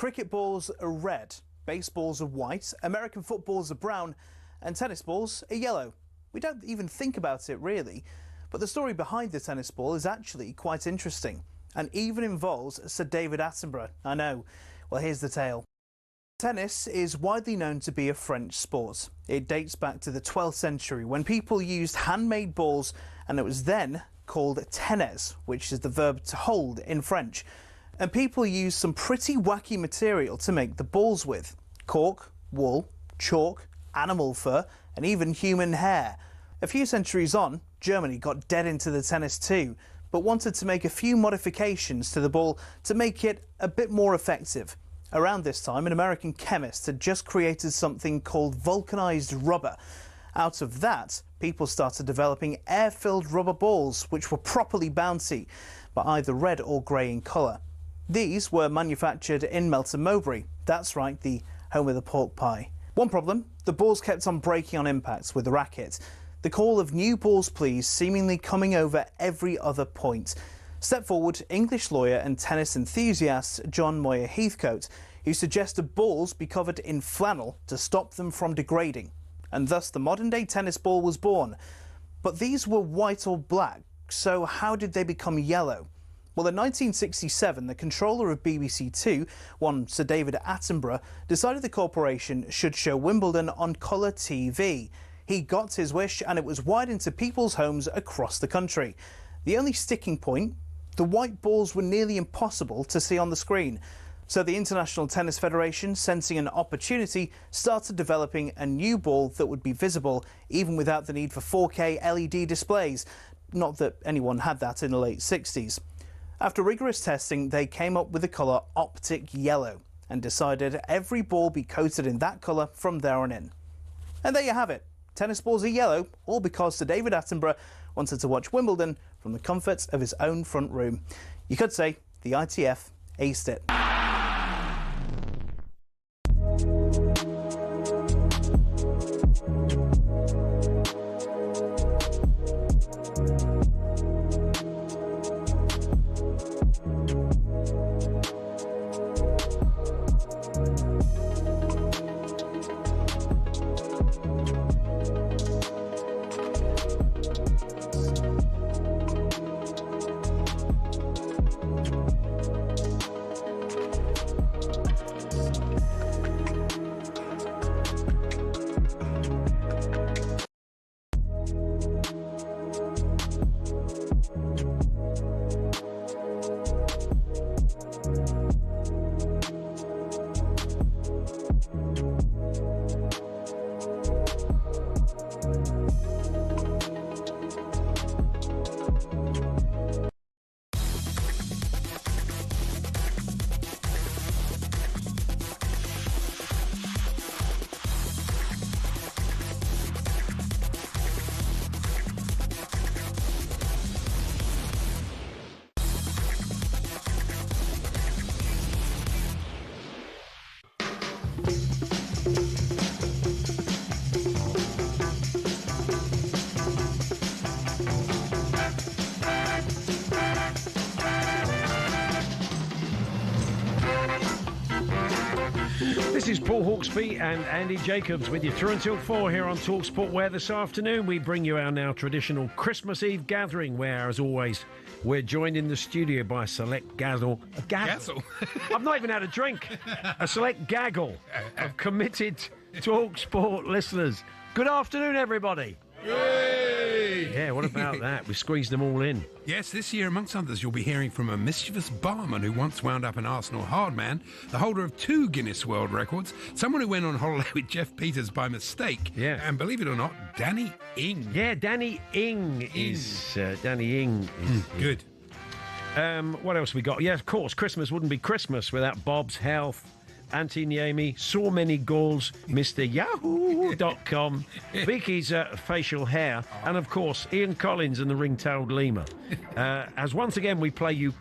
Cricket balls are red, baseballs are white, American footballs are brown, and tennis balls are yellow. We don't even think about it really, but the story behind the tennis ball is actually quite interesting and even involves Sir David Attenborough. I know. Well, here's the tale. Tennis is widely known to be a French sport. It dates back to the 12th century when people used handmade balls, and it was then called tennis, which is the verb to hold in French. And people used some pretty wacky material to make the balls with. Cork, wool, chalk, animal fur, and even human hair. A few centuries on, Germany got dead into the tennis too, but wanted to make a few modifications to the ball to make it a bit more effective. Around this time, an American chemist had just created something called vulcanized rubber. Out of that, people started developing air-filled rubber balls, which were properly bouncy, but either red or grey in colour. These were manufactured in Melton Mowbray. That's right, the home of the pork pie. One problem, the balls kept on breaking on impact with the racket. The call of new balls please seemingly coming over every other point. Step forward English lawyer and tennis enthusiast John Moyer Heathcote, who suggested balls be covered in flannel to stop them from degrading. And thus the modern-day tennis ball was born. But these were white or black, so how did they become yellow? Well, in 1967, the controller of BBC Two, one Sir David Attenborough, decided the corporation should show Wimbledon on colour TV. He got his wish and it was wide into people's homes across the country. The only sticking point, the white balls were nearly impossible to see on the screen. So the International Tennis Federation, sensing an opportunity, started developing a new ball that would be visible even without the need for 4K LED displays. Not that anyone had that in the late 60s. After rigorous testing, they came up with the colour optic yellow and decided every ball be coated in that colour from there on in. And there you have it. Tennis balls are yellow, all because Sir David Attenborough wanted to watch Wimbledon from the comfort of his own front room. You could say the ITF aced it. This is Paul Hawksbee and Andy Jacobs with you through until 4 here on talkSPORT, where this afternoon we bring you our now traditional Christmas Eve gathering, where, as always, we're joined in the studio by a select gaggle. I've not even had a drink. A select gaggle of committed talkSPORT listeners. Good afternoon, everybody. Yay! Yeah, what about that? We squeezed them all in. Yes, this year, amongst others, you'll be hearing from a mischievous barman who once wound up an Arsenal hardman, the holder of 2 Guinness World Records, someone who went on holiday with Jeff Peters by mistake, and believe it or not, Danny Ing. Yeah, Danny Ing is... Good. What else we got? Yeah, of course, Christmas wouldn't be Christmas without Bob's Health, Auntie Niemi, So Many Goals, Mr. Yahoo.com, Vicky's facial hair, and of course Ian Collins and the ring-tailed lemur. As once again we play you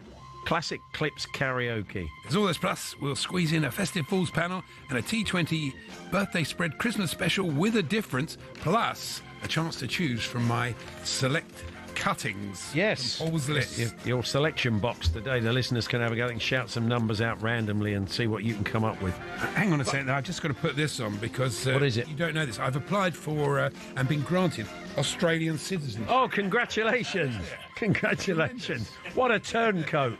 classic clips karaoke. There's all this, plus we'll squeeze in a festive Fools panel and a T20 birthday spread Christmas special with a difference, plus a chance to choose from my select cuttings. Yes. From Paul's list. Your selection box today. The listeners can have a go and shout some numbers out randomly and see what you can come up with. Hang on a second. I've just got to put this on because... what is it? You don't know this. I've applied for and been granted Australian citizenship. Oh, congratulations. Congratulations. What a turncoat.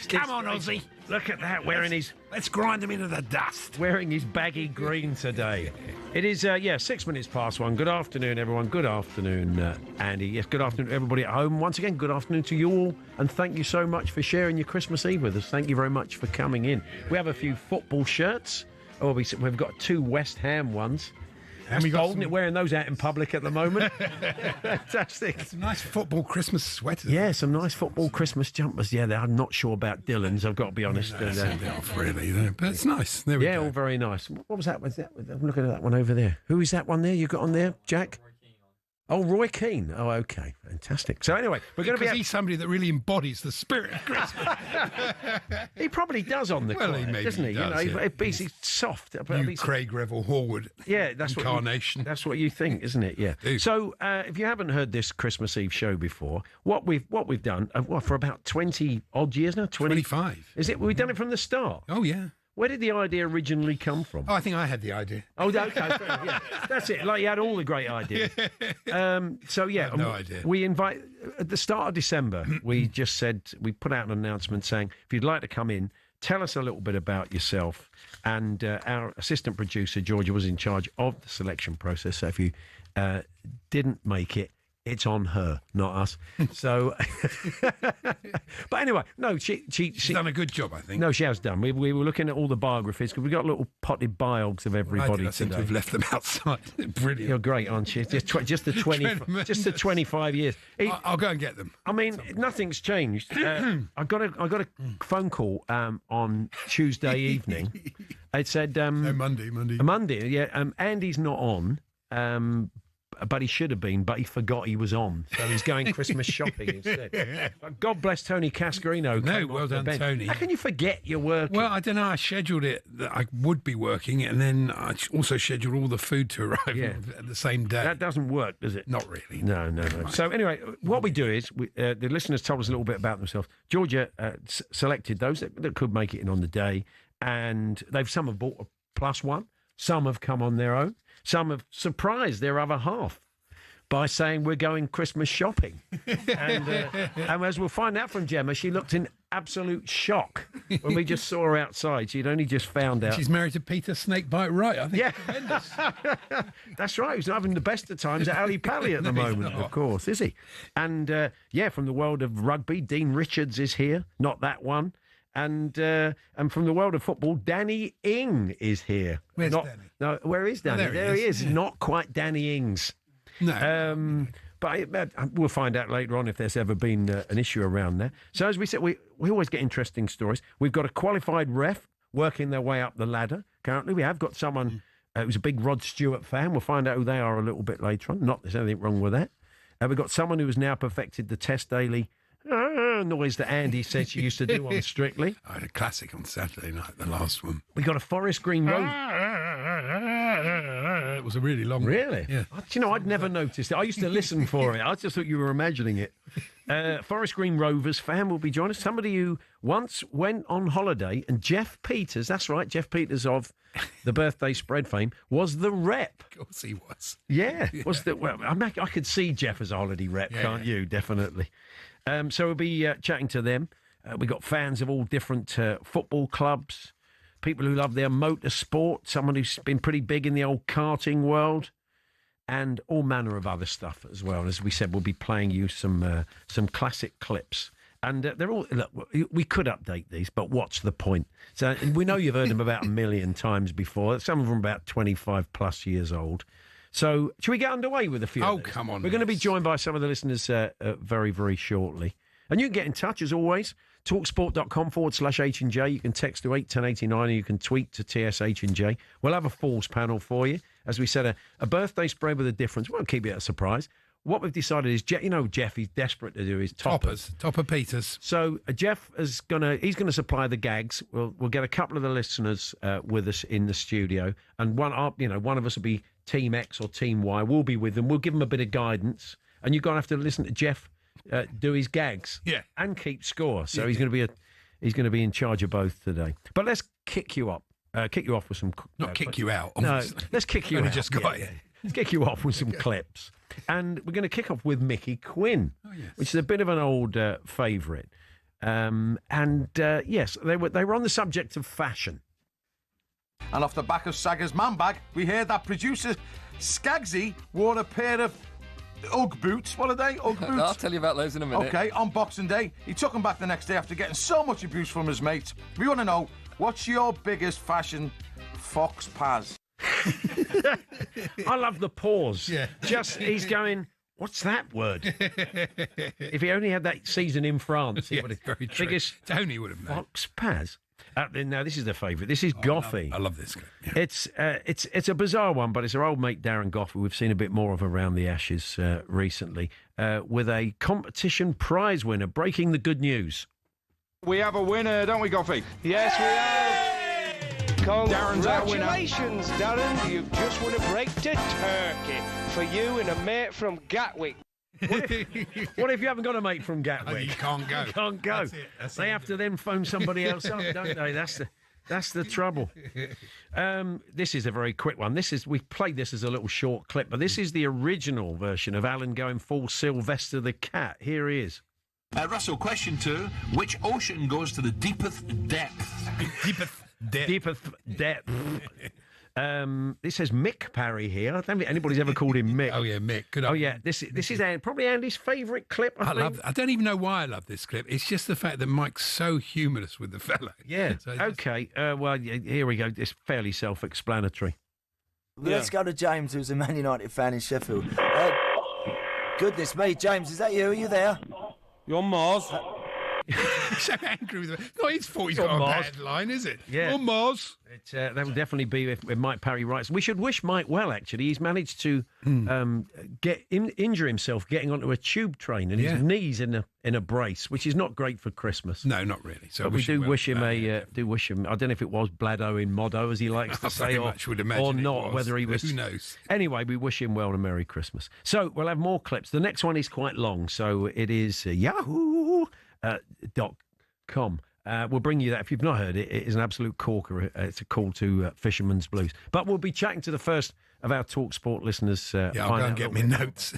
Come on, Aussie. Look at that, wearing his... Let's grind him into the dust. Wearing his baggy green today. It is, 6 minutes past 1. Good afternoon, everyone. Good afternoon, Andy. Yes, good afternoon, everybody at home. Once again, good afternoon to you all. And thank you so much for sharing your Christmas Eve with us. Thank you very much for coming in. We have a few football shirts. Oh, we've got 2 West Ham ones. And we got wearing those out in public at the moment. Fantastic. Some nice football Christmas sweaters. Yeah, some nice football Christmas jumpers. Yeah, I'm not sure about Dylan's, I've got to be honest. That's a bit off, really, but it's nice. There we go. All very nice. What was that? I'm looking at that one over there. Who is that one there you got on there, Jack? Oh, Roy Keane. Oh, okay. Fantastic. So anyway, we're going to be... Because he's somebody that really embodies the spirit of Christmas. He probably does on the choir, doesn't he? Does, he's soft. Craig Revel Horwood. Yeah, that's incarnation. That's what you think, isn't it? Yeah. So if you haven't heard this Christmas Eve show before, what we've done for about 20 odd years now, 25. Is it? We've done it from the start. Oh yeah. Where did the idea originally come from? Oh, I think I had the idea. Oh, okay. Yeah. That's it. Like you had all the great ideas. So, yeah. No idea. We invite... At the start of December, we just said... We put out an announcement saying, if you'd like to come in, tell us a little bit about yourself. And our assistant producer, Georgia, was in charge of the selection process. So if you didn't make it, it's on her, not us. So, but anyway, no, she's done a good job, I think. No, she has done. We were looking at all the biographies because we got little potted biogs of everybody I seem to have left them outside. Brilliant. You're great, aren't you? Just the 25 years. I'll go and get them. I mean, nothing's changed. I got a phone call on Tuesday evening. It said Monday. Yeah, Andy's not on. But he should have been, but he forgot he was on. So he's going Christmas shopping instead. But God bless Tony Cascarino. No, well done, Tony. How can you forget your work? Well, I don't know. I scheduled it that I would be working, and then I also scheduled all the food to arrive at the same day. That doesn't work, does it? Not really. No. So anyway, what we do is, the listeners told us a little bit about themselves. Georgia selected those that could make it in on the day, and some have bought a +1. Some have come on their own. Some have surprised their other half by saying we're going Christmas shopping. And as we'll find out from Gemma, she looked in absolute shock when we just saw her outside. She'd only just found out. She's married to Peter Snakebite Wright, I think. Yeah. That's right. He's having the best of times at Ali Pally at the moment, of course, is he? And, from the world of rugby, Dean Richards is here. Not that one. And from the world of football, Danny Ing is here. Where's Danny? No, where is Danny? Oh, there he is. Yeah. Not quite Danny Ings. No. But we'll find out later on if there's ever been an issue around there. So as we said, we always get interesting stories. We've got a qualified ref working their way up the ladder. Currently, we have got someone who's a big Rod Stewart fan. We'll find out who they are a little bit later on. Not there's anything wrong with that. We've got someone who has now perfected the Test Daily noise that Andy said she used to do on Strictly. I had a classic on Saturday night, the last one. We got a Forest Green Rose. It was a really long Really? Yeah. I'd never noticed it. I used to listen for it. I just thought you were imagining it. Forest Green Rovers fan will be joining us. Somebody who once went on holiday, and Jeff Peters, that's right, Jeff Peters of the Birthday Spread fame, was the rep. Of course he was. Yeah. I could see Jeff as a holiday rep, can't you? Definitely. So we'll be chatting to them. We've got fans of all different football clubs, people who love their motorsport, someone who's been pretty big in the old karting world, and all manner of other stuff as well. As we said, we'll be playing you some classic clips. And they're all, look, we could update these, but what's the point? So we know you've heard them about 1 million times before. Some of them about 25 plus years old. So, should we get underway with a few? Oh, come on. We're going to be joined by some of the listeners very, very shortly. And you can get in touch, as always, talksport.com/H&J. You can text to 81089 or you can tweet to TSH&J. We'll have a Falls panel for you. As we said, a birthday spread with a difference. We won't keep it a surprise. What we've decided is, Jeff, he's desperate to do his toppers. Topper Peters. So Jeff he's going to supply the gags. We'll get a couple of the listeners with us in the studio, and one of us will be Team X or Team Y. We'll be with them. We'll give them a bit of guidance, and you're going to have to listen to Jeff do his gags, and keep score. So he's going to be in charge of both today. But let's kick you off with some. Not kick you out. No, Obviously. let's kick you out. Just got it. Let's kick you off with some clips, and we're going to kick off with Mickey Quinn, which is a bit of an old favourite. Yes, they were on the subject of fashion. And off the back of Saga's man bag, we heard that producer Skaggsy wore a pair of Ugg boots. What are they? Ugg boots? I'll tell you about those in a minute. Okay, on Boxing Day, he took them back the next day after getting so much abuse from his mates. We want to know, what's your biggest fashion fox paz? I love the pause. Yeah. Just, he's going, what's that word? If he only had that season in France, he would have. Very true. Biggest Tony would have known. Fox Paz. Now, this is the favourite. This is Goffey. I love this guy. Yeah. It's a bizarre one, but it's our old mate Darren Goffey. We've seen a bit more of around the Ashes recently, with a competition prize winner breaking the good news. We have a winner, don't we, Goffey? Yes, we have. Congratulations, Darren. You've just won a break to Turkey for you and a mate from Gatwick. What if you haven't got a mate from Gatwick? Oh, you can't go. You can't go. They have to then phone somebody else up, don't they? That's the trouble. This is a very quick one. We played this as a little short clip, but this is the original version of Alan going full Sylvester the Cat. Here he is. Russell, question 2. Which ocean goes to the deepest depth? Deepest depth. This says Mick Parry here. I don't think anybody's ever called him Mick. Oh yeah, Mick. Good. Oh yeah, this is probably Andy's favourite clip. I think. I don't even know why I love this clip. It's just the fact that Mike's so humorous with the fellow. Yeah. Okay. Well, here we go. It's fairly self-explanatory. Let's go to James, who's a Man United fan in Sheffield. Goodness me, James, is that you? Are you there? You're Mars. He's so angry with him. Not his fault he's got a bad line, is it? Yeah. Or Mars. That will definitely be if Mike Parry writes. We should wish Mike well, actually. He's managed to injure himself getting onto a tube train and his knees in a brace, which is not great for Christmas. No, not really. So but we do wish him I don't know if it was Bladdo in Moddo, as he likes to say, or not, whether he was. Who knows? Anyway, we wish him well and a Merry Christmas. So we'll have more clips. The next one is quite long, so it is Yahoo.com. We'll bring you that. If you've not heard it, it is an absolute corker. It's a call to Fisherman's Blues. But we'll be chatting to the first of our talkSPORT listeners. I'll go and get me notes.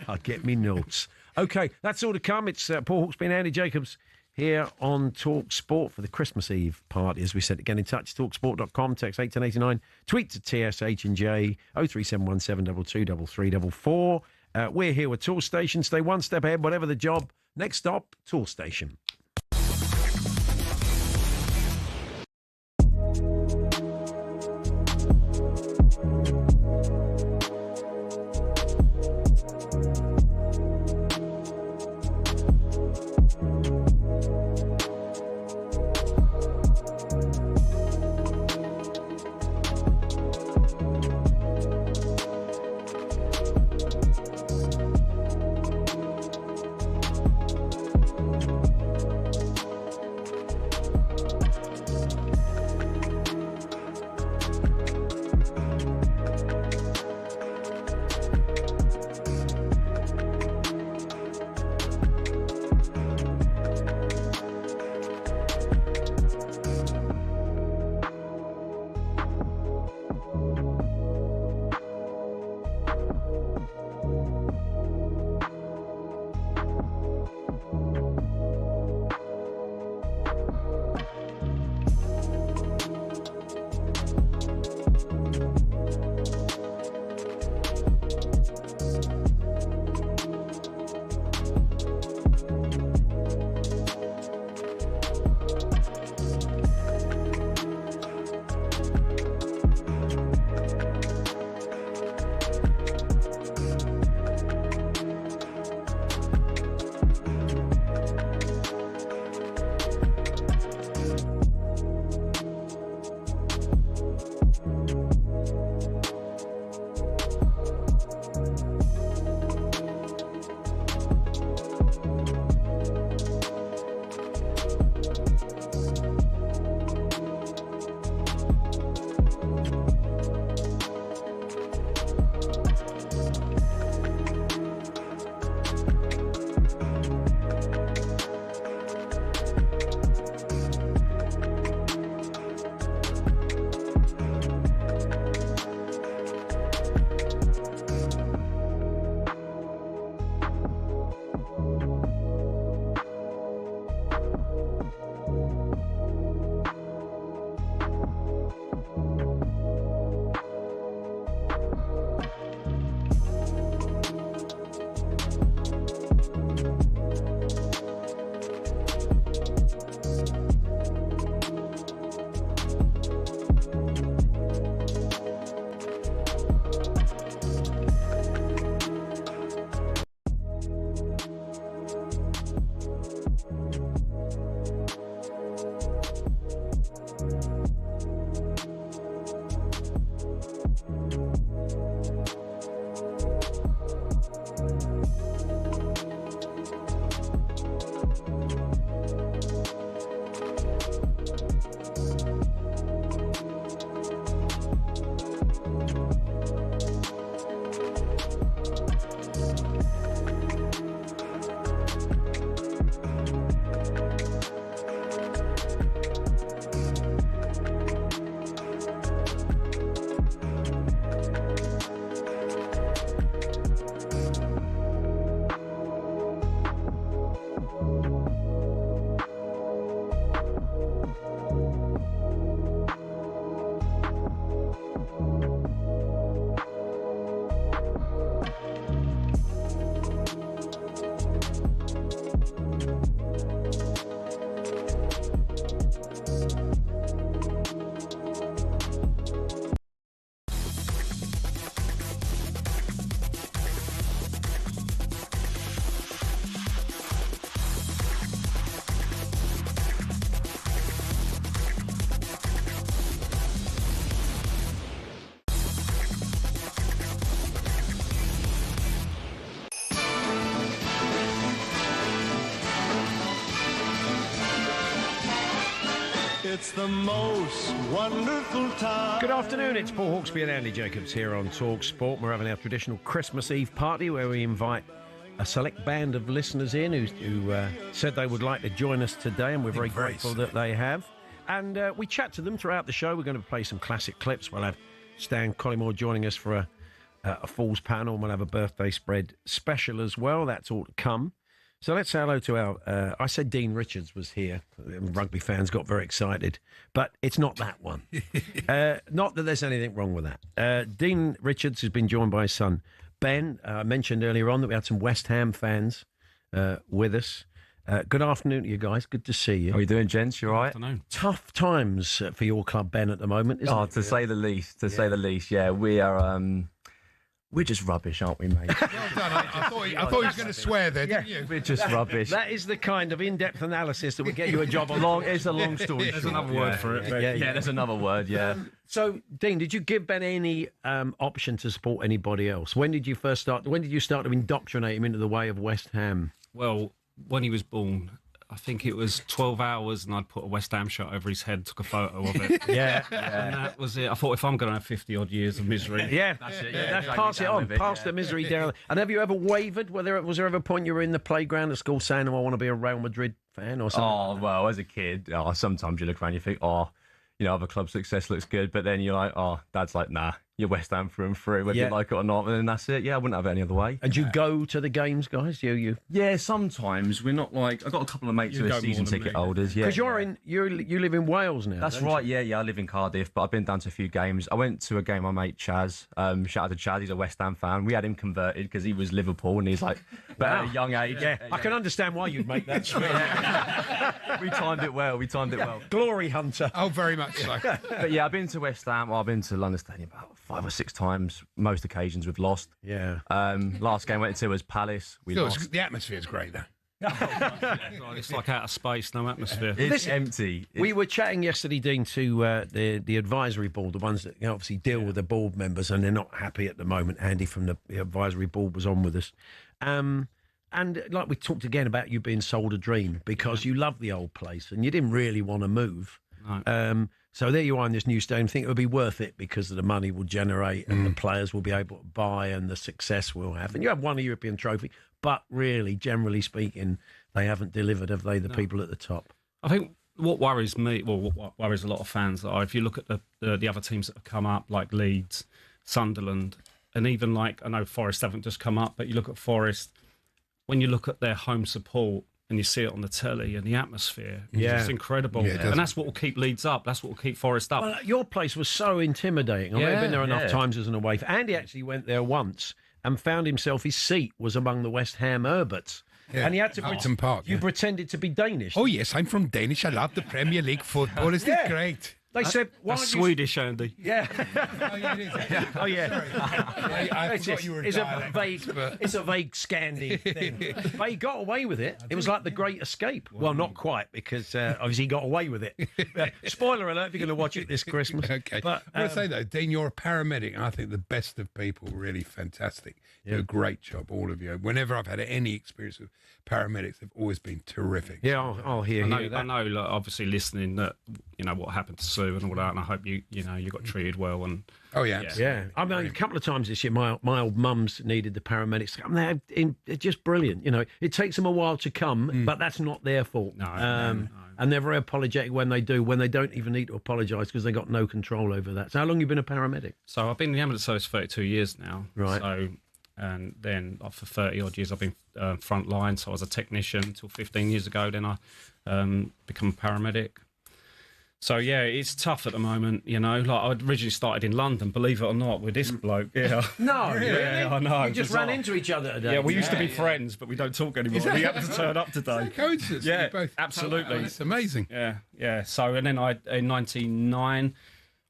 I'll get me notes. Okay, that's all to come. It's Paul Hawksbee and Andy Jacobs here on talkSPORT for the Christmas Eve party. As we said, get in touch, talksport.com, text 81089, tweet to TSH&J, 03717 223344. We're here with Toolstation. Stay one step ahead, whatever the job. Next stop, Toolstation. It's the most wonderful time. Good afternoon, it's Paul Hawksbee and Andy Jacobs here on talkSPORT. We're having our traditional Christmas Eve party where we invite a select band of listeners in who said they would like to join us today, and we're very grateful that they have. And we chat to them throughout the show. We're going to play some classic clips. We'll have Stan Collymore joining us for a Falls panel. We'll have a birthday spread special as well. That's all to come. So let's say hello to our... I said Dean Richards was here. Rugby fans got very excited. But it's not that one. Not that there's anything wrong with that. Dean Richards has been joined by his son, Ben. I mentioned earlier on that we had some West Ham fans with us. Good afternoon to you guys. Good to see you. How are you doing, gents? You all right? Afternoon. Tough times for your club, Ben, at the moment, isn't it? To say the least. To say the least, yeah. We are... we're just rubbish, aren't we, mate? Well done. I thought he was going to swear there, didn't you? We're just rubbish. That is the kind of in-depth analysis that would get you a job on. It's a long story. There's another word for it. Yeah, there's another word, yeah. So, Dean, did you give Ben any option to support anybody else? When did you first start? When did you start to indoctrinate him into the way of West Ham? Well, when he was born, I think it was 12 hours and I'd put a West Ham shirt over his head, took a photo of it. Yeah. And that was it. I thought, if I'm going to have 50-odd years of misery... Yeah, that's it. Yeah. Pass it on. Pass the misery down. And have you ever wavered? Was there ever a point you were in the playground at school saying, I want to be a Real Madrid fan or something? Oh, well, as a kid, sometimes you look around and you think, other club success looks good, but then you're like, Dad's like, nah, you're West Ham through and through, whether you like it or not, and then that's it. Yeah, I wouldn't have it any other way. And you go to the games, guys? You? Yeah, sometimes. We're not like... I've got a couple of mates who are season ticket holders, yeah. Because you live in Wales now. That's right, yeah, I live in Cardiff, but I've been down to a few games. I went to a game my mate Chaz, shout out to Chaz, he's a West Ham fan. We had him converted because he was Liverpool and he's like, but at a young age. Yeah, I can understand why you'd make that switch. We timed it well, Glory hunter. Oh, very much so. But yeah, I've been to West Ham, I've been to London Stadium about 5 or 6 times. Most occasions we've lost. Yeah. Last game I went to was Palace. We lost. The atmosphere's great, though. It's like out of space, no atmosphere. It's empty. We were chatting yesterday, Dean, to the advisory board, the ones that obviously deal with the board members, and they're not happy at the moment. Andy from the advisory board was on with us. And like we talked again about you being sold a dream because you love the old place and you didn't really want to move. No. So there you are in this new stadium. Think it would be worth it because of the money will generate and the players will be able to buy and the success we'll have. And you have won a European trophy, but really, generally speaking, they haven't delivered, have they, the people at the top? I think what worries me, what worries a lot of fans, are if you look at the other teams that have come up, like Leeds, Sunderland, and even like, I know Forest haven't just come up, but you look at Forest, when you look at their home support, and you see it on the telly and the atmosphere. It's incredible. Yeah, and that's what will keep Leeds up. That's what will keep Forest up. Well, your place was so intimidating. I've been there enough times as an away. Andy actually went there once and found himself, his seat was among the West Ham Herberts. Yeah. And he had to Upton Park. You pretended to be Danish. Oh, yes, I'm from Danish. I love the Premier League football. Isn't it great? They said, "Why That's Swedish, Andy." Yeah. Oh, yeah, it is. Oh, yeah. Sorry. I forgot you were a dialect. It's a vague Scandi thing. But he got away with it. It was like the Great Escape. Well, not quite, because obviously he got away with it. Spoiler alert if you're going to watch it this Christmas. Okay. But, I want to say, though, Dean, you're a paramedic, and I think the best of people, really fantastic. You do a great job, all of you. Whenever I've had any experience with paramedics, they've always been terrific. Yeah, I'll hear that. I know, like, obviously, listening that, what happened to Sue and all that, and I hope you got treated well. And oh yeah, yeah. I mean, a couple of times this year, my old mum's needed the paramedics to come. They're just brilliant. It takes them a while to come, but that's not their fault. No. And they're very apologetic when they do, when they don't even need to apologise because they got no control over that. So how long have you been a paramedic? So I've been in the ambulance service 32 years now. Right. So, and then for 30 odd years I've been front line. So I was a technician until 15 years ago. Then I become a paramedic. So, yeah, it's tough at the moment, Like, I originally started in London, believe it or not, with this bloke. Yeah. No, really? Yeah, I know. You just ran into each other today. Yeah, we used to be friends, but we don't talk anymore. We happened to turn up today. It's a coincidence. Yeah, both absolutely. It's amazing. Yeah. So, and then in 1999,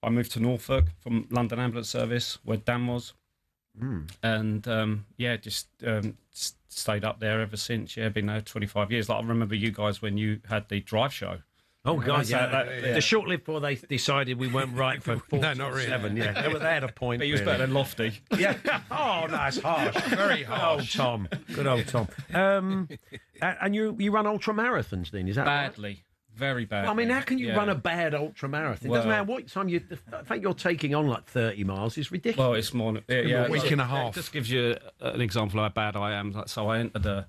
I moved to Norfolk from London Ambulance Service, where Dan was. And, just stayed up there ever since. Yeah, been there 25 years. Like, I remember you guys when you had the drive show. Oh, God, the short-lived before they decided we weren't right for 4 no, not really. 7, yeah. They had a point. But he was better than Lofty. Yeah. Oh, no, it's harsh. Very harsh. Good old Tom. Good old Tom. And you run ultra-marathons, then, is that Badly. Right? Very bad. Well, I mean, how can you run a bad ultra marathon? It doesn't matter what time you. The fact you're taking on like 30 miles is ridiculous. Well, it's more. A week and a half. It just gives you an example of how bad I am. So I entered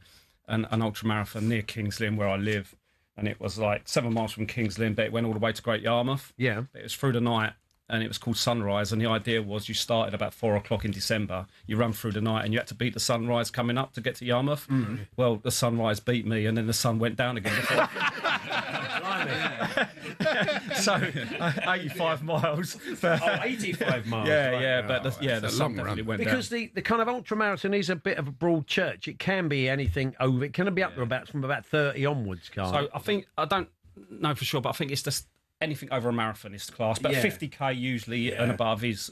an ultra marathon near Kings Lynn, where I live, and it was like 7 miles from Kings Lynn, but it went all the way to Great Yarmouth. Yeah. It was through the night. And it was called Sunrise, and the idea was you started about 4 o'clock in December, you run through the night, and you had to beat the sunrise coming up to get to Yarmouth. Mm. Well, the sunrise beat me, and then the sun went down again. So, 85 miles. 85 miles. Yeah, right. yeah, but the sun definitely went down. Because the kind of ultramarathon is a bit of a broad church. It can be anything over. It can be up to from about 30 onwards, Carl. So I don't know for sure, but I think it's just anything over a marathon is class, but 50k usually and above is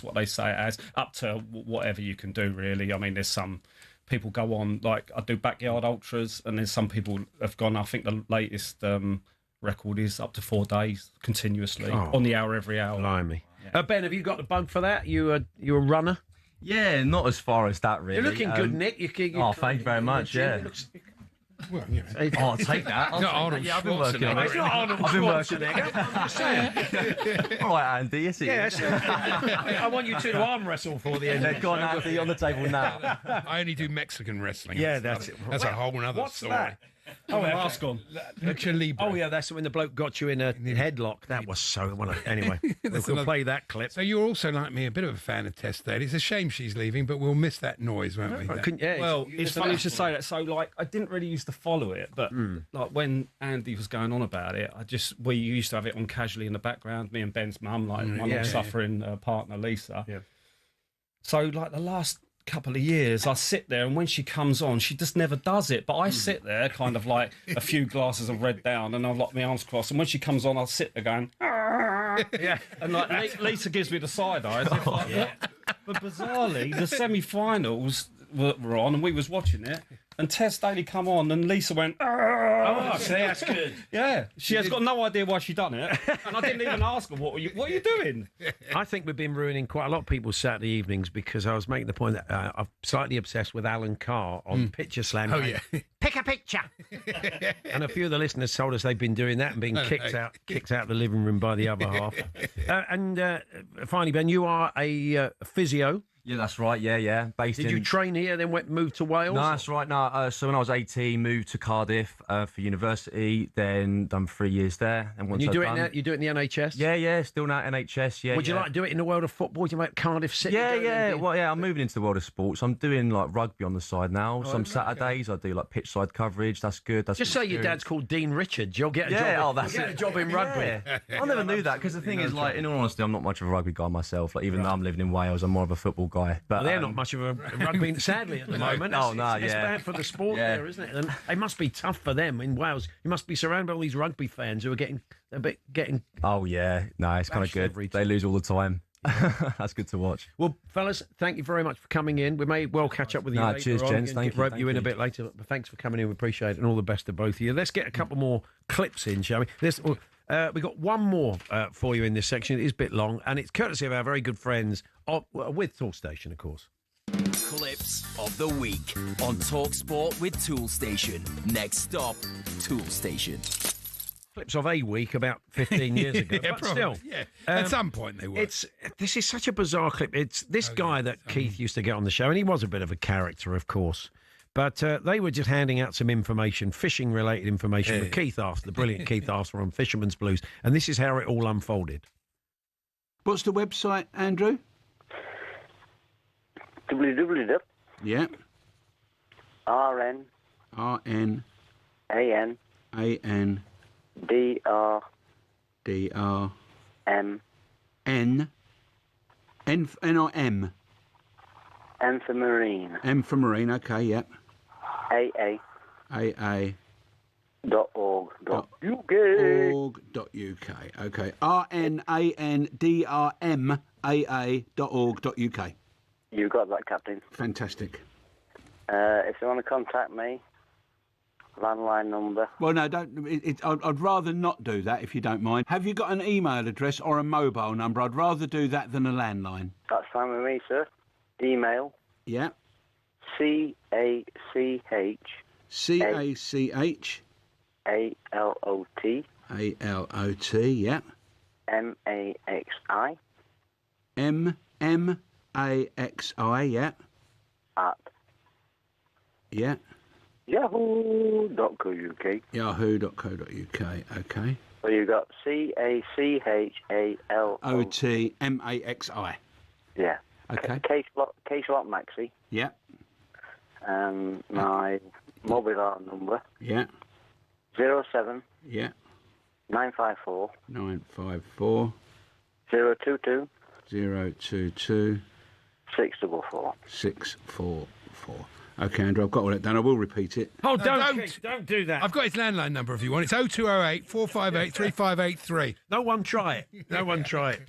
what they say it as, up to whatever you can do, really. I mean, there's some people go on, like I do backyard ultras, and there's some people have gone, I think the latest record is up to 4 days continuously on the hour every hour. Blimey. Ben, have you got the bug for that? You a runner? Yeah, not as far as that, really. You're looking good, Nick. Thank you very much, yeah. Well, you know. I'll take that. I've been working on it. It's not Arnold Schwarzenegger. I'm saying. All right, Andy, yes, it is. I want you two to arm wrestle for the end. Go on, Andy, on the table now. I only do Mexican wrestling. Yeah, that's it. That's a whole other story. That? Oh, mask on. Lucha Libre. Oh, yeah, that's when the bloke got you in a headlock. That was so... Anyway, we'll play that clip. So you're also, like me, a bit of a fan of Tess there. It's a shame she's leaving, but we'll miss that noise, won't we? Well, it's funny you should say that. So, like, I didn't really used to follow it, but, like, when Andy was going on about it, we used to have it on casually in the background, me and Ben's mum, like, my long-suffering partner, Lisa. Yeah. So, like, the last couple of years I sit there, and when she comes on she just never does it, but I sit there kind of like a few glasses of red down, and I've locked my arms crossed, and when she comes on I'll sit there going and like Lisa gives me the side eyes. But bizarrely the semi-finals were on and we was watching it, and Tess Daly come on and Lisa went oh, so that's good. Yeah, she has got no idea why she done it, and I didn't even ask her what are you doing. I think we've been ruining quite a lot of people's Saturday evenings, because I was making the point that I'm slightly obsessed with Alan Carr on Picture Slam. Oh yeah, pick a picture. And a few of the listeners told us they've been doing that and being kicked out the living room by the other half. And finally, Ben, you are a physio. Yeah, that's right. Yeah. Did you train here, then moved to Wales? No, that's right. No, so when I was 18, moved to Cardiff for university. Then done 3 years there. And once you do it in the NHS? Yeah. Still now NHS. Yeah. Would you like to do it in the world of football? Would you make Cardiff City? Yeah. Well, yeah. I'm moving into the world of sports. I'm doing like rugby on the side now. Some Saturdays I do like pitch side coverage. That's good. Just say your dad's called Dean Richards. You'll get a job. You'll get a job in rugby. I never knew that, because the thing is, like, in all honesty, I'm not much of a rugby guy myself. Like, even though I'm living in Wales, I'm more of a football guy. But they're not much of a rugby, sadly, at the moment. It's bad for the sport there, isn't it? And it must be tough for them in Wales. You must be surrounded by all these rugby fans who are getting. Oh yeah, no, it's kind of good. They lose all the time. That's good to watch. Well, fellas, thank you very much for coming in. We may well catch up with you later. Cheers, gents. Thank you. Rope you in a bit later. But thanks for coming in. We appreciate it, and all the best to both of you. Let's get a couple more clips in, shall we? We've got one more for you in this section. It is a bit long, and it's courtesy of our very good friends with Toolstation, of course. Clips of the week on talkSPORT with Toolstation. Next stop, Toolstation. Clips of a week about 15 years ago. Yeah, but probably. still. Yeah. At some point they were. This is such a bizarre clip. It's this guy that Keith used to get on the show, and he was a bit of a character, of course. But they were just handing out some information, fishing-related information, that Keith asked, the brilliant Keith asked from Fisherman's Blues. And this is how it all unfolded. What's the website, Andrew? www. Yeah. RN. RN. AN. AN. DR. DR. M. N. N or M? M for Marine. M for Marine, okay, yep. AA. AA. .org.uk. .org.uk, okay. RNANDRMAA.org.uk. You got that, Captain. Fantastic. If you want to contact me, landline number. Well, no, don't. I'd rather not do that, if you don't mind. Have you got an email address or a mobile number? I'd rather do that than a landline. That's fine with me, sir. Email. Yeah. CACH. CACH. ALOT. A-L-O-T, yeah. M-A-X-I. M-M-A-X-I, yeah. At. Yeah. Yahoo.co.uk. Yahoo.co.uk, okay. So you've got C-A-C-H-A-L... O-T-M-A-X-I. Yeah. Okay. Case lock Maxi. Yeah. My mobile number. Yeah. 07. Yeah. 954. 954. 022. 022. 644. 644. Okay, Andrew, I've got all that done. I will repeat it. Oh, No, don't do that. I've got his landline number if you want. It's 0208 458 3583. No one try it. No one try it.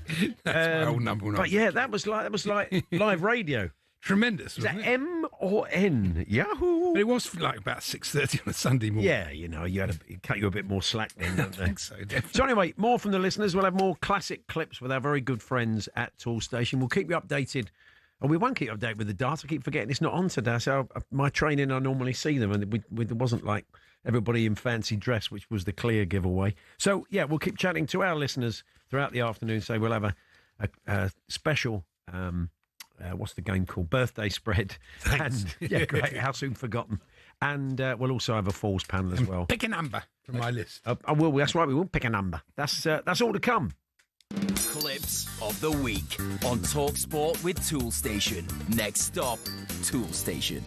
That's my old number. But yeah, that was like live radio. Tremendous. Is that wasn't it? M or N? Yahoo. But it was like about 6:30 on a Sunday morning. Yeah, you know, it cut you a bit more slack then, don't they? I think so, definitely. So anyway, more from the listeners. We'll have more classic clips with our very good friends at Toolstation. We'll keep you updated. And we won't keep you updated with the data. I keep forgetting it's not on today. So my training, I normally see them, and it wasn't like everybody in fancy dress, which was the clear giveaway. So yeah, we'll keep chatting to our listeners throughout the afternoon. So we'll have a special. What's the game called? Birthday spread. Thanks. And, yeah, great. How soon forgotten. And we'll also have a Falls panel as well. Pick a number from my list. I will. That's right. We will pick a number. That's all to come. Clips of the week on talkSPORT with Toolstation. Next stop, Toolstation.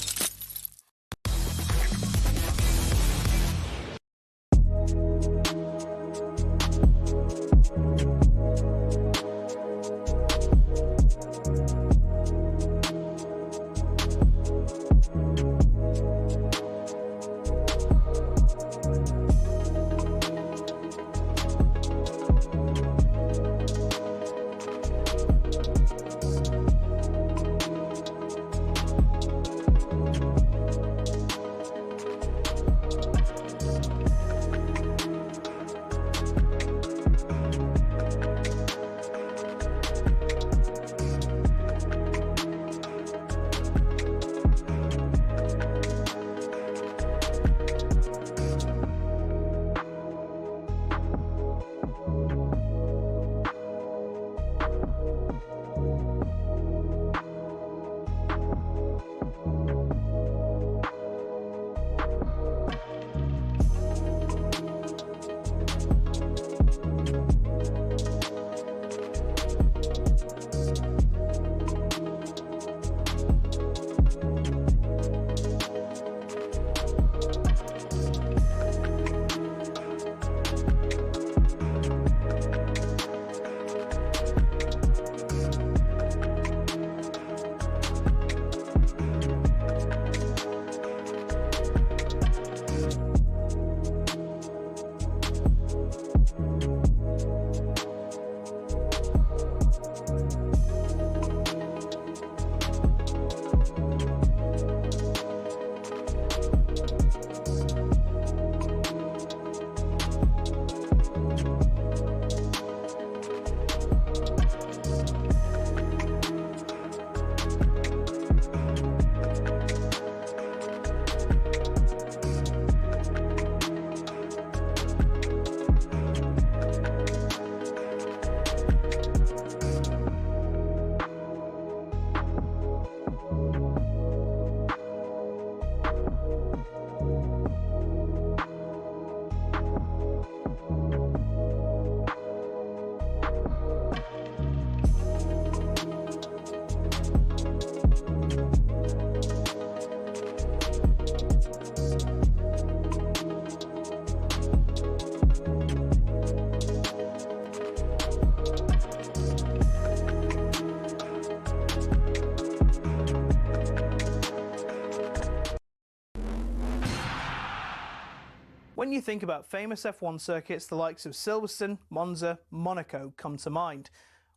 When you think about famous F1 circuits, the likes of Silverstone, Monza, Monaco come to mind.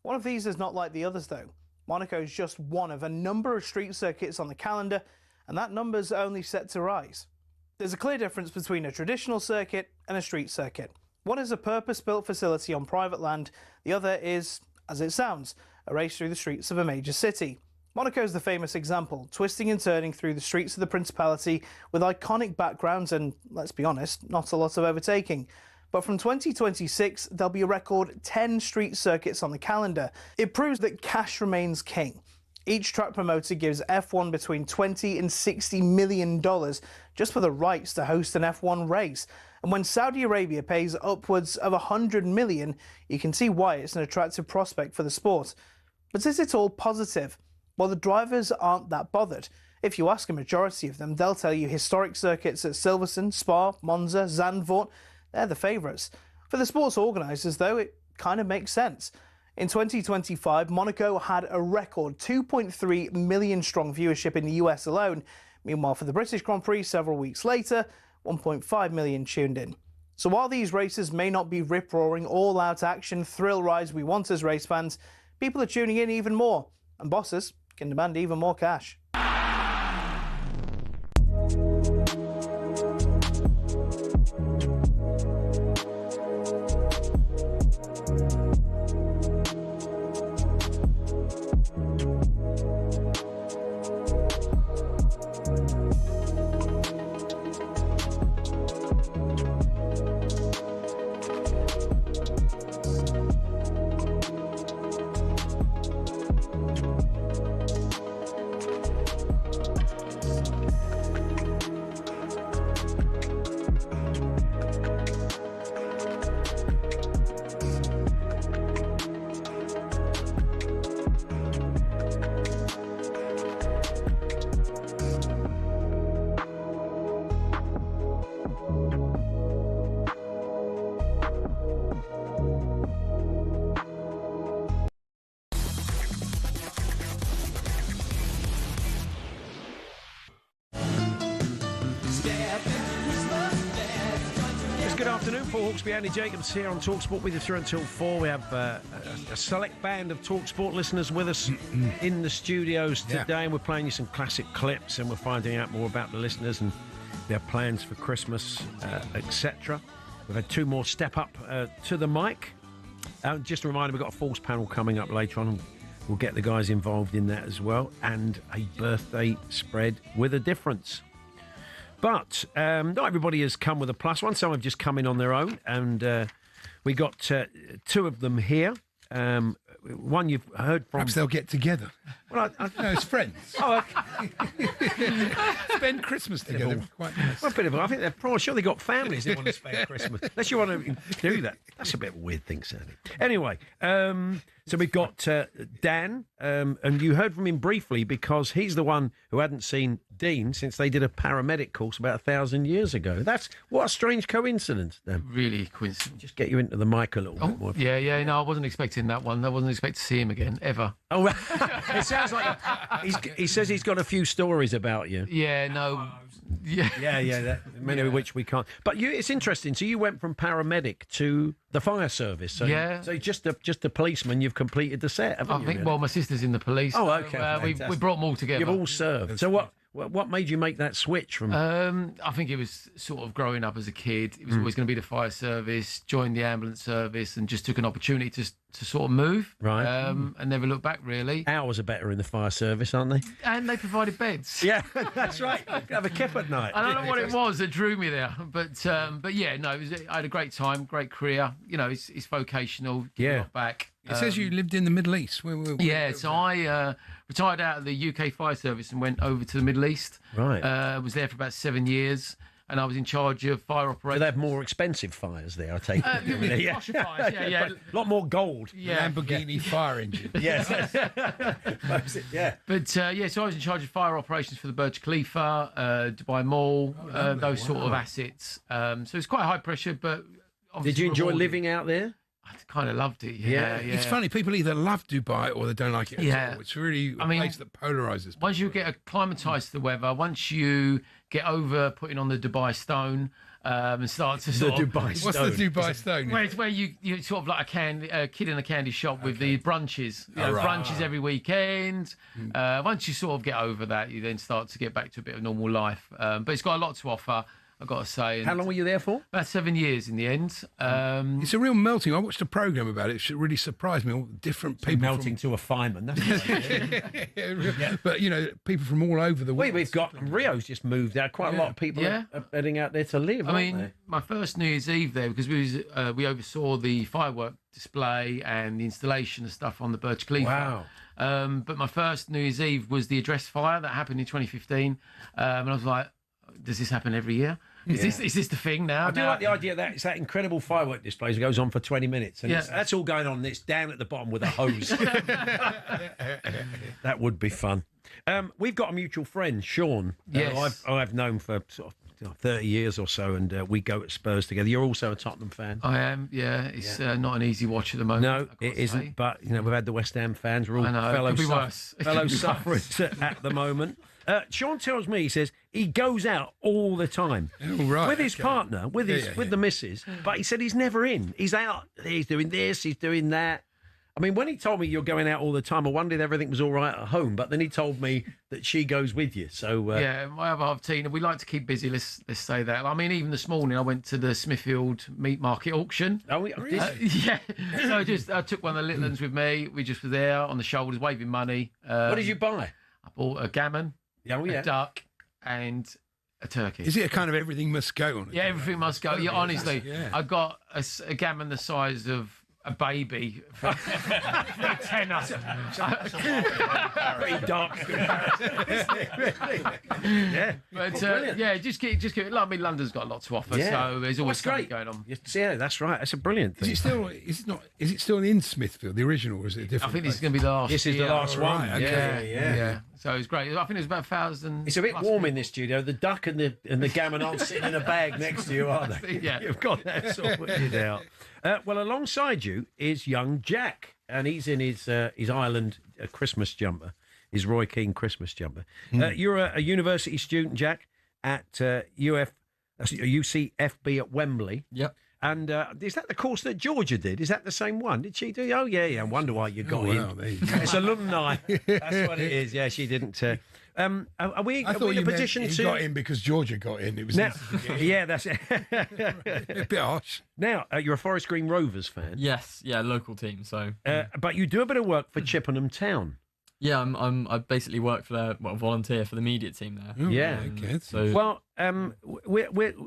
One of these is not like the others though. Monaco is just one of a number of street circuits on the calendar, and that number's only set to rise. There's a clear difference between a traditional circuit and a street circuit. One is a purpose-built facility on private land, the other is, as it sounds, a race through the streets of a major city. Monaco's the famous example, twisting and turning through the streets of the Principality with iconic backgrounds and, let's be honest, not a lot of overtaking. But from 2026, there'll be a record 10 street circuits on the calendar. It proves that cash remains king. Each track promoter gives F1 between $20 and $60 million just for the rights to host an F1 race. And when Saudi Arabia pays upwards of $100 million, you can see why it's an attractive prospect for the sport. But is it all positive? Well, the drivers aren't that bothered. If you ask a majority of them, they'll tell you historic circuits at Silverstone, Spa, Monza, Zandvoort, they're the favourites. For the sports organisers, though, it kind of makes sense. In 2025, Monaco had a record 2.3 million strong viewership in the US alone. Meanwhile, for the British Grand Prix several weeks later, 1.5 million tuned in. So while these races may not be rip-roaring, all-out action, thrill rides we want as race fans, people are tuning in even more, and bosses can demand even more cash. Good afternoon, Paul Hawksbee, Andy Jacobs here on talkSPORT with you through until 4. We have a select band of talkSPORT listeners with us in the studios today, and we're playing you some classic clips, and we're finding out more about the listeners and their plans for Christmas, etc. We've had 2 more step up to the mic. Just a reminder, we've got a Falls panel coming up later on. We'll get the guys involved in that as well, and a birthday spread with a difference. But not everybody has come with a plus one. Some have just come in on their own, and we got 2 of them here. One you've heard from. Perhaps they'll get together. Well, no, it's friends. Oh, okay. Spend Christmas together. Quite nice. Well, a bit of. I think they're probably sure they got families that want to spend Christmas. Unless you want to do that, that's a bit of a weird thing, Sandy. Anyway, so we've got Dan, and you heard from him briefly because he's the one who hadn't seen Dean since they did a paramedic course about 1,000 years ago. That's what a strange coincidence. Dan. Really coincidence. Just get you into the mic a little bit more. Yeah. No, I wasn't expecting that one. I wasn't expecting to see him again ever. Oh, it sounds like he says he's got a few stories about you. Yeah, no. Yeah. Many of which we can't. But it's interesting. So you went from paramedic to the fire service. So, yeah. So just a policeman. You've completed the set, haven't you? I think. Well, my sister's in the police. Oh, okay. So, we brought them all together. You've all served. So what made you make that switch from? I think it was sort of growing up as a kid. It was always going to be the fire service. Joined the ambulance service and just took an opportunity to sort of move. Right. And never looked back really. Hours are better in the fire service, aren't they? And they provided beds. Yeah, that's right. You can have a kip at night. I don't know what it was that drew me there, but yeah, no, I had a great time, great career. You know, it's vocational. Yeah. Not back. It says you lived in the Middle East. Yeah, so I retired out of the UK Fire Service and went over to the Middle East. Right. Was there for about 7 years, and I was in charge of fire operations. So they have more expensive fires there, I take it. Yeah. Fires, yeah. A lot more gold. Yeah. Lamborghini fire engine. Yes. Yeah. But so I was in charge of fire operations for the Burj Khalifa, Dubai Mall, those sort of assets. So it's quite high pressure, but did you enjoy living out there? I kind of loved it. Yeah. It's funny. People either love Dubai or they don't like it at all. It's really a place that polarises. Once you get acclimatised to the weather, once you get over putting on the Dubai stone and start to sort of... What's the Dubai stone? Where it's where you're sort of like a kid in a candy shop with the brunches. Brunches every weekend. Once you sort of get over that, you then start to get back to a bit of normal life. But it's got a lot to offer. I've got to say. How long were you there for? About 7 years in the end. It's a real melting. I watched a programme about it. It really surprised me. All different people. Melting to a fireman. That's yeah. But, you know, people from all over the world. We've got Rio's just moved out. Quite a lot of people are heading out there to live, I mean, my first New Year's Eve there, because we oversaw the firework display and the installation of stuff on the Birch Cleeve. Wow. But my first New Year's Eve was the address fire that happened in 2015. And I was like, does this happen every year? Is this the thing now? I do like the idea that it's that incredible firework display that goes on for 20 minutes. And that's all going on. And it's down at the bottom with a hose. That would be fun. We've got a mutual friend, Sean. Yes. I've known for sort of 30 years or so, and we go at Spurs together. You're also a Tottenham fan. I am, It's not an easy watch at the moment. No, it isn't. But, you know, we've had the West Ham fans. We're all fellow sufferers at the moment. Sean tells me, he says, he goes out all the time with his partner, with the missus, but he said he's never in. He's out, he's doing this, he's doing that. I mean, when he told me you're going out all the time, I wondered if everything was all right at home, but then he told me that she goes with you. So my other half, Tina, we like to keep busy, let's say that. I mean, even this morning I went to the Smithfield Meat Market auction. Oh, really? So I took one of the little ones with me. We just were there on the shoulders, waving money. What did you buy? I bought a gammon, a duck, and a turkey. Is it a kind of everything must go on? Everything must go. Yeah, honestly, I got a gammon the size of a baby for a tenner. Very dark. But just keep it. I mean, London's got a lot to offer, so there's always something going on. Yeah, that's right. That's a brilliant thing. Is it still in Smithfield, the original, or is it a different? I think this is going to be the last. This is the last one. Right, okay. Yeah. So it's great. I think it was about 1,000. It's a bit warm in this studio. The duck and the gammon aren't sitting in a bag next to you, are they? Yeah. You've got that sorted out. Well, alongside you is young Jack, and he's in his Ireland Christmas jumper, his Roy Keane Christmas jumper. You're a university student, Jack, at UCFB at Wembley. Yep. And is that the course that Georgia did? Is that the same one? Did she do? Oh, yeah. I wonder why you got in. There you go. It's alumni. That's what it is. Yeah, she didn't. Are we in a position to... He got in because Georgia got in. It was now, yeah, that's it. A bit harsh. Now, you're a Forest Green Rovers fan. Yes, local team. So, but you do a bit of work for Chippenham Town. Yeah, I basically work for volunteer for the media team there. Oh, yeah. Okay. So, well,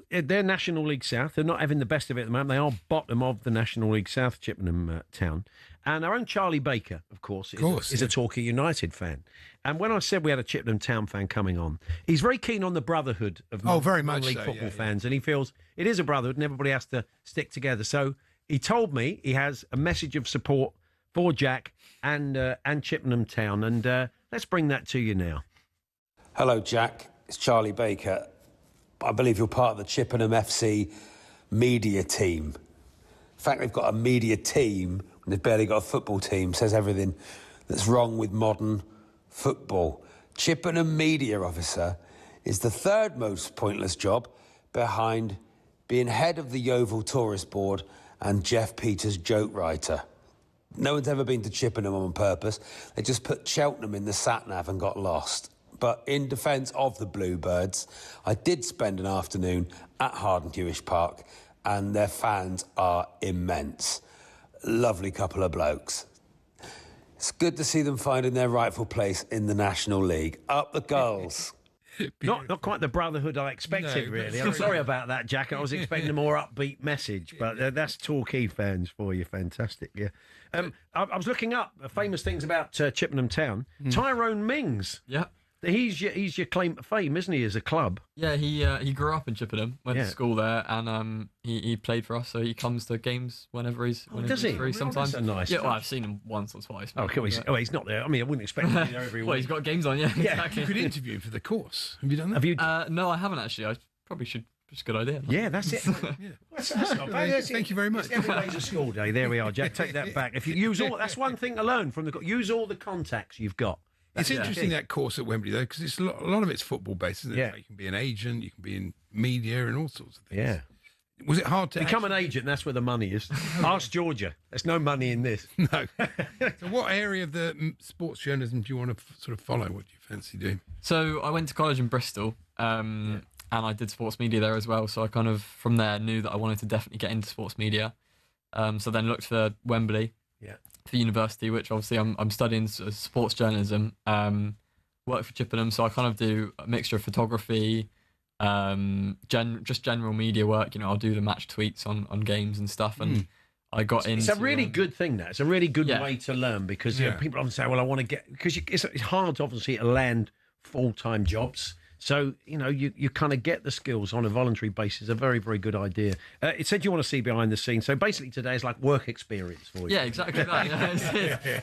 they're National League South. They're not having the best of it at the moment. They are bottom of the National League South, Chippenham Town. And our own Charlie Baker, of course, is a Torquay United fan. And when I said we had a Chippenham Town fan coming on, he's very keen on the brotherhood of very much non-league so, football fans, and he feels it is a brotherhood and everybody has to stick together. So he told me he has a message of support for Jack and Chippenham Town, and let's bring that to you now. Hello, Jack. It's Charlie Baker. I believe you're part of the Chippenham FC media team. The fact they've got a media team and they've barely got a football team says everything that's wrong with modern football. Chippenham media officer is the third most pointless job behind being head of the Yeovil Tourist Board and Jeff Peters joke writer. No one's ever been to Chippenham on purpose. They just put Cheltenham in the sat-nav and got lost. But in defence of the Bluebirds, I did spend an afternoon at Harden Hewish Park, and their fans are immense. Lovely couple of blokes. It's good to see them finding their rightful place in the National League. Up the goals. Not quite the brotherhood I expected, really. I'm sorry about that, Jack. I was expecting a more upbeat message, but that's Torquay fans for you. Fantastic, yeah. I was looking up famous things about Chippenham Town. Tyrone Mings. Yeah. He's your claim to fame, isn't he, as a club? Yeah, he grew up in Chippenham, went to school there, and he played for us, so he comes to games whenever he's free sometimes. That's a nice well, I've seen him once or twice. He's not there. I mean, I wouldn't expect him to be there every week. Well, he's got games on, yeah. Exactly. You could interview for the course. Have you done that? Have you? No, I haven't actually. I probably should. It's a good idea. Yeah, that's it. That's not bad. Thank you very much. Every day's a school day. There we are, Jack. Take that back. If you use that's one thing to learn from use all the contacts you've got. It's interesting, that course at Wembley, though, because a lot of it's football-based, isn't it? Yeah. You can be an agent, you can be in media and all sorts of things. Yeah. Was it hard to... Become an agent, that's where the money is. Ask Georgia. There's no money in this. No. So what area of the sports journalism do you want to sort of follow? What do you fancy doing? So I went to college in Bristol, and and I did sports media there as well. So I kind of from there knew that I wanted to definitely get into sports media. So then looked for Wembley, for university, which obviously I'm studying sports journalism. Work for Chippenham, so I kind of do a mixture of photography, just general media work. You know, I'll do the match tweets on games and stuff, and I got into... It's a really good thing, that. It's a really good way to learn, because people often say, well, I want to get... Because it's hard, obviously, to land full-time jobs. So, you know, you kind of get the skills on a voluntary basis. A very, very good idea. It said you want to see behind the scenes. So basically today is like work experience for you. Yeah, exactly that.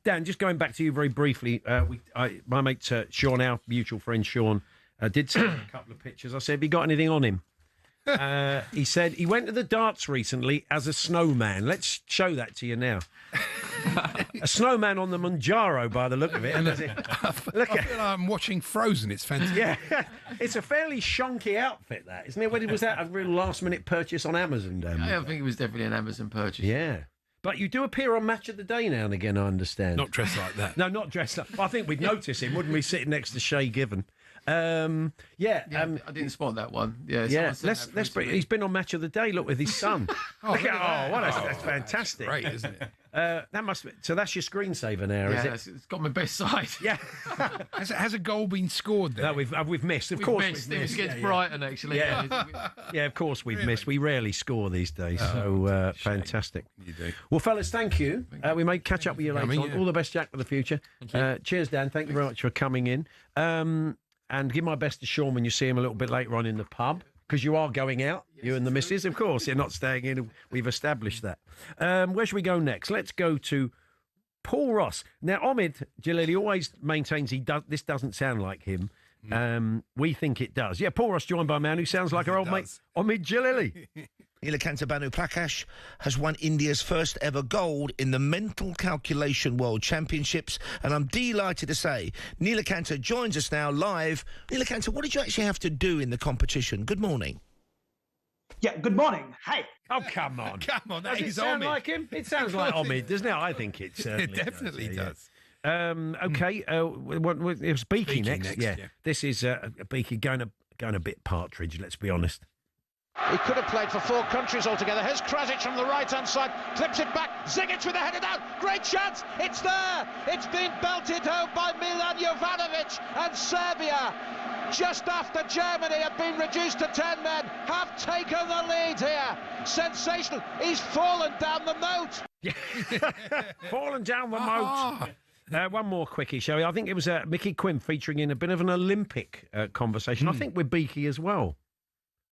Dan, just going back to you very briefly, my mate Sean, our mutual friend Sean, did send a couple of pictures. I said, have you got anything on him? He said he went to the darts recently as a snowman. Let's show that to you now. A snowman on the Manjaro, by the look of it. I feel like I'm watching Frozen. It's fantastic. Yeah, it's a fairly shonky outfit, that, isn't it? When was that a real last-minute purchase on Amazon? I think it was definitely an Amazon purchase. Yeah. But you do appear on Match of the Day now and again, I understand. Not dressed like that. No, not dressed like... I think we'd notice him, wouldn't we, sitting next to Shay Given? I didn't spot that one. He's been on Match of the Day. Look, with his son. That's fantastic. Great, isn't it? So that's your screensaver now, is it? It's got my best side. Yeah. Has a goal been scored there? No, we've missed. Of course, we've missed. It was against Brighton, actually. Yeah, of course we've missed. We rarely score these days. So fantastic. You do. Well, fellas, thank you. We may catch up with you later on. All the best, Jack, for the future. Cheers, Dan. Thank you very much for coming in. And give my best to Sean when you see him a little bit later on in the pub, because you are going out, you and the missus, of course. You're not staying in. We've established that. Where should we go next? Let's go to Paul Ross. Now, Omid Jalili always maintains this doesn't sound like him. We think it does. Yeah, Paul Ross joined by a man who sounds like our old mate, Omid Jalili. Neelakanta Banu Prakash has won India's first ever gold in the Mental Calculation World Championships, and I'm delighted to say Neelakanta joins us now live. Neelakanta, what did you actually have to do in the competition? Good morning. Yeah, good morning. Hi. Oh, come on. Come on, Does it sound like him? It sounds like Omid, doesn't it? I think it certainly It definitely does. Okay, it was Beaky next. Yeah. This is Beaky going a bit Partridge, let's be honest. He could have played for 4 countries altogether. Here's Krasic from the right-hand side, clips it back. Zigic with a header down. Great chance. It's there. It's been belted home by Milan Jovanovic, and Serbia, just after Germany have been reduced to 10 men, have taken the lead here. Sensational. He's fallen down the moat. Fallen down the moat. One more quickie, shall we? I think it was Mickey Quinn featuring in a bit of an Olympic conversation. I think with Beaky as well.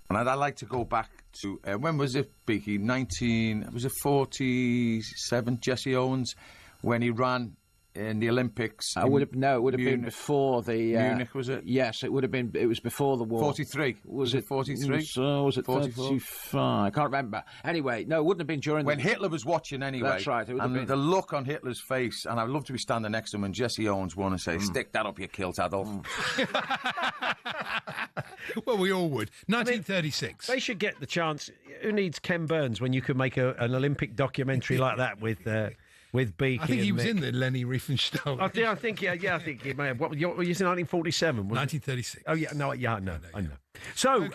And I'd like to go back to, when was it, Beaky? 47, Jesse Owens, when he ran in the Olympics. It would have been before the... Munich, was it? Yes, it was before the war. 43. Was it 43? Was it 35? I can't remember. Anyway, no, it wouldn't have been during when Hitler was watching anyway. That's right. And the look on Hitler's face, and I'd love to be standing next to him, and Jesse Owens won and say, stick that up your kilt, Adolf. Well, we all would. 1936. They should get the chance. Who needs Ken Burns when you could make an Olympic documentary like that with Beaky? I think he was Mick. in the Lenny Riefenstahl. I think he may have. What were you saying, 1947? 1936. Oh, yeah, I know. So,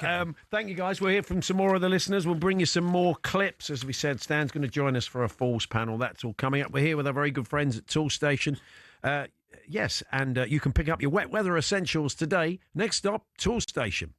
thank you, guys. We'll hear from some more of the listeners. We'll bring you some more clips. As we said, Stan's going to join us for a Falls panel. That's all coming up. We're here with our very good friends at Toolstation. Yes, and you can pick up your wet weather essentials today. Next stop, Toolstation.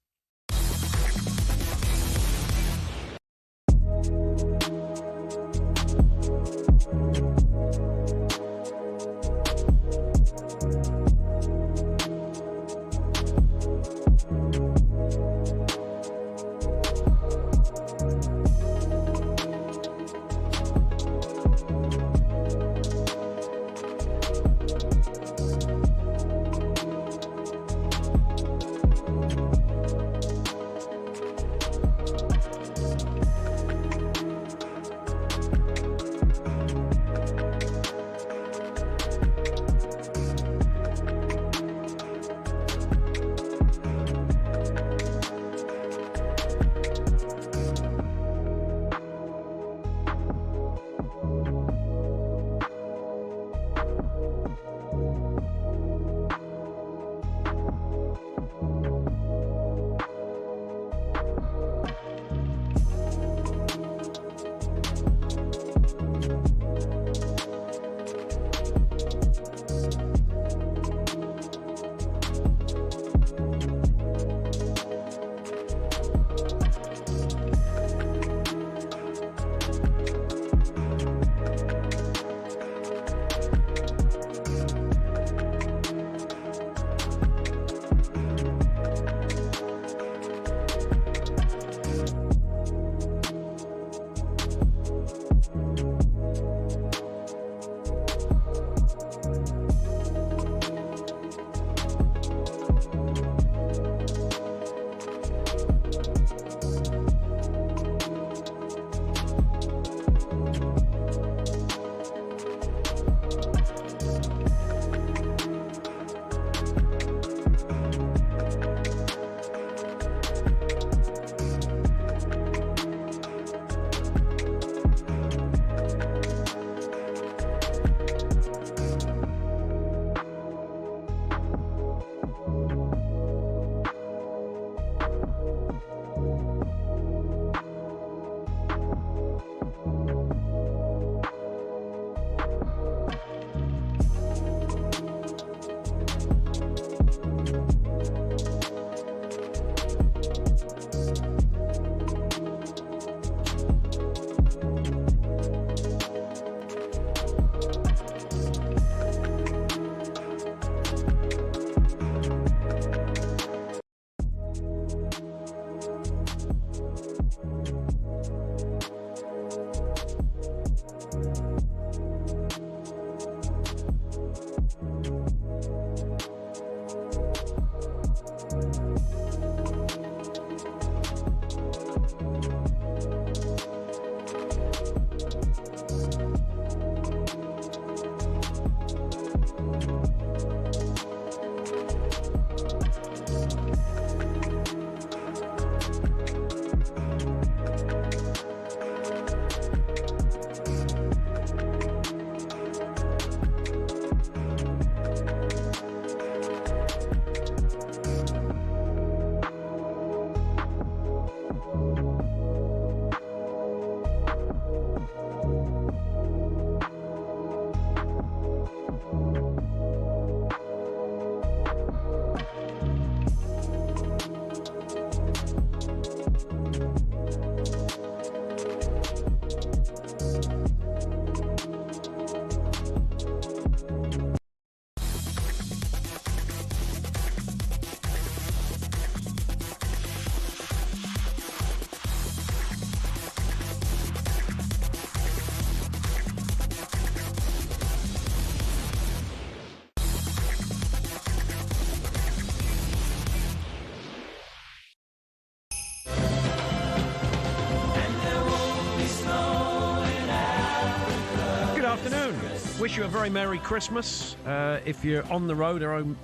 Wish you a very Merry Christmas. If you're on the road,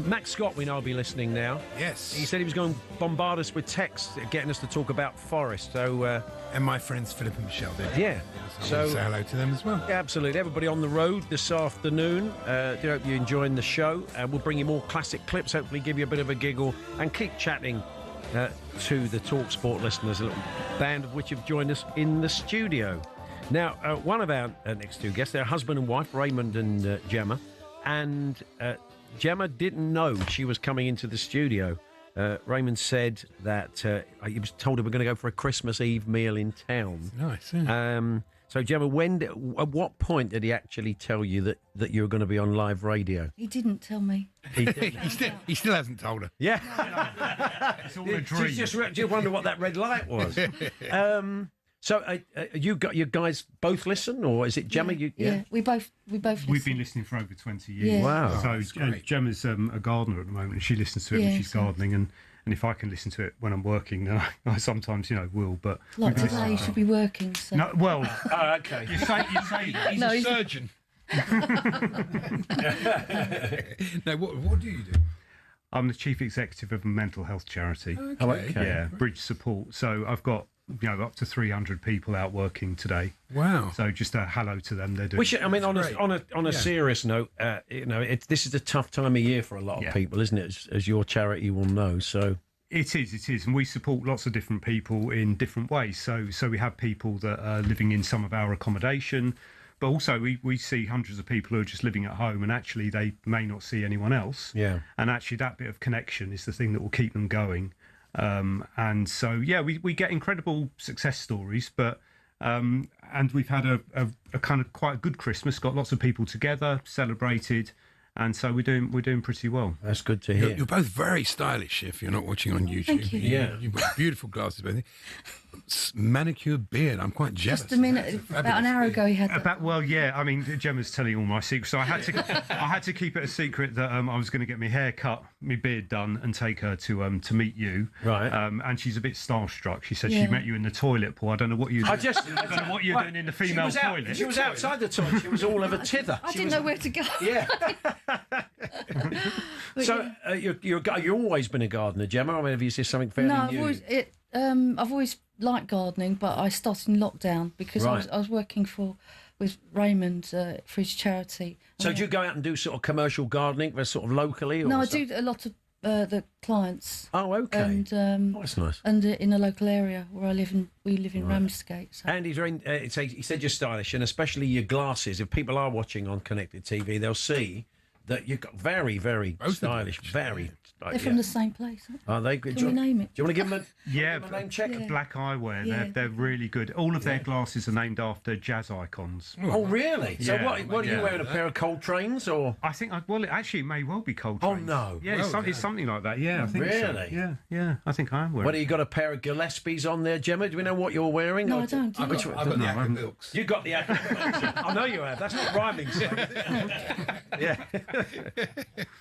Max Scott, we know, will be listening now. Yes. He said he was going to bombard us with texts, getting us to talk about Forest. So, and my friends Philip and Michelle did. Yeah. So say hello to them as well. Yeah, absolutely. Everybody on the road this afternoon. Do hope you're enjoying the show. We'll bring you more classic clips, hopefully give you a bit of a giggle, and keep chatting to the talkSPORT listeners, a little band of which have joined us in the studio. Now, one of our next two guests, they're husband and wife, Raymond and Gemma, and Gemma didn't know she was coming into the studio. Raymond said that he was told they were going to go for a Christmas Eve meal in town. Nice. Yeah. So, Gemma, at what point did he actually tell you that you were going to be on live radio? He didn't tell me. He still hasn't told her. Yeah. It's all a dream. Do you wonder what that red light was? So, you guys both listen, or is it Gemma? Yeah, we both listen. We've been listening for over 20 years. Yeah. Wow. So Gemma's a gardener at the moment, and she listens to it when she's gardening, and if I can listen to it when I'm working, then I sometimes, will. But like today, you should be working. So. No, well, okay. You say he's a surgeon. No, what do you do? I'm the chief executive of a mental health charity. Okay. Yeah, Bridge Support. So I've got up to 300 people out working today. Wow! So just a hello to them. They're doing. Which, I mean, on a serious note, this is a tough time of year for a lot of people, isn't it? As your charity will know. So it is, and we support lots of different people in different ways. So we have people that are living in some of our accommodation, but also we see hundreds of people who are just living at home, and actually they may not see anyone else. Yeah. And actually that bit of connection is the thing that will keep them going. And so, we get incredible success stories, but and we've had a kind of quite a good Christmas. Got lots of people together, celebrated, and so we're doing pretty well. That's good to hear. You're both very stylish. If you're not watching on YouTube, thank you. Yeah, you've got beautiful glasses, both. Manicured beard. I'm quite jealous. Just a minute. About an hour ago, he had that. Well, yeah. I mean, Gemma's telling all my secrets, so I had to keep it a secret that I was going to get my hair cut, my beard done, and take her to meet you. Right. And she's a bit starstruck. She said she met you in the toilet, Paul. I don't know what you. I don't know what you're doing in the female toilet. She was outside the toilet. She was all of a tither. I didn't know where to go. Yeah. So you've always been a gardener, Gemma. I mean, have you seen something fairly new? I've always liked gardening, but I started in lockdown because I was working with Raymond for his charity. So do you go out and do sort of commercial gardening, sort of locally? Or no, I do a lot of the clients. Oh, okay. And that's nice. And in a local area where we live in Ramsgate. So. And he said you're stylish, and especially your glasses. If people are watching on connected TV, they'll see that you've got very, very stylish, very. They're from the same place. Are they? Can we name it? Do you want to give them a name check? Yeah. Black Eyewear. They're really good. All of their glasses are named after jazz icons. Oh, really? So Yeah. what are you wearing? A pair of Coltrane's or? I think it may well be Coltrane. Oh no! Yeah, it's something like that. Yeah, I think really. So. Yeah. I think I am wearing. What have you got? A pair of Gillespies on there, Gemma? Do we know what you're wearing? No, I don't. I've got the Acca Bilks. You got the Acca Bilks. I know you have. That's not rhyming. Yeah.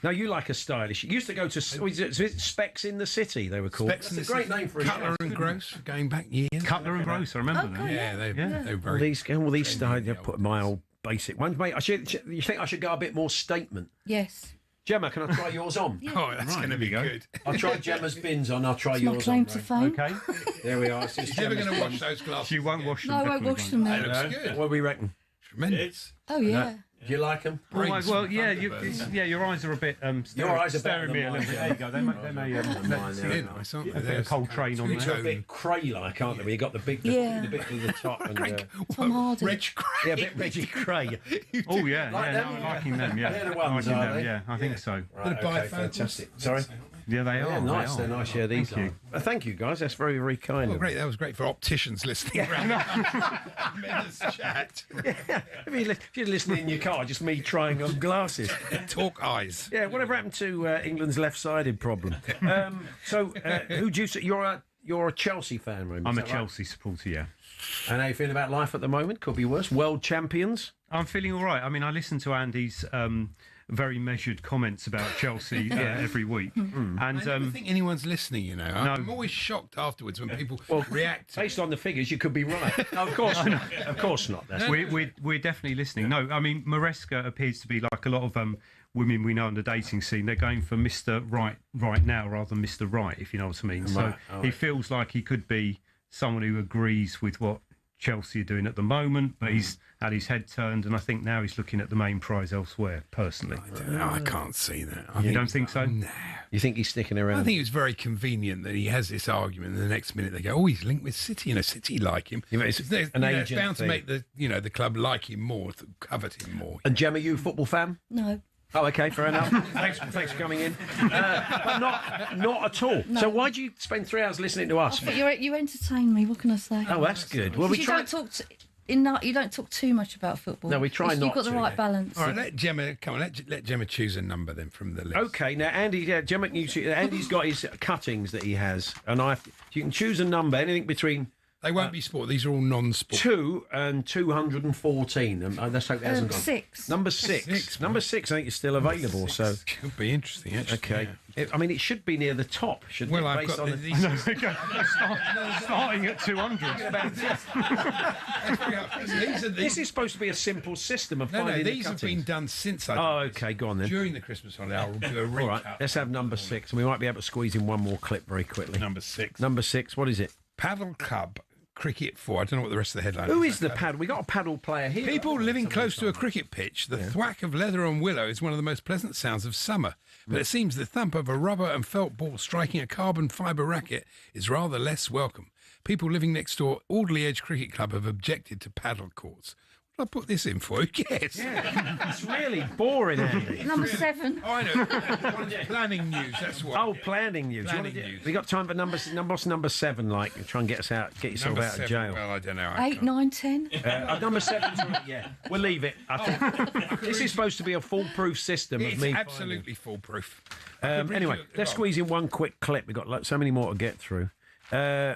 No, you like a stylish. You used to go to is it Specs in the City. They were called. Specs That's in a the great City. name for a Cutler shop. and Gross, going back years. Cutler and Gross, I remember them. Yeah, they were very. All these styles. I put my old basic ones, mate. You think I should go a bit more statement? Yes. Gemma, can I try yours on? Yeah. Oh, that's going to be good. I'll try Gemma's bins on. I'll try It's yours my claim on. to fame. Okay. There we are. She's never going to wash those glasses. She won't wash them. No, I won't wash them now. That looks good. What do we reckon? Tremendous. Oh, yeah. Do you like them? Well, yeah, your eyes are a bit Your eyes are staring me a little bit. There you go. They may Nice, aren't they? a bit of cold train on They're a there. bit Cray-like, aren't they? Where you got the bit at the top. And, Tom Hardy. Reg Cray. yeah, a bit Reggie Cray. Oh, yeah. Like Yeah, them? I'm liking them, yeah. They're the ones, Liking are them, they? yeah, I think so. Right, okay, fantastic. Sorry? Yeah, they Yeah, are. nice. They They're are. nice. Yeah, these Thank are. Thank you, guys. That's very, very kind Well, of great. That was great for opticians listening. Tremendous chat. If you're listening in your car, just me trying on glasses. Talk eyes. Yeah, whatever happened to England's left-sided problem? Who do you... You're a Chelsea fan, Raymond. I'm a Chelsea supporter, yeah. And how you feeling about life at the moment? Could be worse. World champions? I'm feeling all right. I mean, I listen to Andy's very measured comments about Chelsea every week. And I never think anyone's listening, you know. I'm always shocked afterwards when people react. Based on the figures, you could be right. No, of course not. Of course not. That's we're definitely listening. No, I mean, Maresca appears to be like a lot of women we know on the dating scene. They're going for Mr. Right now rather than Mr. Right, if you know what I mean. So he feels like he could be someone who agrees with what Chelsea are doing at the moment, but he's had his head turned, and I think now he's looking at the main prize elsewhere, personally. I can't see that. You don't think so? Nah. You think he's sticking around? I think it's very convenient that he has this argument, and the next minute they go, "Oh, he's linked with City." You know, City like him. It's an it's agent bound to thing. make the club like him more, covet him more. And Gemma, you a football fan? No. Oh, okay, fair enough. Thanks for coming in. But not at all. No. So why do you spend 3 hours listening to us? But you entertain me. What can I say? Oh, that's good. Well, we you try. don't talk. You don't talk too much about football. No, we try You've not got the to, right yeah. balance. All right, let Gemma come on. Let Gemma choose a number then from the list. Okay, now Andy, Gemma, Andy's got his cuttings that he has, and you can choose a number, anything between. They won't be sport. These are all non-sport. 2 and 214. Let's hope it hasn't gone. 6. Number 6. Number 6, I think, is still available. So could be interesting. Actually. Okay. I mean, it should be near the top, shouldn't Well, it? I've based got on these. Starting at 200. This is supposed to be a simple system of No, finding the these have cuttings. been done since I. Oh, okay, go on then. During the Christmas holiday, I'll do a recap. All right, let's have number 6, and we might be able to squeeze in one more clip very quickly. Number 6. Number 6, what is it? Paddle Club Cricket 4. I don't know what the rest of the headline Who is. is the paddle? We got a paddle player here. People living close to a cricket pitch, the thwack of leather and willow is one of the most pleasant sounds of summer. But it seems the thump of a rubber and felt ball striking a carbon fibre racket is rather less welcome. People living next door, Audley Edge Cricket Club, have objected to paddle courts. What did I put this in for? Who cares? Yeah, it's really boring, Andy. Number 7. Oh, I know. Planning news, that's what. Oh, planning news. Planning news. We got time for number 7, like, try and get yourself Number out 7, of jail. Well, I don't know. 8, 9, 10. Number 7, yeah. We'll leave it. I think this is supposed to be a foolproof system of It's me. absolutely foolproof. Anyway, let's squeeze in one quick clip. We've got so many more to get through.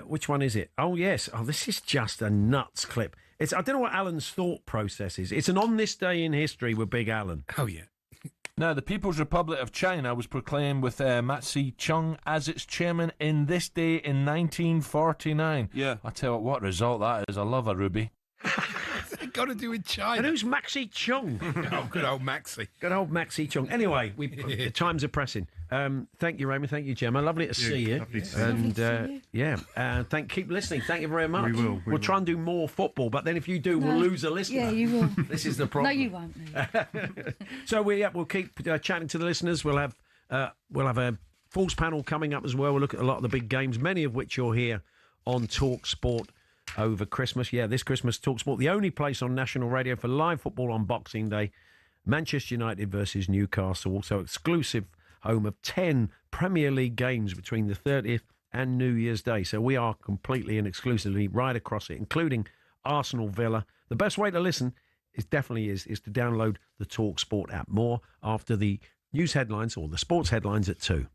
Which one is it? Oh, yes. Oh, this is just a nuts clip. I don't know what Alan's thought process is. It's an on this day in history with Big Alan. Oh, yeah. Now, the People's Republic of China was proclaimed with Ma Zedong as its chairman in this day in 1949. Yeah. I tell you what result that is. I love a Ruby. What's it got to do with China? And who's Maxi Chung? Oh, good old Maxi. Good old Maxi Chung. Anyway, the times are pressing. Thank you, Raymond. Thank you, Gemma. Lovely to see you. Lovely to see you. And keep listening. Thank you very much. We will. We'll try and do more football, but then if you do, we'll lose a listener. Yeah, you will. This is the problem. No, you won't. So we'll keep chatting to the listeners. We'll have a Falls panel coming up as well. We'll look at a lot of the big games, many of which you'll hear on talkSPORT over Christmas. Yeah, this Christmas, talkSPORT, the only place on national radio for live football on Boxing Day. Manchester United versus Newcastle, also exclusive home of 10 Premier League games between the 30th and New Year's Day. So we are completely and exclusively right across it, including Arsenal Villa. The best way to listen is to download the talkSPORT app. More after the news headlines or the sports headlines at 2.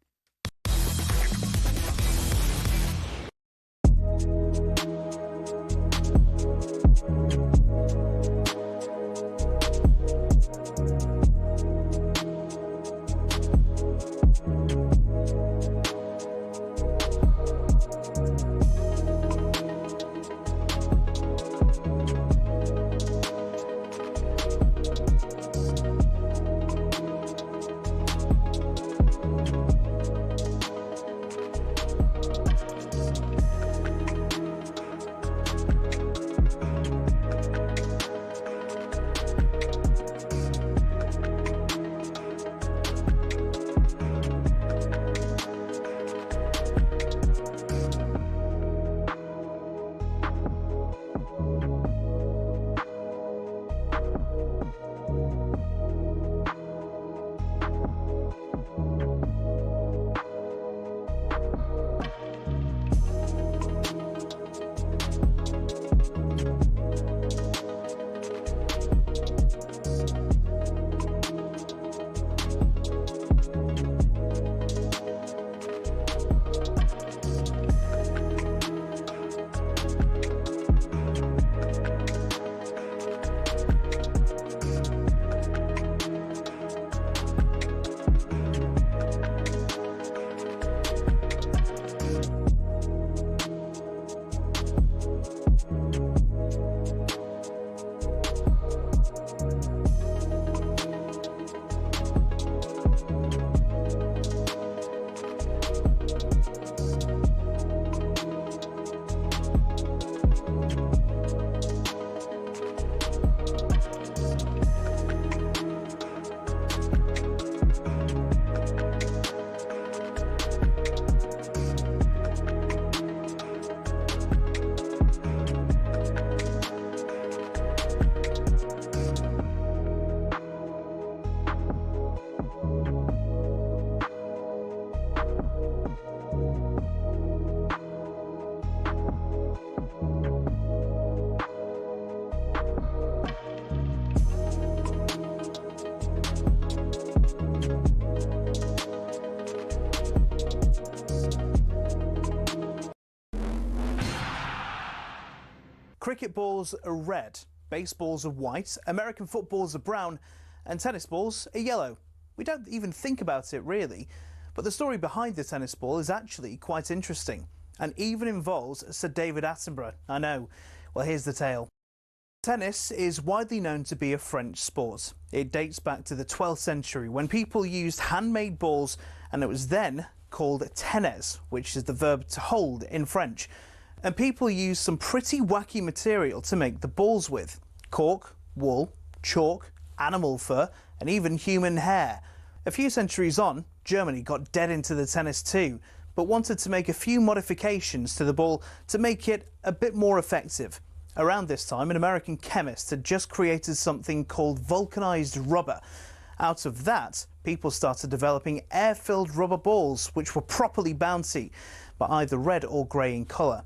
Cricket balls are red, baseballs are white, American footballs are brown, and tennis balls are yellow. We don't even think about it really, but the story behind the tennis ball is actually quite interesting and even involves Sir David Attenborough. I know. Well, here's the tale. Tennis is widely known to be a French sport. It dates back to the 12th century when people used handmade balls, and it was then called tennis, which is the verb to hold in French. And people used some pretty wacky material to make the balls with. Cork, wool, chalk, animal fur, and even human hair. A few centuries on, Germany got dead into the tennis too, but wanted to make a few modifications to the ball to make it a bit more effective. Around this time, an American chemist had just created something called vulcanized rubber. Out of that, people started developing air-filled rubber balls, which were properly bouncy, but either red or grey in colour.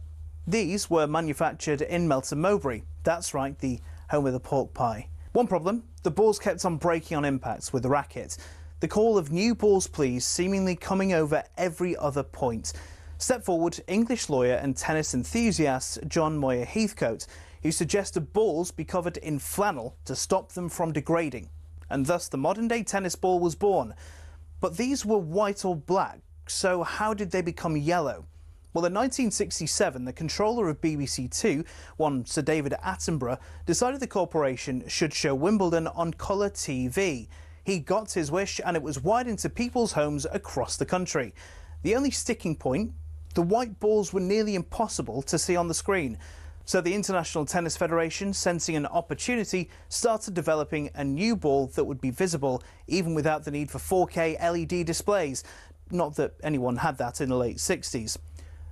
These were manufactured in Melton Mowbray. That's right, the home of the pork pie. One problem, the balls kept on breaking on impact with the racket. The call of new balls please seemingly coming over every other point. Step forward English lawyer and tennis enthusiast John Moyer Heathcote, who suggested balls be covered in flannel to stop them from degrading. And thus the modern-day tennis ball was born. But these were white or black, so how did they become yellow? Well, in 1967, the controller of BBC Two, one Sir David Attenborough, decided the corporation should show Wimbledon on colour TV. He got his wish, and it was wide into people's homes across the country. The only sticking point, the white balls were nearly impossible to see on the screen. So the International Tennis Federation, sensing an opportunity, started developing a new ball that would be visible even without the need for 4K LED displays. Not that anyone had that in the late 60s.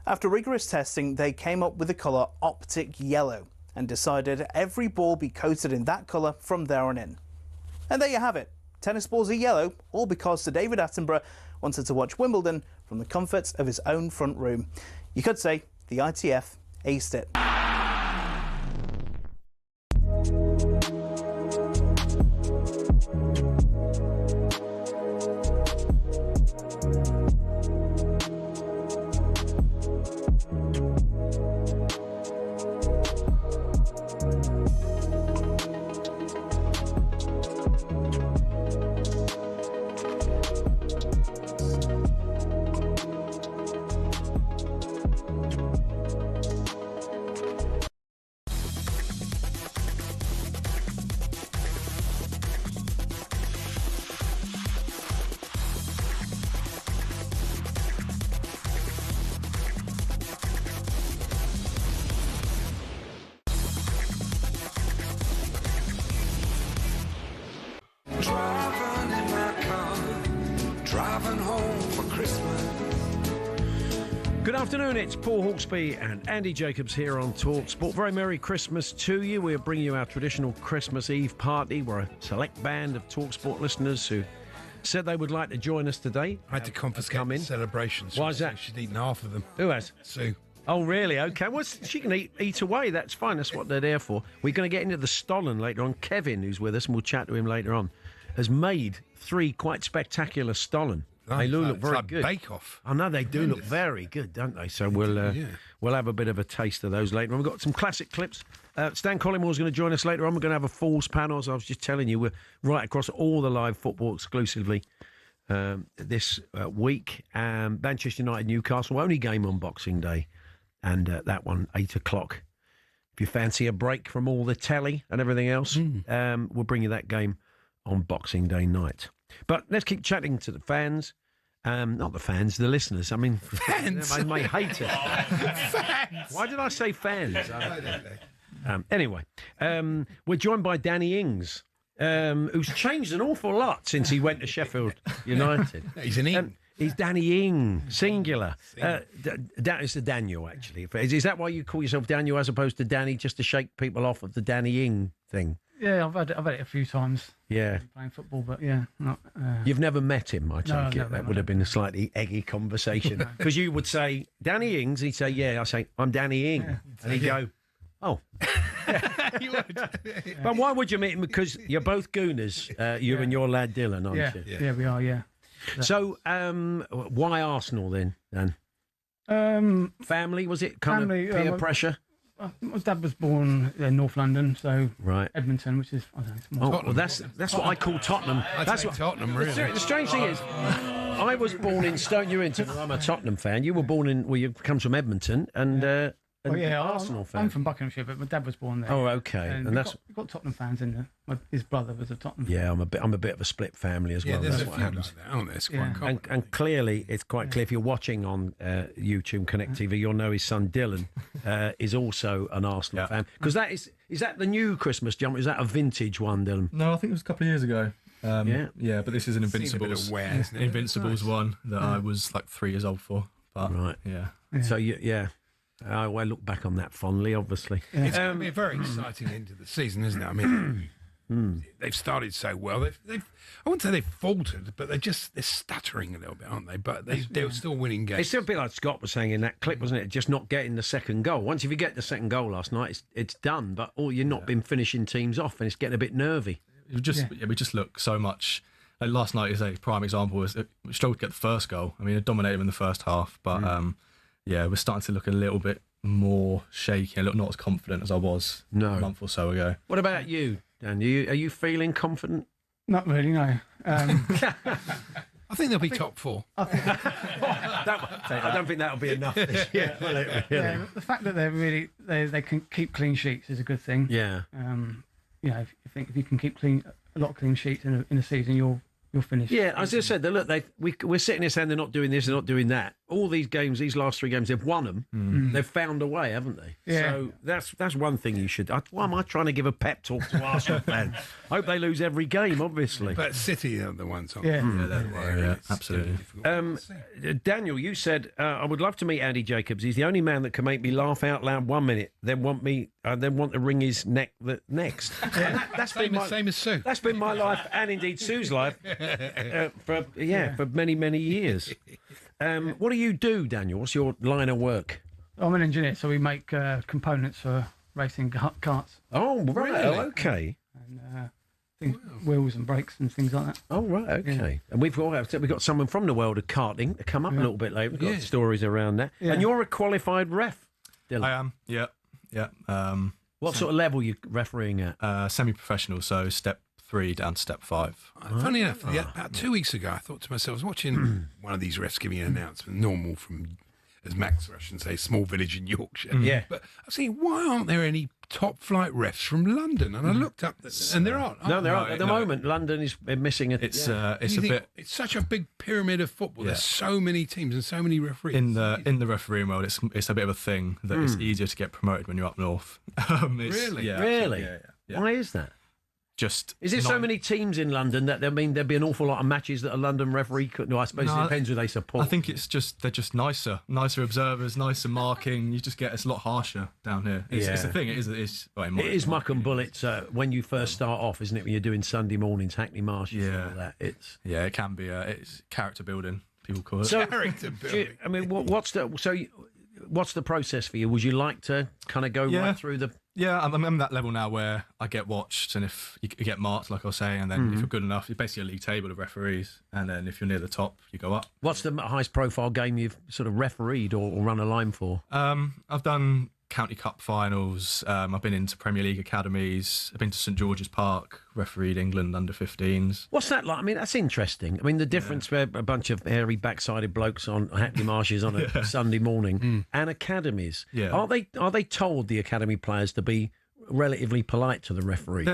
After rigorous testing, they came up with the colour optic yellow and decided every ball be coated in that colour from there on in. And there you have it. Tennis balls are yellow, all because Sir David Attenborough wanted to watch Wimbledon from the comfort of his own front room. You could say the ITF aced it. Good afternoon, it's Paul Hawksbee and Andy Jacobs here on talkSPORT. Very Merry Christmas to you. We're bringing you our traditional Christmas Eve party. We're a select band of talkSPORT listeners who said they would like to join us today. I had to confiscate the celebrations. Why is that? She's eaten half of them. Who has? Sue. Oh, really? OK. Well, she can eat away. That's fine. That's what they're there for. We're going to get into the Stollen later on. Kevin, who's with us, and we'll chat to him later on, has made 3 quite spectacular Stollen. Oh, they look very like good. Bake-Off. I know they do look very good, don't they? So we'll have a bit of a taste of those later on. We've got some classic clips. Stan Collingwood's going to join us later on. We're going to have a Falls panel, as I was just telling you. We're right across all the live football exclusively this week. Manchester United, Newcastle, only game on Boxing Day. And that one, 8 o'clock. If you fancy a break from all the telly and everything else, we'll bring you that game on Boxing Day night. But let's keep chatting to the fans. Not the fans, the listeners. I mean, fans. They may hate us. Fans. Why did I say fans? Anyway, we're joined by Danny Ings, who's changed an awful lot since he went to Sheffield United. He's an Ing. He's Danny Ing, singular. It's the Daniel, actually. Is that why you call yourself Daniel as opposed to Danny, just to shake people off of the Danny Ing thing? Yeah, I've had it a few times. Yeah. Playing football, but yeah. Not, You've never met him, I take it. No, that would have been a slightly eggy conversation. Because you would say, Danny Ings, he'd say, yeah. I say, I'm Danny Ing. Yeah. And he'd go, oh. You would. But why would you meet him? Because you're both Gooners, you and your lad Dylan, aren't you? Yeah, we are, yeah. So, why Arsenal then, Dan? Family, was it? Kind of peer pressure? My dad was born in North London, so Right. Edmonton, which is I don't know. It's Oh, more well, that's what I call Tottenham. That's what Tottenham, really. The strange thing is, I was born in Stoke Newington. I'm a Tottenham fan. You were born in. Well, you come from Edmonton, and Arsenal fan. I'm from Buckinghamshire, but my dad was born there. Oh, okay. And we've got Tottenham fans in there. His brother was a Tottenham. Yeah, I'm a bit of a split family as well. Yeah, there's That's a what few happens. like that, aren't there? It's quite common. And clearly, it's quite clear if you're watching on YouTube Connect TV, you'll know his son Dylan is also an Arsenal fan. Because is that the new Christmas jumper? Is that a vintage one, Dylan? No, I think it was a couple of years ago. Yeah, but this is an Seen a bit of Invincibles, wear, isn't it? Invincibles one that I was like 3 years old for. But, Right. Yeah. So I look back on that fondly, obviously. It's going to be a very exciting end to the season, isn't it? I mean, they've started so well. They've I wouldn't say they've faltered, but they're stuttering a little bit, aren't they? But they're still winning games. It's still a bit like Scott was saying in that clip, wasn't it? Just not getting the second goal. Once if you get the second goal last night, it's done. But you're not been finishing teams off, and it's getting a bit nervy. We just look so much. Like last night is a prime example. We struggled to get the first goal. I mean, it dominated them in the first half, but we're starting to look a little bit more shaky, not as confident as I was a month or so ago. What about you, Dan? Are you feeling confident? Not really, no. I think they'll be top 4. I don't think that'll be enough this year. Will it, really? Yeah, the fact that they can keep clean sheets is a good thing. Yeah. If you can keep a lot of clean sheets in a season, you'll finish. Yeah, as I said, look, we're sitting here saying they're not doing this, they're not doing that. All these games, these last 3 games, they've won them. They've found a way, haven't they? Yeah. So that's one thing you should. Why am I trying to give a pep talk to Arsenal fans? I hope they lose every game, obviously. But City are the ones on. Absolutely. Daniel, you said I would love to meet Andy Jacobs. He's the only man that can make me laugh out loud 1 minute, then want to wring his neck the next. That's same as Sue. That's been my life, and indeed Sue's life, for many years. What do you do, Daniel? What's your line of work? I'm an engineer, so we make components for racing carts. Oh, right. Really? Oh, okay. And wheels and brakes and things like that. Oh, right. Okay. Yeah. And we've got someone from the world of karting to come up a little bit later. We've got stories around that. Yeah. And you're a qualified ref, Dylan. I am. Yeah. What sort of level are you refereeing at? Semi-professional, so step 3 down to step 5. Funny enough, about 2 weeks ago, I thought to myself, I was watching one of these refs giving an announcement, normal from, as Max Russian say, small village in Yorkshire. Yeah. But I was thinking, why aren't there any top flight refs from London? And I looked up, and there aren't. No, there aren't. At the moment, London is missing a... It's a bit... It's such a big pyramid of football. There's so many teams and so many referees. In the refereeing world, it's a bit of a thing that it's easier to get promoted when you're up north. Really? Yeah, Really? yeah. Why is that? Is it so many teams in London that there'd be an awful lot of matches that a London referee could? No, I suppose it depends who they support. I think they're just nicer observers, nicer marking. You just get it's a lot harsher down here. It's the thing. It is muck and bullets when you first start off, isn't it? When you're doing Sunday mornings, Hackney Marshes, and all that. It can be. It's character building. People call it. So, character building. I mean, what's the process for you? Would you like to kind of go right through the? Yeah, I'm at that level now where I get watched, and if you get marked, like I was saying, and then if you're good enough, you're basically a league table of referees, and then if you're near the top, you go up. What's the highest profile game you've sort of refereed or run a line for? I've done County Cup finals. I've been into Premier League academies. I've been to St George's Park, refereed England under 15s. What's that like? I mean, that's interesting. I mean, the difference where a bunch of hairy backsided blokes on Hackney Marshes on a Sunday morning and academies. Yeah. Are they told, the academy players, to be relatively polite to the referees?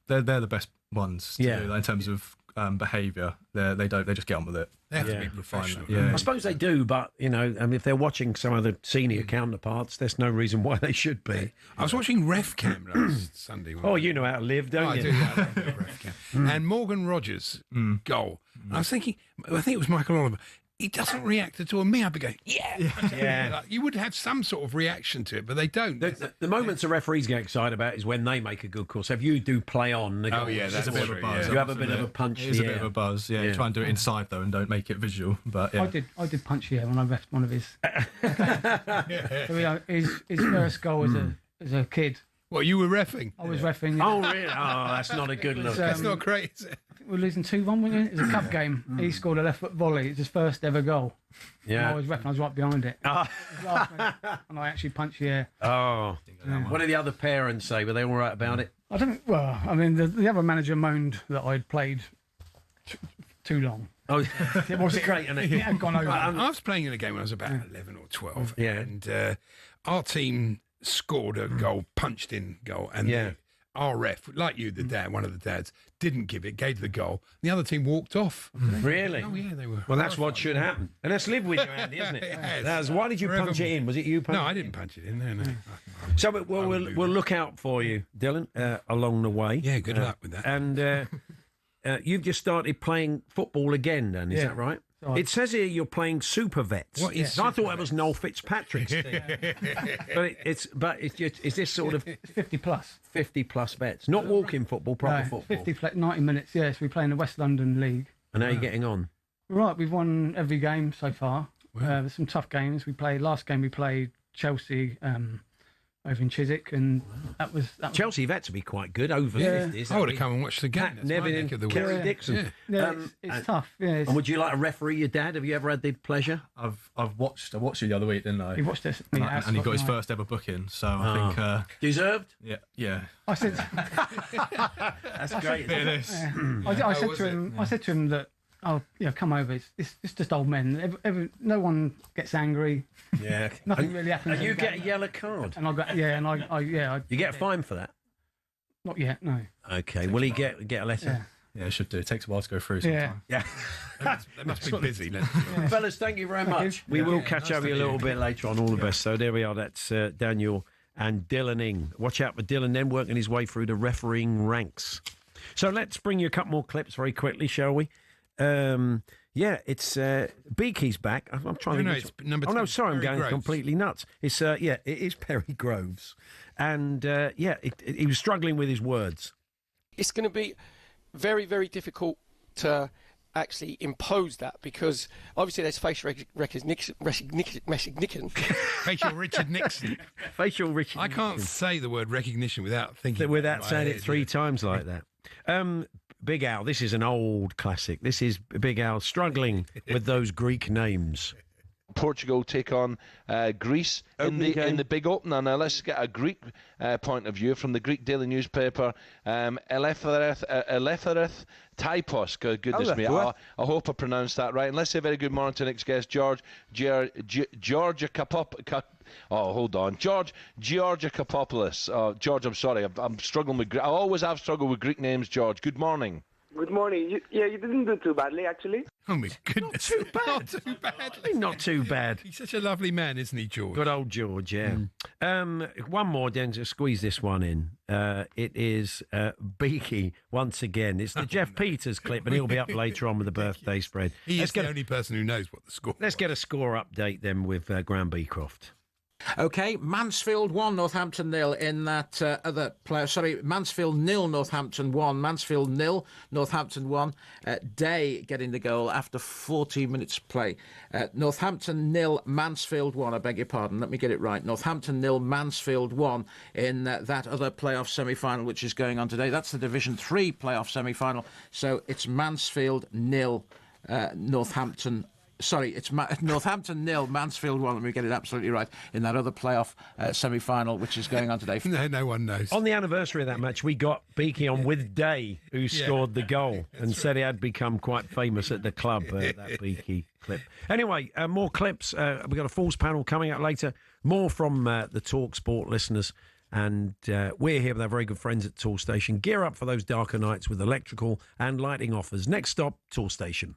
They're the best ones to do that in terms of behaviour. They just get on with it. They have to be professional. I suppose they do, but if they're watching some of the senior counterparts, there's no reason why they should be. I was watching Ref Cam last Sunday. Oh, you know how to live, don't you? I do. I love Ref Cam. And Morgan Rogers' goal. I was thinking, I think it was Michael Oliver. He doesn't react at all. Me, I'd be going, yeah. You would have some sort of reaction to it, but they don't. The moments the referees get excited about is when they make a good call. So if you do play on, that's a bit of a buzz. You have a bit of a punch. It's a bit of a buzz. Yeah, try and do it inside though, and don't make it visual. But yeah. I did punch when I refed one of his. So, his first goal as a kid. What, you were reffing? I was reffing. Oh, really? Oh, that's not a good look. That's not great, is it? we're losing 2-1, weren't we? It was a cup game. He scored a left foot volley. It's his first ever goal. Yeah. And I was reckon I was right behind it. Ah. He was laughing, and I actually punched the air. Oh. Yeah. What did the other parents say? Were they all right about it? I don't. Well, I mean, the other manager moaned that I'd played too long. Oh, it was great, isn't it? It had gone over. I was playing in a game when I was about 11 or 12. Yeah. And our team scored a goal, punched in goal, and our ref, like you, the dad, one of the dads, didn't give it, gave the goal. The other team walked off. Really? Oh, yeah, they were. Well, that's what should happen. And that's live with you, Andy, isn't it? Yes. Why did you punch it in? Was it you punch No, I didn't punch it in. No. So we'll look out for you, Dylan, along the way. Yeah, good luck with that. And you've just started playing football again, then, is that right? Right. It says here you're playing Super Vets. What is I thought that was Noel Fitzpatrick's thing. but is this sort of 50 plus? 50 plus vets, not walking football, proper football. 90 minutes. Yes, we play in the West London League. And how are you getting on? Right, we've won every game so far. There's some tough games. Last game we played Chelsea over in Chiswick, and that was Chelsea vets would be quite good over 50s. I would have come and watched the game. Pat Nevin and Kerry Dixon. Yeah, it's tough. Yeah, and would you like a referee your dad? Have you ever had the pleasure? I watched you the other week, didn't I? He watched this, and he got his first ever booking. So I think deserved. Yeah. I said that's great. I said to him that, come over. It's just old men. No one gets angry. Yeah, nothing really happens. And you get a yellow card. And I got You get a fine for that? Not yet, no. Okay. Will he get a letter? Yeah, it should do. It takes a while to go through sometimes. Yeah. They must be busy. Fellas, thank you very much. We will catch up with you a little bit later on. All the best. So there we are. That's Daniel and Dylan Ing. Watch out for Dylan then working his way through the refereeing ranks. So let's bring you a couple more clips very quickly, shall we? It's Beaky's back. I'm trying to. No, it's number 2. Oh no, sorry, I'm Perry going Groves. completely nuts. It's it is Perry Groves, and he was struggling with his words. It's going to be very, very difficult to actually impose that because obviously there's facial recognition. Facial Richard Nixon. Facial Richard. I can't say the word recognition without thinking. Without saying it 3 times like that. Big Al, this is an old classic. This is Big Al struggling with those Greek names. Portugal take on Greece in the big opener. Now let's get a Greek point of view from the Greek daily newspaper Eleftheris Typos. Goodness me, I hope I pronounced that right. And let's say a very good morning to next guest, George Georgiakopoulos. George, I'm sorry, I'm struggling with. I always have struggled with Greek names. George, good morning. Good morning. You didn't do too badly, actually. Oh, my goodness. Not too bad. Not too bad. Not too bad. He's such a lovely man, isn't he, George? Good old George, yeah. One more, then, to squeeze this one in. It is Beaky once again. It's the Jeff Peters clip, and he'll be up later on with the birthday spread. He is the only person who knows what the score Let's get a score update then with Graham Beecroft. OK, Mansfield 1, Northampton 0 in that other player. Sorry, Mansfield 0, Northampton 1. Mansfield 0, Northampton 1. Day getting the goal after 14 minutes play. Northampton 0, Mansfield 1. I beg your pardon. Let me get it right. Northampton 0, Mansfield 1 in that other playoff semi-final which is going on today. That's the Division 3 playoff semi-final. So it's Mansfield 0, Northampton. Sorry, it's Northampton 0, Mansfield 1. Let me get it absolutely right. In that other playoff semi-final, which is going on today. No one knows. On the anniversary of that match, we got Beaky on with Day, who scored the goal, and said he had become quite famous at the club, that Beaky clip. Anyway, more clips. We've got a Falls panel coming up later. More from the talkSPORT listeners. And we're here with our very good friends at Toolstation. Gear up for those darker nights with electrical and lighting offers. Next stop, Toolstation.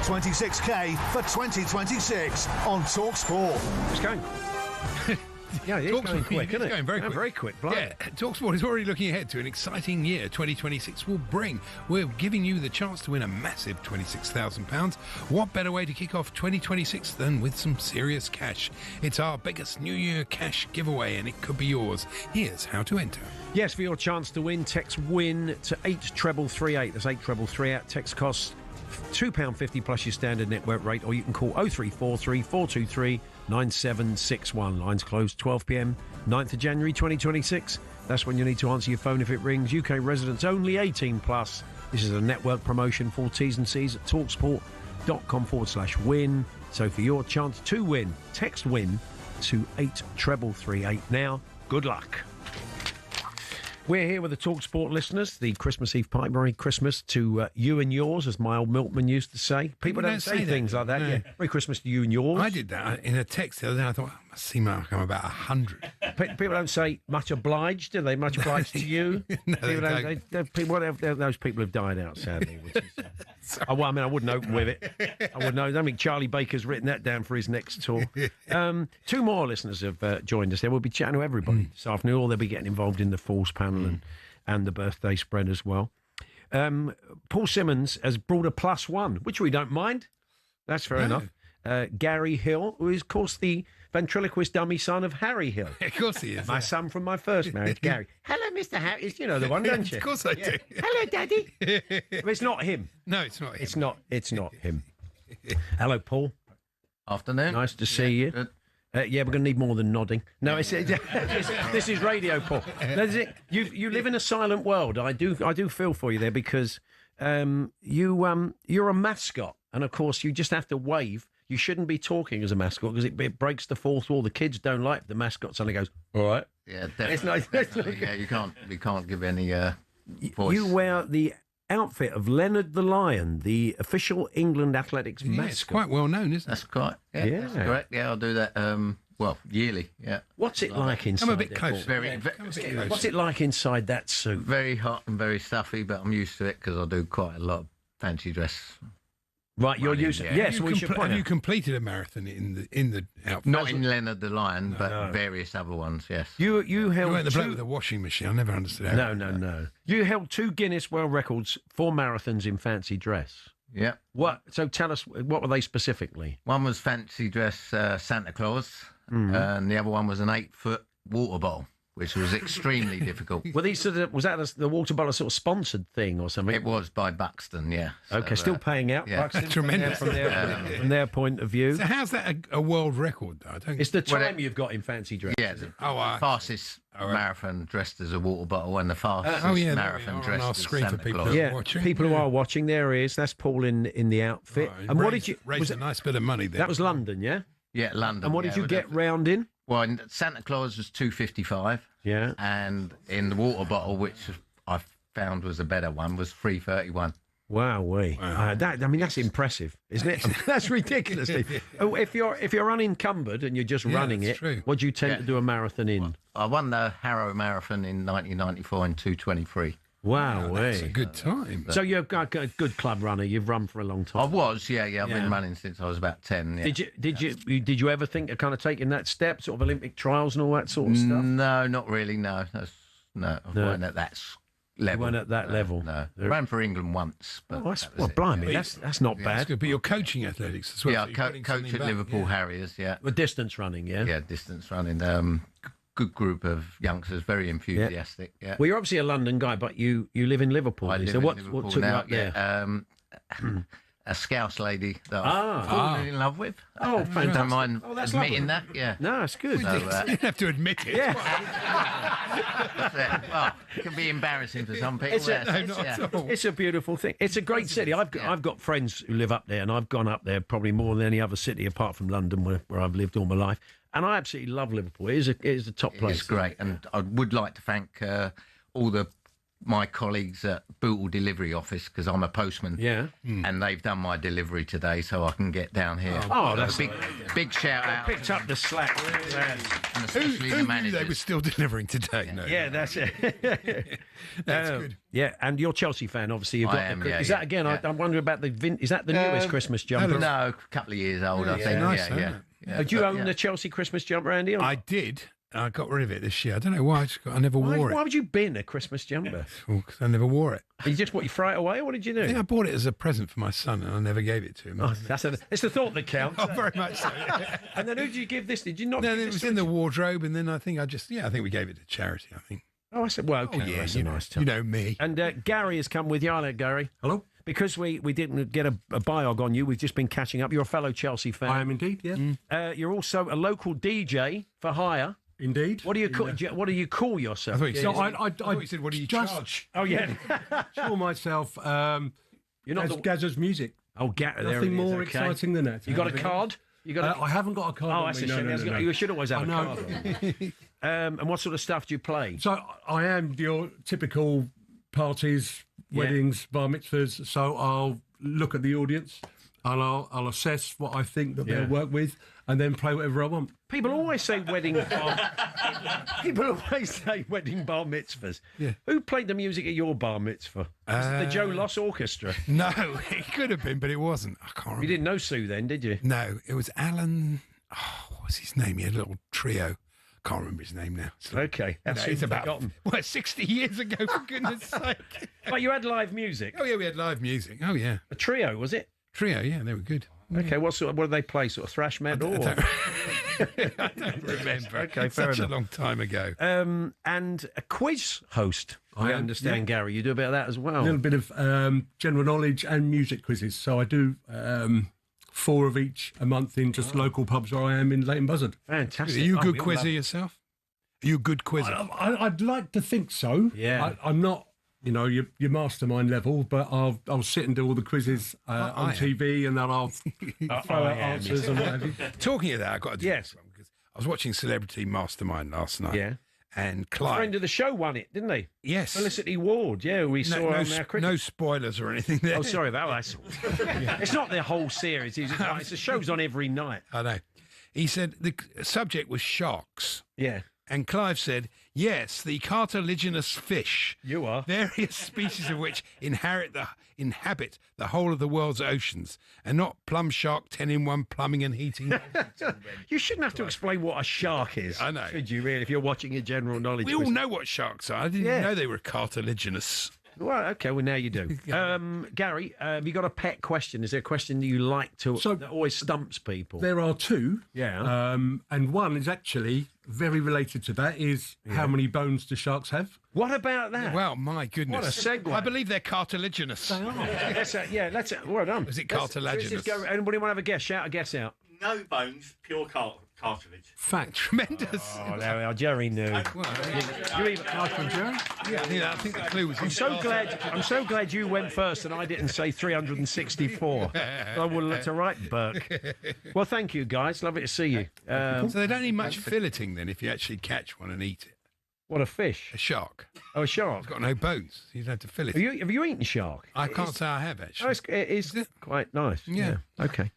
26k for 2026 on talkSPORT. It's going. Yeah, it's going quick, isn't it? It's going very quick. Very quick. Blimey. Yeah, talkSPORT is already looking ahead to an exciting year 2026 will bring. We're giving you the chance to win a massive £26,000. What better way to kick off 2026 than with some serious cash? It's our biggest New Year cash giveaway and it could be yours. Here's how to enter. Yes, for your chance to win, text WIN to 83338. That's 83338. Text costs £2.50 plus your standard network rate, or you can call 0343 423 9761. Lines closed 12 p.m, 9th of January 2026. That's when you need to answer your phone if it rings. UK residents only, 18 plus. This is a network promotion. Full T's and C's at talksport.com/win. So for your chance to win, text WIN to 83338 now. Good luck. We're here with the TalkSPORT listeners. The Christmas Eve pipe. Merry Christmas to you and yours, as my old milkman used to say. People don't say things like that. No. Yeah. Merry Christmas to you and yours. I did that in a text the other day. I thought, I must seem like I'm about 100. People don't say much obliged, do they? Much obliged to you? No, those people have died out, sadly. Which is, I wouldn't open with it. I wouldn't know. I don't think Charlie Baker's written that down for his next tour. Two more listeners have joined us there. We'll be chatting to everybody this afternoon, or they'll be getting involved in the Falls panel and the birthday spread as well. Paul Simmons has brought a +1, which we don't mind. That's fair enough. Gary Hill, who is, of course, the ventriloquist dummy son of Harry Hill. Of course he is. My son from my first marriage, Gary. Hello, Mr. Harris. You know the one, don't you? Of course I do. Hello, Daddy. But it's not him. No, it's not him. It's not him. Hello, Paul. Afternoon. Nice to see you. Good. Yeah, we're going to need more than nodding. No, this is radio, Paul. You live in a silent world. I do feel for you there, because you're a mascot, and of course you just have to wave. You shouldn't be talking as a mascot because it breaks the fourth wall. The kids don't like the mascot suddenly goes, all right. Yeah, definitely. Yeah, you can't give any voice. You wear the outfit of Leonard the Lion, the official England athletics mascot. It's quite well known, isn't it? That's quite. Yeah, that's correct. Yeah, I'll do that. Yearly. Yeah. What's it like inside? I'm a bit close. What's it like inside that suit? Very hot and very stuffy, but I'm used to it because I do quite a lot of fancy dress. Right, you're used to it. Yes, have you completed a marathon in the outfit? Not in Leonard the Lion, but various other ones, yes. You held weren't the bloke with the washing machine. I never understood how. No. You held 2 Guinness World Records for marathons in fancy dress. Yeah. So tell us, what were they specifically? One was fancy dress Santa Claus, and the other one was an 8-foot water bottle. which was extremely difficult. Were these was that the water bottle sort of sponsored thing or something? It was by Buxton, yeah. Okay, still paying out. Yeah. Buxton, Tremendous. from their point of view. So how's that a world record, though? I don't... It's the time you've got in fancy dress. Yeah, the fastest marathon dressed as a water bottle and the fastest marathon dressed as Santa Claus. Yeah, people who are watching, there he is. That's Paul in the outfit. And what did you... Raised a nice bit of money there. That was London, yeah? Yeah, London. And what did you get round in? Well, Santa Claus was 255. Yeah. And in the water bottle, which I found was a better one, was 331. Wow. That's impressive, isn't it? That's ridiculous. If you're unencumbered and you're just running it, what do you tend to do a marathon in? I won the Harrow Marathon in 1994 in 2:23. Wow, that's a good time. So you're a good club runner. You've run for a long time. I was, yeah. I've been running since I was about 10. Yeah. Did you ever think of kind of taking that step, sort of Olympic trials and all that sort of stuff? No, not really. No, I wasn't at that level. You weren't at that level. No, I ran for England once. But blimey, that's not bad. That's good. But you're coaching athletics as well. Yeah, I coach at Liverpool Harriers. Yeah, with distance running. Yeah, yeah, distance running. Good group of youngsters, very enthusiastic. Yeah. Well, you're obviously a London guy, but you live in Liverpool. I live so in what Liverpool took now, you up there? A Scouse lady that I've fallen in love with. Oh, fantastic. Don't mind that's admitting lovely. that. Yeah. No, it's good. You don't have to admit it. Yeah. Well, it can be embarrassing for some people. It's a beautiful thing. It's a great city. I've got friends who live up there, and I've gone up there probably more than any other city apart from London, where I've lived all my life. And I absolutely love Liverpool. It is a top place. It's great, and I would like to thank all my colleagues at Bootle Delivery Office, because I'm a postman. Yeah. And they've done my delivery today, so I can get down here. Oh, that's a big shout out. Picked up the slack. And especially who the knew managers. they were still delivering today? No. Yeah, that's it. That's good. Yeah, and you're a Chelsea fan, obviously. You've got I am, is that again? I'm wondering about is that the newest Christmas jumper? No, a couple of years old, I think. Nice, Do you own the Chelsea Christmas jumper, Andy? I did. I got rid of it this year. I don't know why. I never wore it. Why would you bin a Christmas jumper? Because I never wore it. You just you throw it away, or what did you do? I think I bought it as a present for my son, and I never gave it to him. Oh, it's the thought that counts. Oh, very much so. Yeah. And then who did you give this? Did you not? No, it was in the wardrobe, and then I think we gave it to charity. I think. Oh, I said, well, okay, that's a nice time. You know me. And Gary has come with you. Hello, Gary. Hello. Because we didn't get a biog on you, we've just been catching up. You're a fellow Chelsea fan. I am indeed, yeah. You're also a local DJ for hire. Indeed. What do you call yourself? I thought you said, what do you charge? Oh, yeah. Call myself You're not Gazza's Music. Oh, Nothing more exciting than that. You got a card? I haven't got a card. Oh, that's a shame. No. You should always have a card. And what sort of stuff do you play? So I am your typical parties, weddings, bar mitzvahs. So I'll look at the audience and I'll assess what I think that they'll work with, and then play whatever I want. People always say wedding bar. People always say wedding bar mitzvahs. Yeah. Who played the music at your bar mitzvah? Was it the Joe Loss Orchestra? No, it could have been, but it wasn't. I can't remember. You didn't know Sue then, did you? No, it was Alan. Oh, what was his name? He had a little trio. Can't remember his name now. Okay, that's it's about forgotten. 60 years ago, for goodness' sake. But you had live music. Oh yeah, we had live music. Oh yeah, a trio, was it? Trio, yeah, they were good. Okay, what did they play? Sort of thrash metal? I don't remember. Okay, fair enough. enough. A long time ago. And a quiz host. I understand, Gary. You do a bit of that as well. A little bit of general knowledge and music quizzes. So I do 4 of each a month in just local pubs where I am in Leighton Buzzard. Fantastic. Are you a good quizzer yourself? Are you a good quizzer? I'd like to think so. Yeah. I'm not, your mastermind level, but I'll sit and do all the quizzes on TV, and then I'll throw out answers and whatever. Talking of that, I've got to do this one, because I was watching Celebrity Mastermind last night. Yeah. And A Clive. friend of the show won it, didn't they? Yes. Felicity Ward, we saw on our cricket. No spoilers or anything there. Oh, sorry about that. It's not the whole series. It's the show's on every night. I know. He said the subject was sharks. Yeah. And Clive said, yes, the cartilaginous fish. You are. Various species of which inhabit the whole of the world's oceans, and not plum shark 10-in-1 plumbing and heating. You shouldn't have to explain what a shark is. I know. Should you really, if you're watching your general knowledge? We all know what sharks are. I didn't know they were cartilaginous. Well, okay, well, now you do. Gary, have you got a pet question? Is there a question that you like to that always stumps people? There are two. Yeah. And one is actually very related to that, is how many bones do sharks have? What about that? Well, my goodness. What a segue. I believe they're cartilaginous. They are. Let's well done. Is it cartilaginous? Anybody want to have a guess? Shout a guess out. No bones, pure cartilage. Fact, tremendous. Oh, there we are. Jerry knew. Well, you even nice one, Jerry. Yeah, I think the clue was. I'm so glad you went first and I didn't say 364. I would have looked all right, Burke. Well, thank you, guys. Lovely to see you. So they don't need much filleting then if you actually catch one and eat it. What, a fish? A shark. Oh, a shark. It's got no bones. You'd have to fill it. Have you eaten shark? I can't say I have, actually. Oh, it is quite nice. Yeah. Okay.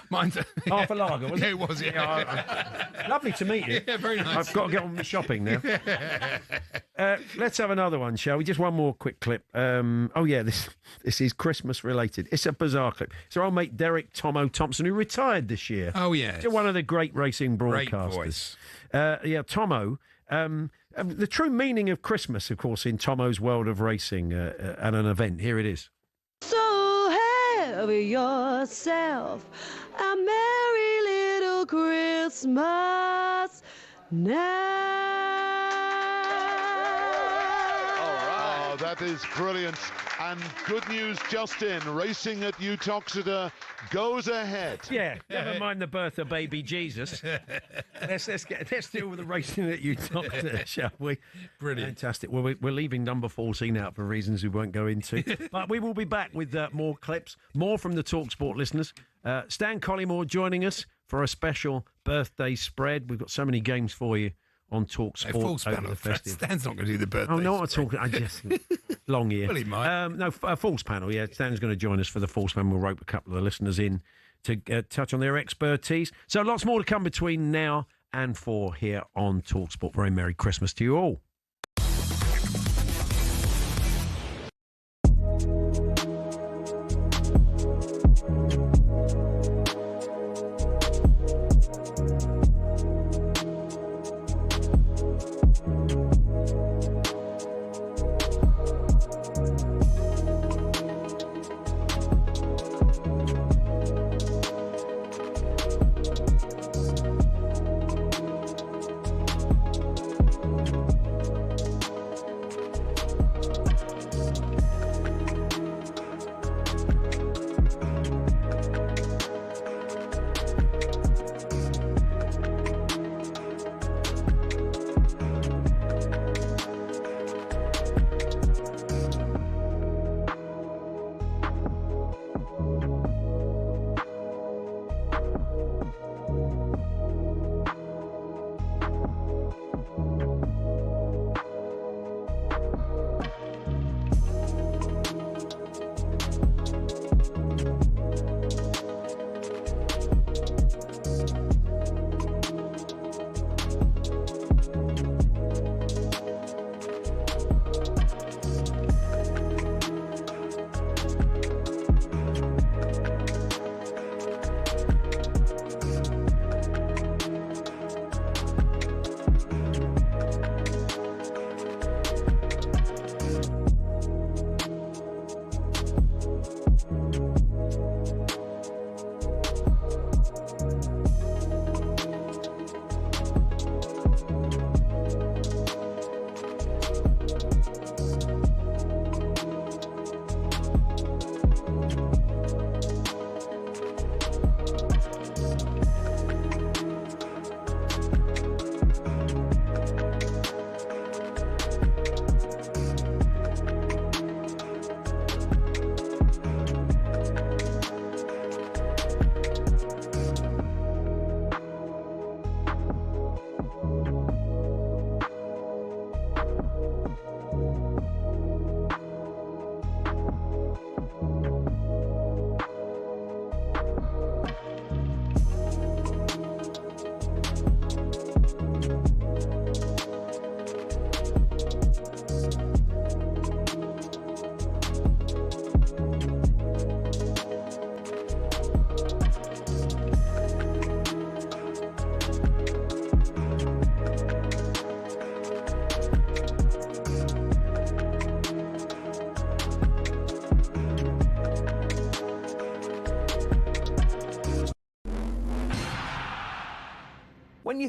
Mine's half a lager, wasn't it? Yeah, it was, Lovely to meet you. Yeah, very nice. I've got to get on with shopping now. Let's have another one, shall we? Just one more quick clip. This is Christmas related. It's a bizarre clip. It's our old mate Derek Tomo Thompson, who retired this year. Oh, yeah. One of the great racing broadcasters. Great voice. Tomo. The true meaning of Christmas, of course, in Tomo's world of racing and an event. Here it is. So have yourself a merry little Christmas now. Oh, that is brilliant. And good news, Justin. Racing at Uttoxeter goes ahead. Yeah, never mind the birth of baby Jesus. Let's deal with the racing at Uttoxeter, shall we? Brilliant. Fantastic. Well, we're leaving number 14 out for reasons we won't go into. But we will be back with more clips, more from the TalkSPORT listeners. Stan Collymore joining us for a special birthday spread. We've got so many games for you on TalkSPORT over the festive. Stan's not going to do the birthday. Oh, no, I'm talking. I just long year. Well, he might. Falls panel. Yeah, Stan's going to join us for the Falls panel. We'll rope a couple of the listeners in to touch on their expertise. So lots more to come between now and 4 here on TalkSPORT. Very Merry Christmas to you all.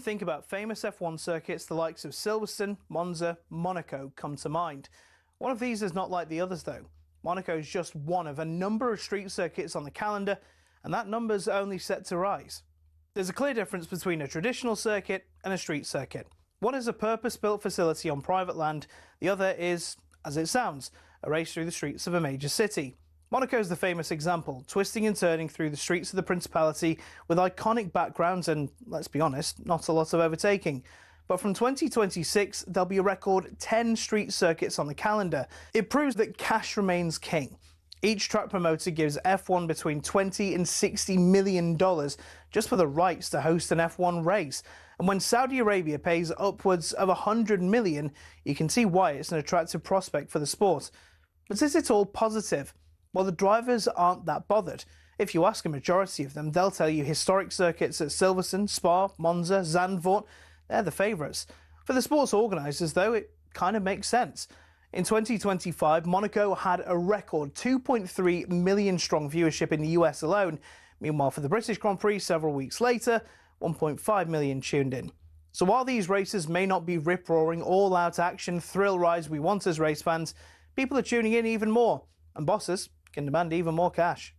you think about famous F1 circuits, the likes of Silverstone, Monza, Monaco come to mind. One of these is not like the others though. Monaco is just one of a number of street circuits on the calendar, and that number's only set to rise. There's a clear difference between a traditional circuit and a street circuit. One is a purpose-built facility on private land, the other is, as it sounds, a race through the streets of a major city. Monaco is the famous example, twisting and turning through the streets of the Principality with iconic backgrounds and, let's be honest, not a lot of overtaking. But from 2026, there'll be a record 10 street circuits on the calendar. It proves that cash remains king. Each track promoter gives F1 between $20 and $60 million just for the rights to host an F1 race. And when Saudi Arabia pays upwards of $100 million, you can see why it's an attractive prospect for the sport. But is it all positive? Well, the drivers aren't that bothered. If you ask a majority of them, they'll tell you historic circuits at Silverstone, Spa, Monza, Zandvoort, they're the favourites. For the sports organisers, though, it kind of makes sense. In 2025, Monaco had a record 2.3 million strong viewership in the US alone. Meanwhile, for the British Grand Prix several weeks later, 1.5 million tuned in. So while these races may not be rip-roaring, all-out action, thrill rides we want as race fans, people are tuning in even more, and bosses can demand even more cash.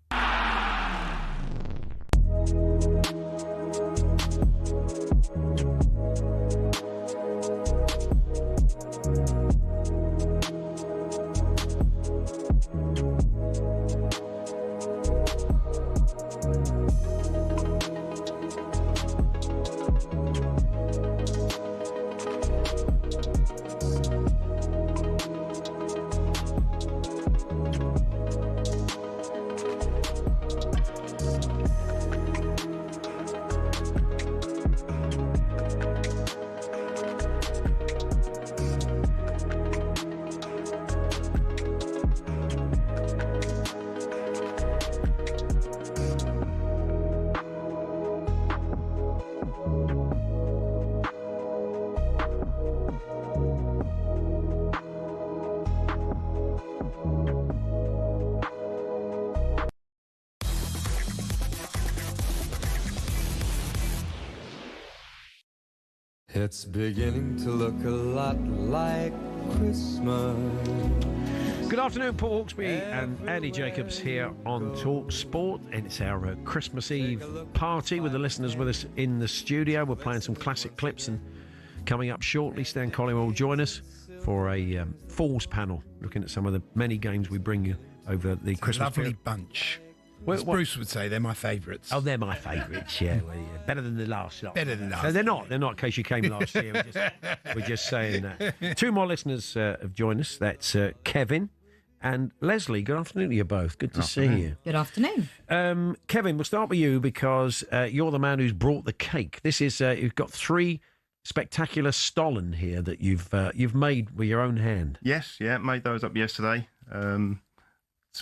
It's beginning to look a lot like Christmas. Good afternoon, Paul Hawksbee and Andy Jacobs here on talkSPORT, and it's our Christmas Eve party with the listeners with us in the studio. We're playing some classic clips, and coming up shortly, Stan Collymore will join us for a Falls panel, looking at some of the many games we bring you over the Christmas Lovely period. bunch. As Bruce would say, they're my favourites. Oh, they're my favourites, yeah. Well, yeah. Better than the last lot. Better than last. No, they're not. They're not, in case you came last year. We're just saying that. Two more listeners have joined us. That's Kevin and Leslie. Good afternoon to you both. Good to see you. Good afternoon. Kevin, we'll start with you because you're the man who's brought the cake. This is, you've got 3 spectacular Stollen here that you've made with your own hand. Yes, yeah, made those up yesterday.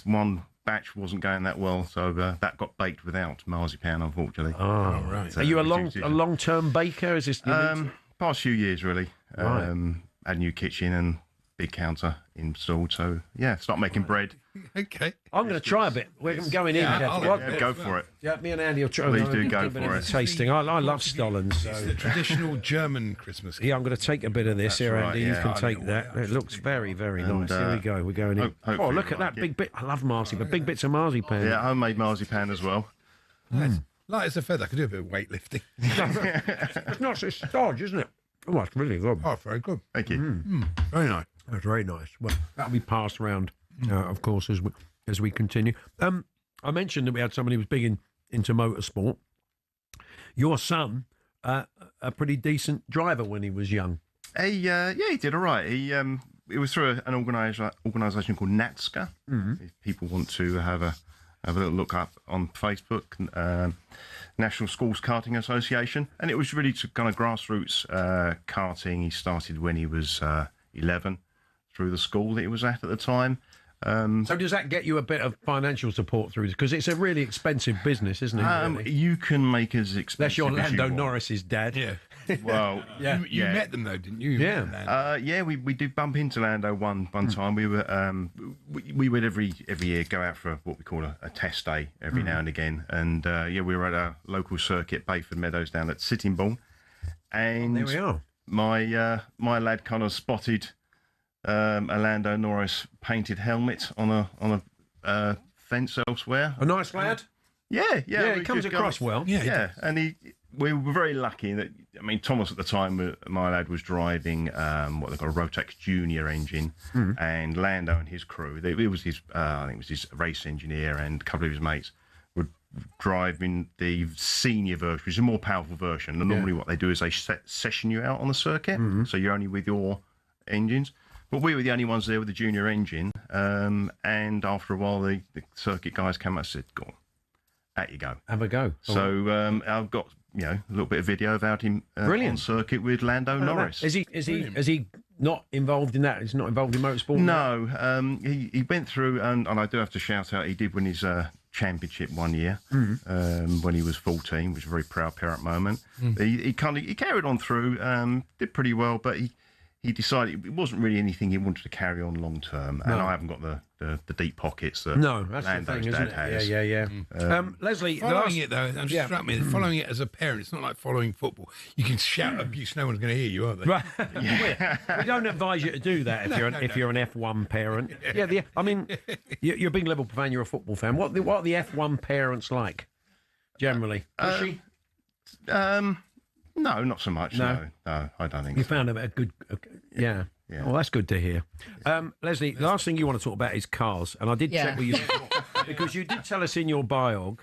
One batch wasn't going that well, so that got baked without marzipan, unfortunately. Oh, right. Are you a long-term baker? Is this past few years, really? Right. Had a new kitchen and big counter installed, so yeah, start making bread. Okay. I'm going to try a bit. We're going in. Go for it. Yeah, me and Andy will try. Please do go for it. Tasting. I love Stollens. It's the traditional German Christmas. Yeah, I'm going to take a bit of this. That's here, right, Andy. yeah. You can take that. It looks very, very nice. Here we go. We're going in. Oh, look at that big bit. I love marzipan. Big bits of marzipan. Yeah, homemade marzipan as well. Light as a feather. I could do a bit of weightlifting. It's not so stodgy, isn't it? Oh, that's really good. Oh, very good. Thank you. Very nice. That's very nice. Well, that'll be passed around, of course, as we continue. I mentioned that we had somebody who was big into motorsport. Your son, a pretty decent driver when he was young. Yeah, he did all right. It was through an organisation called NATSCA. If people want to have a little look up on Facebook, National Schools Karting Association, and it was really to kind of grassroots karting. He started when he was 11 through the school that he was at the time. So does that get you a bit of financial support through this? Because it's a really expensive business, isn't it? Really? You can make as expensive Unless you're as you Lando want. Norris's dad. Yeah. Well, you met them though, didn't you? Yeah, we did bump into Lando one time. We were we would every year go out for what we call a test day every now and again, and we were at a local circuit, Bayford Meadows, down at Sittingbourne, and there we are. My lad kind of spotted a Lando Norris painted helmet on a fence elsewhere. A nice lad. Yeah. He comes across well. Yeah, and we were very lucky that, I mean, Thomas at the time, my lad was driving what they call a Rotax Junior engine, and Lando and his crew, it was his, I think it was his race engineer and a couple of his mates, were driving the senior version, which is a more powerful version. And normally what they do is they session you out on the circuit, so you're only with your engines. But we were the only ones there with the junior engine, and after a while the circuit guys came up and said, "Go on, out you go. Have a go." So I've got a little bit of video about him on circuit with Lando Norris. Is he not involved in that? He's not involved in motorsport? No, he went through, and I do have to shout out, he did win his championship one year when he was 14, which was a very proud parent moment. He carried on through, did pretty well, but he decided it wasn't really anything he wanted to carry on long term, and I haven't got the deep pockets that that's Lando's the thing, isn't dad it? has. Yeah. Leslie, following it though, I'm just struck me. Following it as a parent, it's not like following football. You can shout abuse; no one's going to hear you, are they? Right. We don't advise you to do that if you're an F1 parent. I mean, you're a big Liverpool fan. You're a football fan. What are the F1 parents like generally? Pushy? No, not so much. No, I don't think you so. found a good. Yeah. Well, that's good to hear. Leslie, the last thing you want to talk about is cars, and I did check with you because you did tell us in your biog.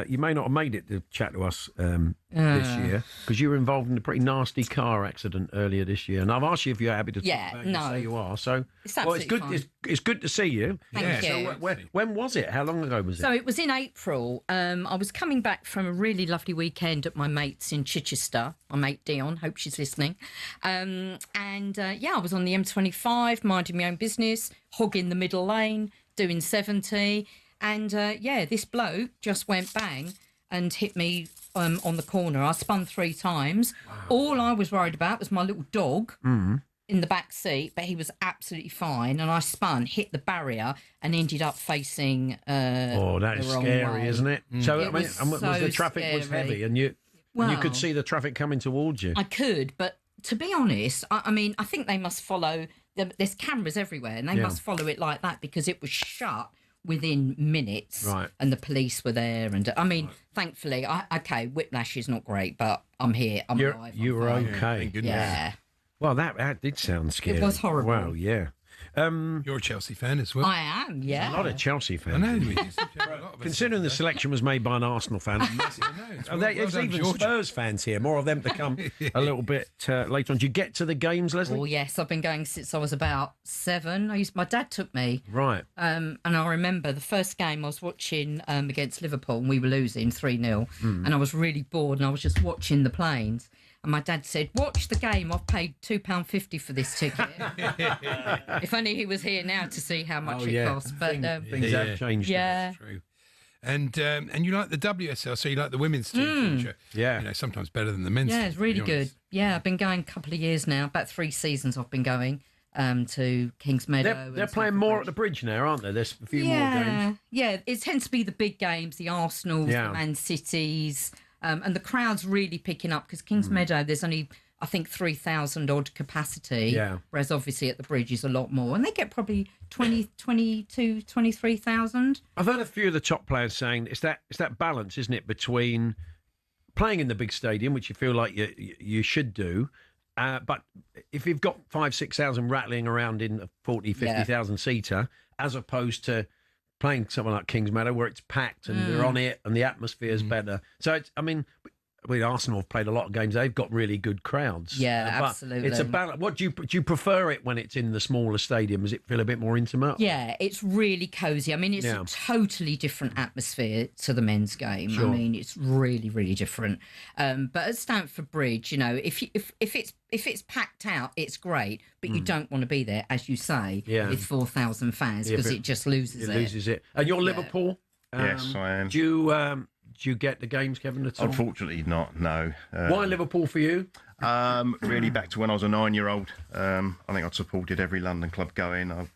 You may not have made it to chat to us this year because you were involved in a pretty nasty car accident earlier this year, and I've asked you if you're happy to talk about it. You say you are. So it's good. Fine. It's good to see you. Thank you. So when was it? How long ago was it? So it was in April. I was coming back from a really lovely weekend at my mate's in Chichester. My mate Dion, hope she's listening. I was on the M25, minding my own business, hogging the middle lane, doing 70. And, this bloke just went bang and hit me on the corner. I spun 3 times. Wow. All I was worried about was my little dog in the back seat, but he was absolutely fine. And I spun, hit the barrier, and ended up facing that is scary, way. Isn't it? So, it was the traffic was heavy, and you could see the traffic coming towards you. I could, but to be honest, I think they must follow... There's cameras everywhere, and they must follow it like that because it was shut within minutes, and the police were there, and thankfully, whiplash is not great, but I'm here, I'm alive. You were okay. Yeah. Well, that did sound scary. It was horrible. Wow, yeah. You're a Chelsea fan as well. I am, yeah. A lot of Chelsea fans. I know. Considering the selection was made by an Arsenal fan, there's even Spurs fans here. More of them to come a little bit later on. Do you get to the games, Leslie? Oh yes, I've been going since I was about 7. My dad took me. Right. And I remember the first game I was watching against Liverpool, and we were losing 3-0, and I was really bored, and I was just watching the planes. And my dad said, "Watch the game. I've paid £2.50 for this ticket." If only he was here now to see how much it costs. But things have changed. Yeah. That's true. And you like the WSL, so you like the women's team, which are, sometimes better than the men's team. Yeah, it's really good. Yeah, I've been going a couple of years now. About 3 seasons I've been going to Kings Meadow. They're playing more at the Bridge now, aren't they? There's a few more games. Yeah, it tends to be the big games, the Arsenals, the Man Cities. And the crowd's really picking up because Kings Meadow, there's only, I think, 3,000 odd capacity. Yeah. Whereas obviously at the Bridge is a lot more. And they get probably 22, 23,000. I've heard a few of the top players saying it's that balance, isn't it, between playing in the big stadium, which you feel like you should do, but if you've got 5,000-6,000 rattling around in a 50,000 seater, as opposed to playing something like Kings Meadow where it's packed and they're on it and the atmosphere's better. So Arsenal have played a lot of games. They've got really good crowds. Yeah, but absolutely. It's a balance. What do you prefer it when it's in the smaller stadium? Does it feel a bit more intimate? Yeah, it's really cosy. It's a totally different atmosphere to the men's game. Sure. It's really, really different. But at Stamford Bridge, if it's packed out, it's great. But you don't want to be there, as you say, with 4,000 fans because it just loses it. It loses it. And you're Liverpool? Yes, I am. Do you get the games, Kevin, at all? Unfortunately not, no. Why Liverpool for you? Really back to when I was a 9-year-old. I think I'd supported every London club going. I've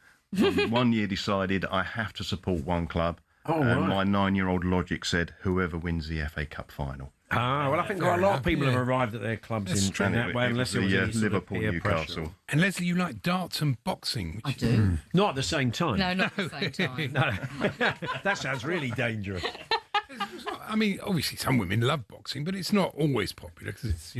one year decided I have to support one club, Oh, and right. my 9-year-old logic said, whoever wins the FA Cup final. Well, I think quite a lot of people have arrived at their clubs in that way, unless it was any sort of Liverpool, peer Newcastle. pressure. And Leslie, you like darts and boxing? I do. Not at the same time. No, not at the same time. No. That sounds really dangerous. I mean, obviously some women love boxing, but it's not always popular because it's,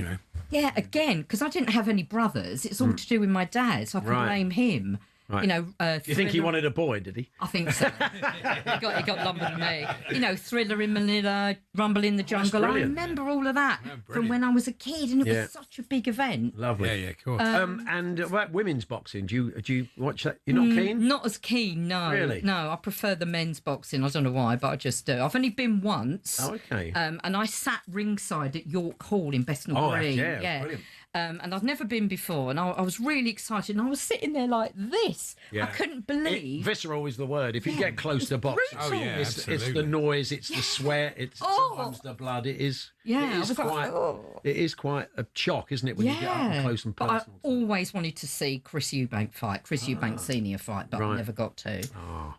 Yeah, again, because I didn't have any brothers. It's all to do with my dad, so I can Right. blame him. Right. You know, You think he wanted a boy, did he? I think so. he got lumber than me. You know, Thriller in Manila, Rumble in the Jungle. I brilliant. remember all of that from when I was a kid, and it Yeah. was such a big event. Lovely. Yeah, of course. And about women's boxing, do you watch that? You're not keen? Not as keen, no. Really? No, I prefer the men's boxing. I don't know why, but I just do. I've only been once. Oh, okay. And I sat ringside at York Hall in Bethnal Green. yeah, brilliant. And I've never been before, and I was really excited, and I was sitting there like this. Yeah. I couldn't believe. Visceral is the word. If you get close to boxing, brutal. Oh, yeah, it's the absolutely. noise, it's the sweat, it's sometimes the blood. It is. Yeah, it I is was like, quite. oh. It is quite a shock, isn't it, when you get up and close and but I personal? always wanted to see Chris Eubank fight, Chris Eubank Senior fight, but I Right. never got to.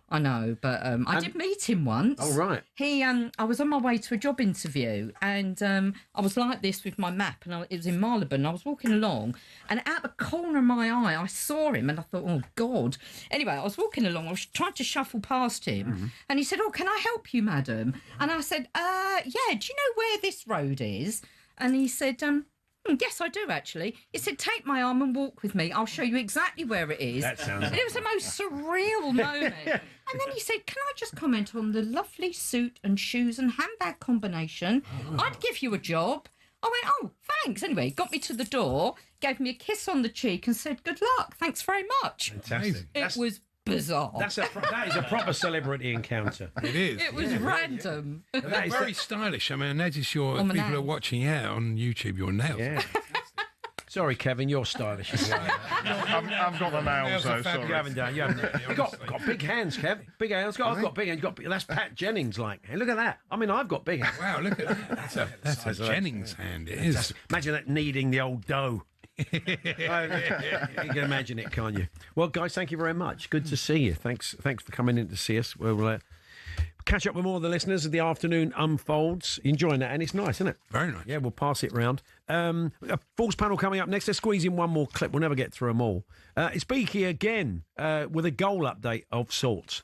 I know, but I did meet him once. Oh, right. He, I was on my way to a job interview, and I was like this with my map, and it was in Marylebone. I was walking along, and out the corner of my eye, I saw him, and I thought, oh God. Anyway, I was walking along. I was trying to shuffle past him, and he said, "Oh, can I help you, madam?" And I said, "Yeah. Do you know where this road is?" And he said, "Yes, I do, actually." He said, "Take my arm and walk with me. I'll show you exactly where it is." That sounds- And it was the most surreal moment. And then he said, "Can I just comment on the lovely suit and shoes and handbag combination? I'd give you a job." I went, "Oh, thanks." Anyway, he got me to the door, gave me a kiss on the cheek and said, "Good luck. Thanks very much." Fantastic. It was bizarre. That is a proper celebrity encounter. It is. It was random. They're very stylish. I mean, I notice On my people are nails. watching on YouTube your nails. Yeah. Sorry, Kevin, you're stylish. as well. I've got the nails, though, sorry. You haven't done. You haven't. You've got big hands, Kev. Big hands. I've got big hands. That's Pat Jennings like. Hey, look at that. I mean, I've got big hands. Wow, look at that. That's a Jennings hand. It is. Imagine that kneading the old dough. You can imagine it, can't you? Well, guys, thank you very much. Good to see you. Thanks for coming in to see us. We'll catch up with more of the listeners as the afternoon unfolds. Enjoying that, and it's nice, isn't it? Very nice. Yeah, we'll pass it round. A Falls panel coming up next. Let's squeeze in one more clip. We'll never get through them all. It's Beaky again with a goal update of sorts.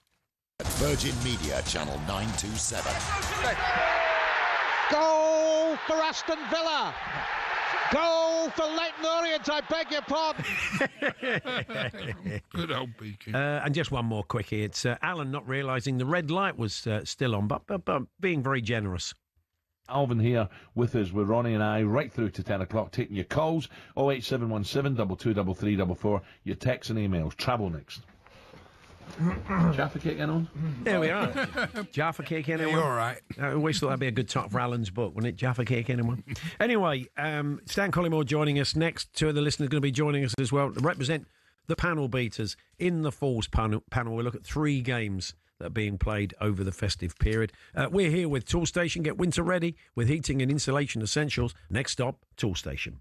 Virgin Media Channel 927. Goal for Aston Villa. Goal for Leighton Orient, I beg your pardon. Good old Beacon. And just one more quickie. It's Alan not realising the red light was still on, but being very generous. Alvin here with us, with Ronnie and I, right through to 10 o'clock, taking your calls, 08717 223344, your texts and emails. Travel next. Jaffa cake in on? There we are. Jaffa cake, anyone? You're all right. I always thought that'd be a good title for Alan's book, wouldn't it? Jaffa cake, anyone? Anyway, Stan Collymore joining us next. Two of the listeners going to be joining us as well to represent the panel beaters in the Falls panel. We'll look at 3 games that are being played over the festive period. We're here with Toolstation. Get winter ready with heating and insulation essentials. Next stop, Toolstation.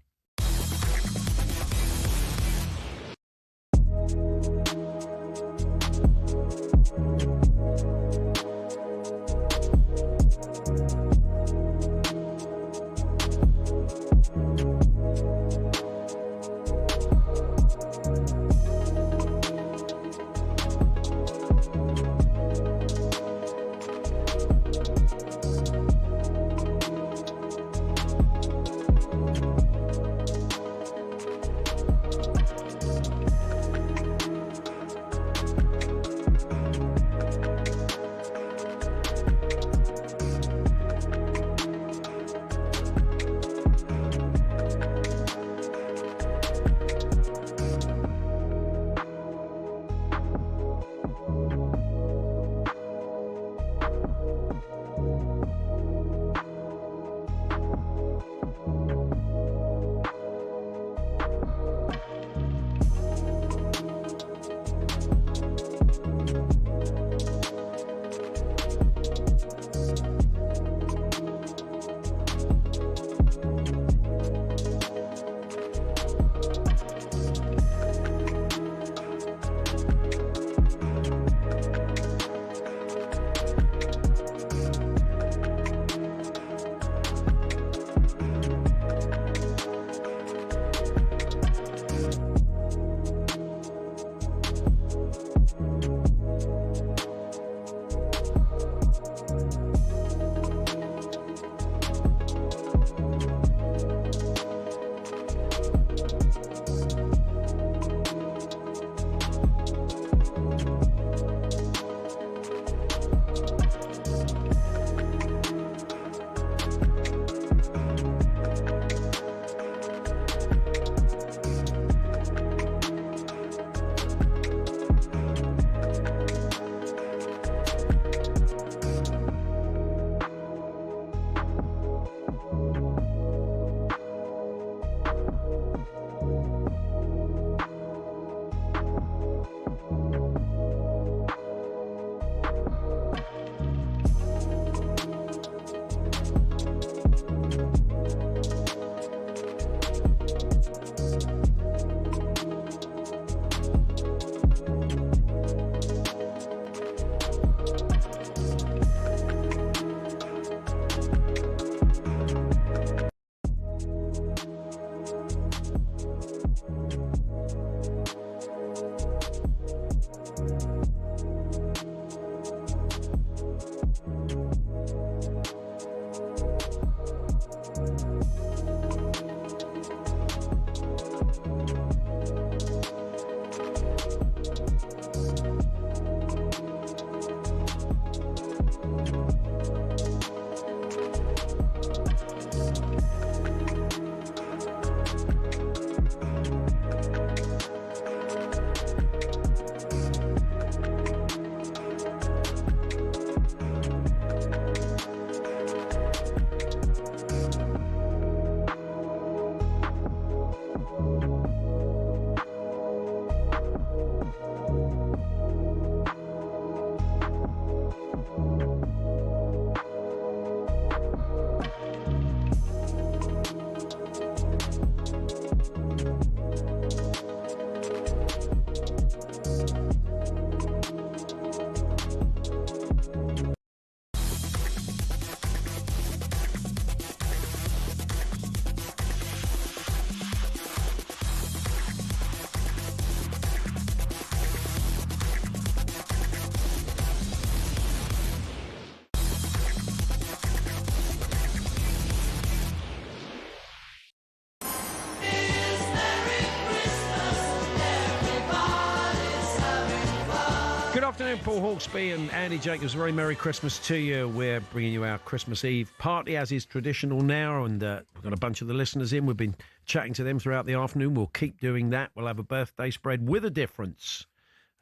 afternoon, Paul Hawksbee and Andy Jacobs. Very Merry Christmas to you. We're bringing you our Christmas Eve party, as is traditional now, and we've got a bunch of the listeners in. We've been chatting to them throughout the afternoon. We'll keep doing that. We'll have a birthday spread with a difference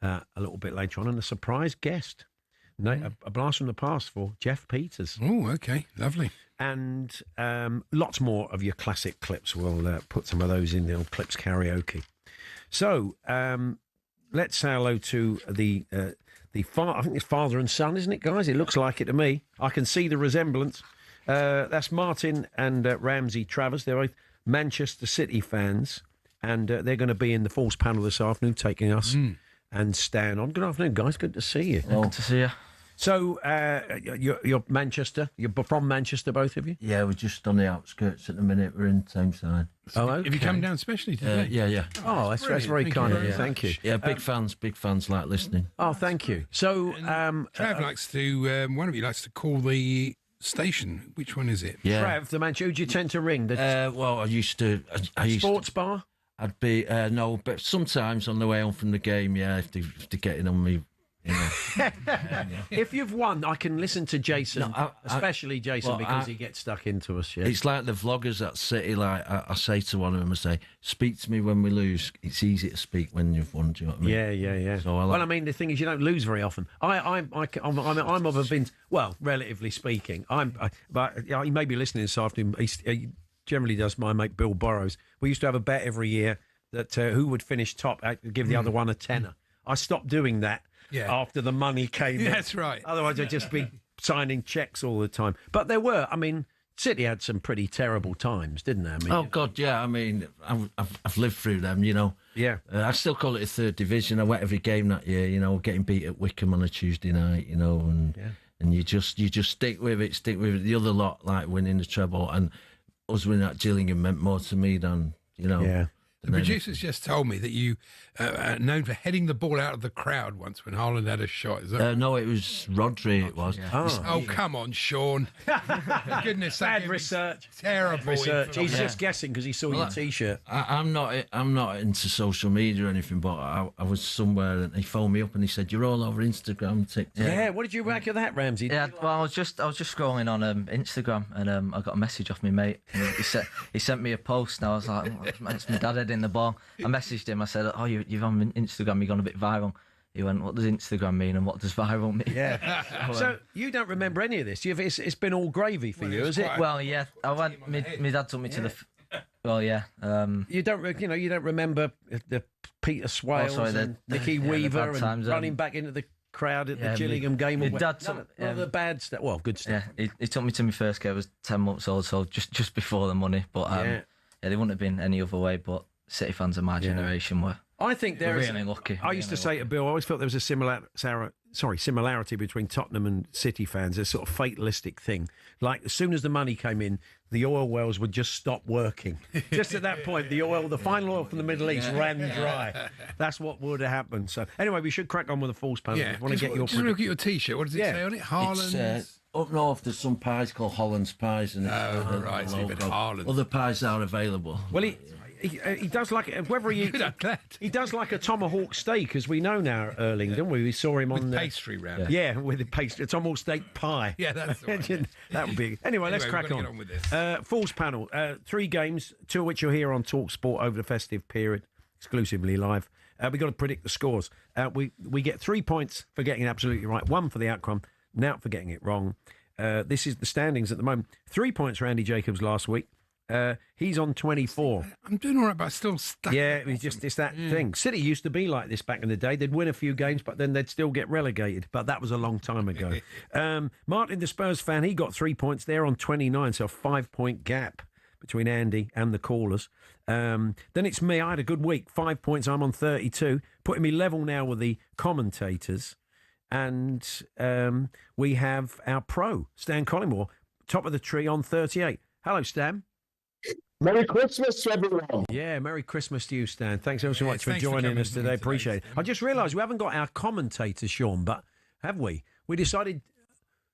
a little bit later on, and a surprise guest. A blast from the past for Jeff Peters. Oh, okay. Lovely. And lots more of your classic clips. We'll put some of those in the old Clips Karaoke. So, let's say hello to the I think it's father and son, isn't it, guys? It looks like it to me. I can see the resemblance. That's Martin and Ramsey Travers. They're both Manchester City fans, and they're going to be in the Force panel this afternoon, taking us and Stan on. Good afternoon, guys. Good to see you. Good to see you. So, you're Manchester. You're from Manchester, both of you? Yeah, we're just on the outskirts at the minute. We're in Tameside. Oh, okay. Have you come down specially today? Yeah. Oh, that's very kind of you. Thank you. Yeah, big fans like listening. Oh, thank you. So, Trav likes to, one of you likes to call the station. Which one is it? Yeah. Trav, the man, who do you tend to ring? Well, I used to... Sports bar? I'd be... no, but sometimes on the way home from the game, yeah, if they're getting on me... If you've won, I can listen to Jason, especially Jason, because he gets stuck into us. Yeah. It's like the vloggers at City. Like I say to one of them, I say, "Speak to me when we lose. It's easy to speak when you've won." Do you know what I mean? Yeah. So well, I mean, the thing is, you don't lose very often. I'm of a vince. Well, relatively speaking, but he may be listening this afternoon. He generally does. My mate Bill Burrows. We used to have a bet every year that who would finish top, give the other one a tenner. I stopped doing that. Yeah. After the money came in. That's right. Otherwise, I'd just be signing cheques all the time. But there were, I mean, City had some pretty terrible times, didn't they? I mean, oh, God, yeah. I mean, I've lived through them, you know. Yeah. I still call it a third division. I went every game that year, you know, getting beat at Wickham on a Tuesday night, you know, and you just stick with it. The other lot, like winning the treble, and us winning at Gillingham meant more to me than, you know. Yeah. The producers just told me that you are known for heading the ball out of the crowd once when Haaland had a shot. Is that no, it was Rodri. It was. Yeah. Oh, come on, Sean! For goodness sake! Bad research. Terrible research. He's just guessing because he saw your T-shirt. I'm not into social media or anything, but I was somewhere and he phoned me up and he said, "You're all over Instagram, TikTok." Yeah. What did you make of that, Ramsey? Yeah. Well, I was just scrolling on Instagram and I got a message off my mate. And he sent me a post and I was like, oh, it's my dad heading the ball. I messaged him. I said, "Oh, you've on Instagram. You've gone a bit viral." He went, "What does Instagram mean and what does viral mean?" Yeah. So you don't remember any of this? It's been all gravy for you, is it? Well, yeah. I went. My dad took me to the. Well, yeah. You don't remember the Peter Swales and Nicky Weaver and running back into the crowd at the Gillingham game. My dad took the bad stuff. Well, good stuff. Yeah, he took me to my first game. I was 10 months old, so just before the money. But yeah, they wouldn't have been any other way. But City fans of my generation were. I think they're really lucky. I used to say to Bill, I always felt there was a similarity between Tottenham and City fans, a sort of fatalistic thing. Like, as soon as the money came in, the oil wells would just stop working. Just at that point, the final oil from the Middle East ran dry. That's what would have happened. So, anyway, we should crack on with the Force panel. Yeah, look at your T-shirt. What does it say on it? Haaland. Up north, there's some pies called Holland's pies, and right, so Haaland. Other pies are available. Well, he does like whether he does like a tomahawk steak, as we know now, Erling, don't we? We saw him on the pastry round. Yeah, with the pastry, a tomahawk steak pie. Yeah, that's right. That would be. Anyway, let's crack on. Get on with this. Force panel, 3 games, 2 of which you'll hear on talkSPORT over the festive period, exclusively live. We've got to predict the scores. We get 3 points for getting it absolutely right, 1 for the outcome, now for getting it wrong. This is the standings at the moment. 3 points for Andy Jacobs last week. He's on 24. I'm doing all right, but I'm still stuck. Yeah, it's that thing. City used to be like this back in the day. They'd win a few games, but then they'd still get relegated. But that was a long time ago. Martin, the Spurs fan, he got 3 points there on 29, so a 5-point gap between Andy and the callers. Then it's me. I had a good week. 5 points. I'm on 32, putting me level now with the commentators. And we have our pro, Stan Collymore, top of the tree on 38. Hello, Stan. Merry Christmas to everyone. Yeah, Merry Christmas to you, Stan. Thanks ever so much for joining us today. Appreciate it. I just realised we haven't got our commentator, Sean, but have we? We decided,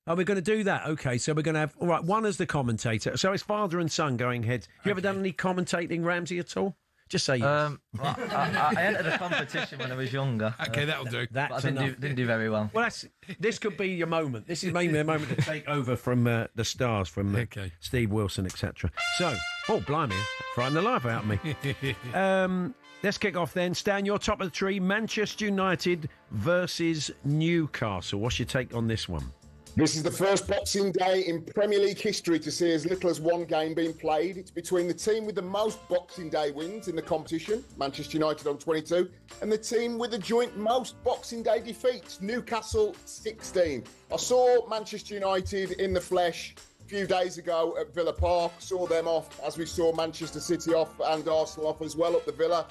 we're going to do that. Okay, so we're going to have, all right, one as the commentator. So it's father and son going heads. You ever done any commentating, Ramsey, at all? Just say yes. Well, I entered a competition when I was younger. Okay, that'll do. But I didn't do very well. Well, this could be your moment. This is maybe a moment to take over from the stars, from Steve Wilson, etc. So, blimey, frightened the life out of me. Let's kick off then. Stan, you're top of the tree. Manchester United versus Newcastle. What's your take on this one? This is the first Boxing Day in Premier League history to see as little as one game being played. It's between the team with the most Boxing Day wins in the competition, Manchester United on 22, and the team with the joint most Boxing Day defeats, Newcastle 16. I saw Manchester United in the flesh a few days ago at Villa Park, saw them off as we saw Manchester City off and Arsenal off as well at the Villa.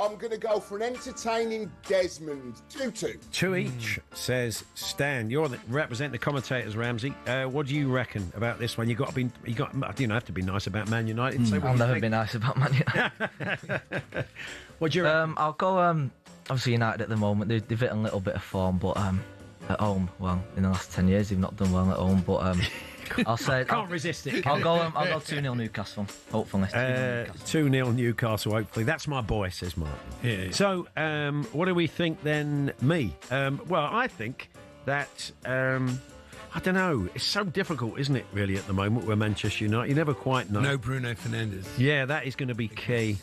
I'm going to go for an entertaining Desmond 2-2. 2 each, says Stan. You're represent the commentators, Ramsey. What do you reckon about this one? You don't have to be nice about Man United. So I'll never be nice about Man United. What do you reckon? I'll go. Obviously, United at the moment they've hit a little bit of form, but at home, well, in the last 10 years they've not done well at home. But I'll say can't resist it. I'll go 2-0 Newcastle. Hopefully 2-0 Newcastle. Hopefully, that's my boy, says Martin. Yeah. So, what do we think then? Me? Well, I think that I don't know. It's so difficult, isn't it? Really, at the moment, with Manchester United, you never quite know. No Bruno Fernandes. Yeah, that is going to be key.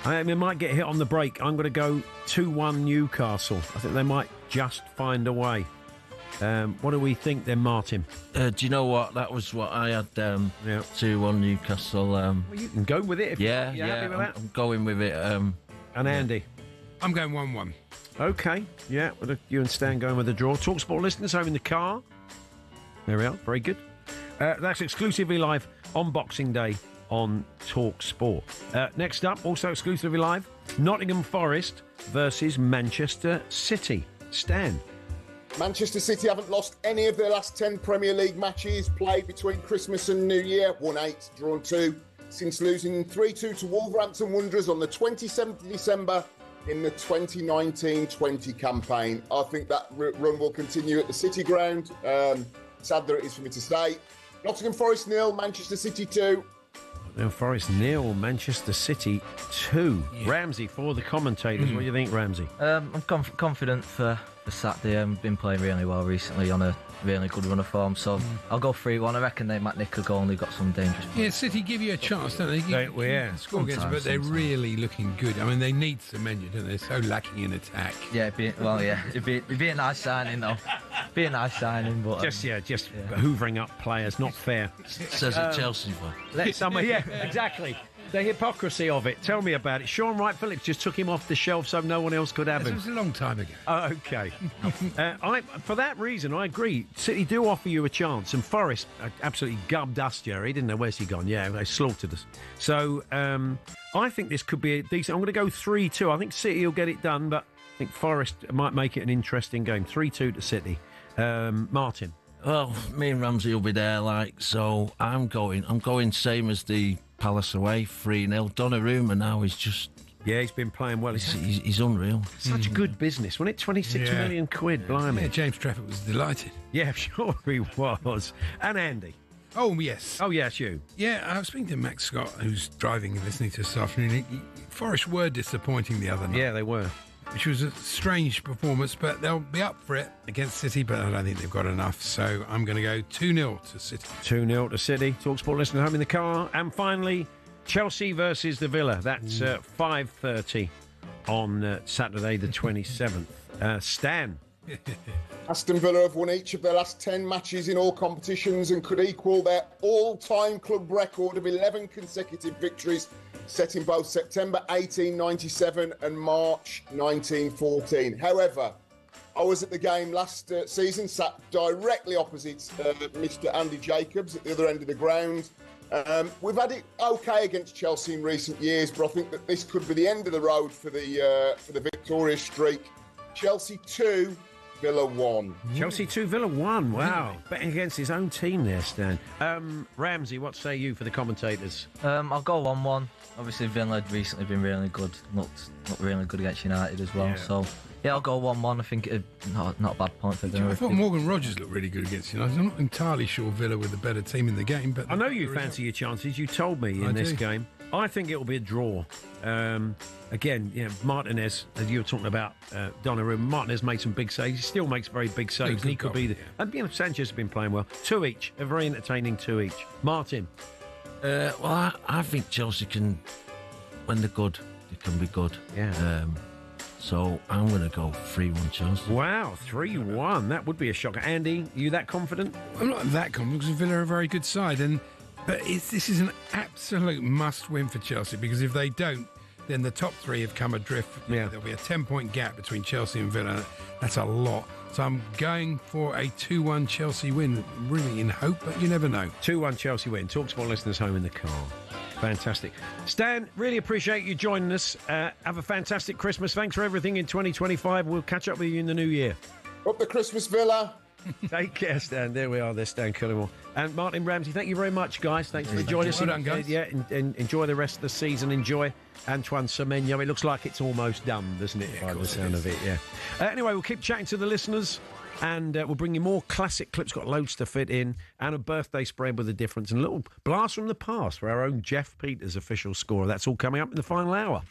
I mean, might get hit on the break. I'm going to go 2-1 Newcastle. I think they might just find a way. What do we think then, Martin? Do you know what? That was what I had 2-1 Newcastle. Well, you can go with it if you're happy with that. I'm going with it. And Andy? I'm going 1-1. Okay, yeah. You and Stan going with the draw. TalkSPORT listeners home in the car. There we are. Very good. That's exclusively live on Boxing Day on TalkSPORT. Next up, also exclusively live, Nottingham Forest versus Manchester City. Stan? Manchester City haven't lost any of their last 10 Premier League matches played between Christmas and New Year. Won 8, drawn 2, since losing 3-2 to Wolverhampton Wanderers on the 27th of December in the 2019-20 campaign. I think that run will continue at the City ground. Sad that it is for me to say. Nottingham Forest 0, Manchester City 2. Nottingham Forest 0, Manchester City 2. Yeah. Ramsey for the commentators. What do you think, Ramsey? I'm confident for Saturday. Been playing really well recently on a really good run of form, so I'll go 3-1. I reckon they might nick a goal and they've got some dangerous. Yeah, City give you a chance, don't they? Score against them, but they're really looking good. I mean, they need some men, don't they? They're so lacking in attack. Yeah, it'd be a nice signing though. Be a nice signing, but just hoovering up players, not fair. Says it Chelsea for. Let someone, exactly. The hypocrisy of it. Tell me about it. Sean Wright-Phillips just took him off the shelf so no one else could have him. It was a long time ago. Oh, okay. For that reason, I agree. City do offer you a chance, and Forest absolutely gubbed us, Jerry. Didn't know where's he gone. Yeah, they slaughtered us. So I think this could be a decent. I'm going to go 3-2. I think City will get it done, but I think Forest might make it an interesting game. 3-2 to City. Martin. Well, me and Ramsey will be there, so I'm going same as the Palace away, 3-0. Donnarumma now is just... Yeah, he's been playing well. He's unreal. Such good business, wasn't it? 26 million quid, blimey. Yeah, James Trafford was delighted. Yeah, sure he was. And Andy. Oh, yes. Oh, yes, you. Yeah, I was speaking to Max Scott, who's driving and listening to us this afternoon. Forest were disappointing the other night. Yeah, they were. Which was a strange performance, but they'll be up for it against City, but I don't think they've got enough. So I'm going to go 2-0 to City. 2-0 to City. TalkSPORT listener home in the car. And finally, Chelsea versus the Villa. That's 5:30 on Saturday the 27th. Stan. Aston Villa have won each of their last 10 matches in all competitions and could equal their all-time club record of 11 consecutive victories set in both September 1897 and March 1914. However, I was at the game last season, sat directly opposite Mr. Andy Jacobs at the other end of the ground. We've had it okay against Chelsea in recent years, but I think that this could be the end of the road for the victorious streak. Chelsea 2, Villa 1. Chelsea 2, Villa 1. Wow. Betting against his own team there, Stan. Ramsey, what say you for the commentators? I'll go 1-1. Obviously, Villa had recently been really good. Looked really good against United as well. Yeah. So, yeah, I'll go 1-1. I think it's not a bad point for Villa. I thought Morgan Rogers looked really good against United. I'm not entirely sure Villa were the better team in the game. But I know you fancy your chances. You told me in this game. I think it will be a draw. Again, Martinez, as you were talking about, Donnarumma, Martinez made some big saves. He still makes very big saves. And he could be... And Sanchez has been playing well. 2 each. A very entertaining 2 each. Martin? Well, I think Chelsea can... When they're good, they can be good. Yeah. So I'm going to go 3-1 Chelsea. Wow, 3-1. That would be a shocker. Andy, are you that confident? I'm not that confident because Villa are a very good side. But this is an absolute must-win for Chelsea, because if they don't, then the top 3 have come adrift. Yeah. There'll be a 10-point gap between Chelsea and Villa. That's a lot. So I'm going for a 2-1 Chelsea win, really in hope, but you never know. 2-1 Chelsea win. talkSPORT listeners home in the car. Fantastic. Stan, really appreciate you joining us. Have a fantastic Christmas. Thanks for everything in 2025. We'll catch up with you in the new year. Up the Christmas Villa. Take care, Stan. There we are. There's Stan Cullimore. And Martin Ramsey, thank you very much, guys. Thanks for joining us. Well done, guys. And enjoy the rest of the season. Enjoy Antoine Semenyo. It looks like it's almost done, doesn't it, by the sound of it? Yeah. Anyway, we'll keep chatting to the listeners, and we'll bring you more classic clips. Got loads to fit in, and a birthday spread with a difference, and a little blast from the past for our own Jeff Peters official scorer. That's all coming up in the final hour.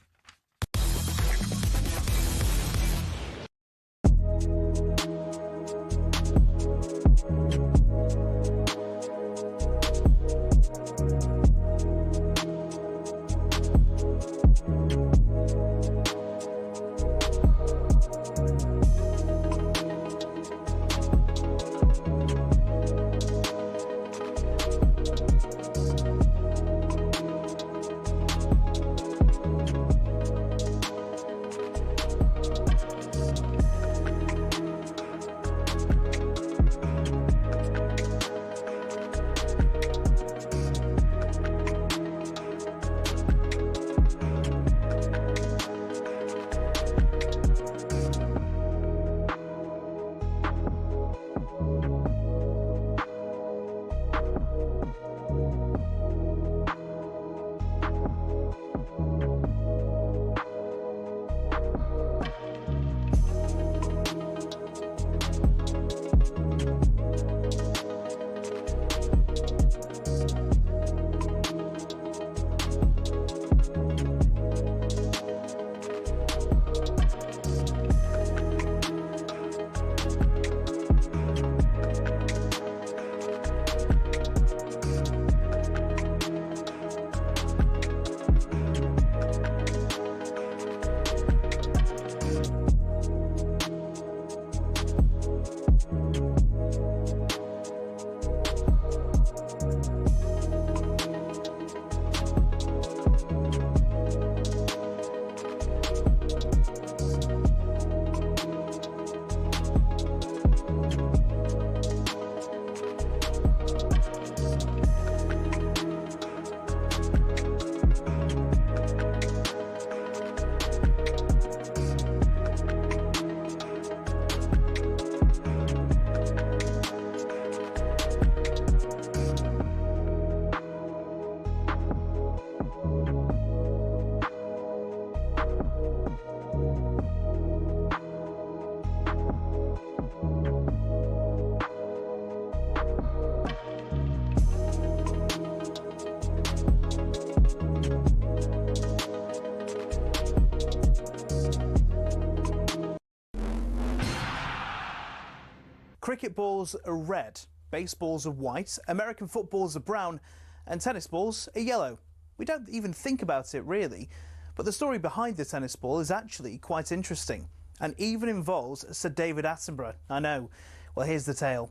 Cricket balls are red, baseballs are white, American footballs are brown, and tennis balls are yellow. We don't even think about it really, but the story behind the tennis ball is actually quite interesting, and even involves Sir David Attenborough. I know. Well, here's the tale.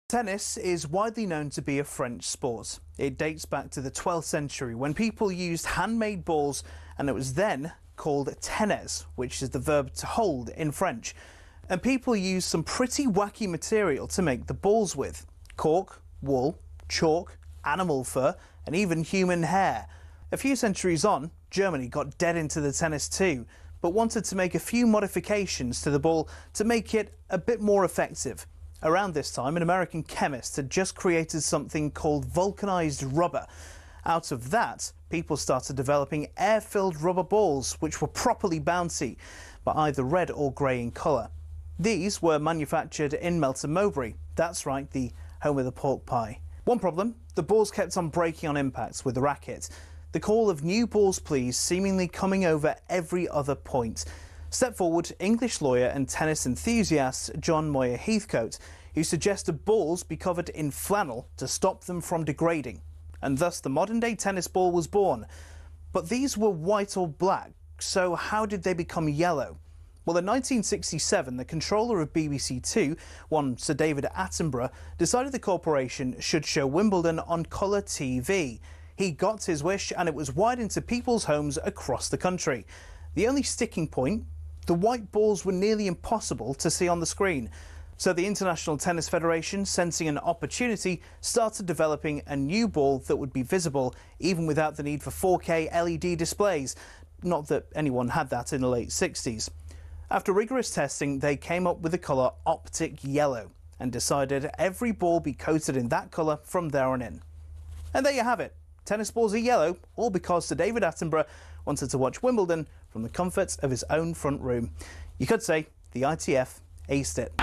Tennis is widely known to be a French sport. It dates back to the 12th century when people used handmade balls, and it was then called tennis, which is the verb to hold in French. And people used some pretty wacky material to make the balls with. Cork, wool, chalk, animal fur, and even human hair. A few centuries on, Germany got dead into the tennis too, but wanted to make a few modifications to the ball to make it a bit more effective. Around this time, an American chemist had just created something called vulcanized rubber. Out of that, people started developing air-filled rubber balls, which were properly bouncy, but either red or grey in colour. These were manufactured in Melton Mowbray. That's right, the home of the pork pie. One problem, the balls kept on breaking on impact with the racket. The call of new balls please seemingly coming over every other point. Step forward English lawyer and tennis enthusiast John Moyer Heathcote, who suggested balls be covered in flannel to stop them from degrading. And thus the modern-day tennis ball was born. But these were white or black, so how did they become yellow? Well, in 1967, the controller of BBC Two, one Sir David Attenborough, decided the corporation should show Wimbledon on colour TV. He got his wish and it was wide into people's homes across the country. The only sticking point, the white balls were nearly impossible to see on the screen. So the International Tennis Federation, sensing an opportunity, started developing a new ball that would be visible even without the need for 4K LED displays. Not that anyone had that in the late 60s. After rigorous testing, they came up with the colour Optic Yellow and decided every ball be coated in that colour from there on in. And there you have it. Tennis balls are yellow, all because Sir David Attenborough wanted to watch Wimbledon from the comfort of his own front room. You could say the ITF aced it.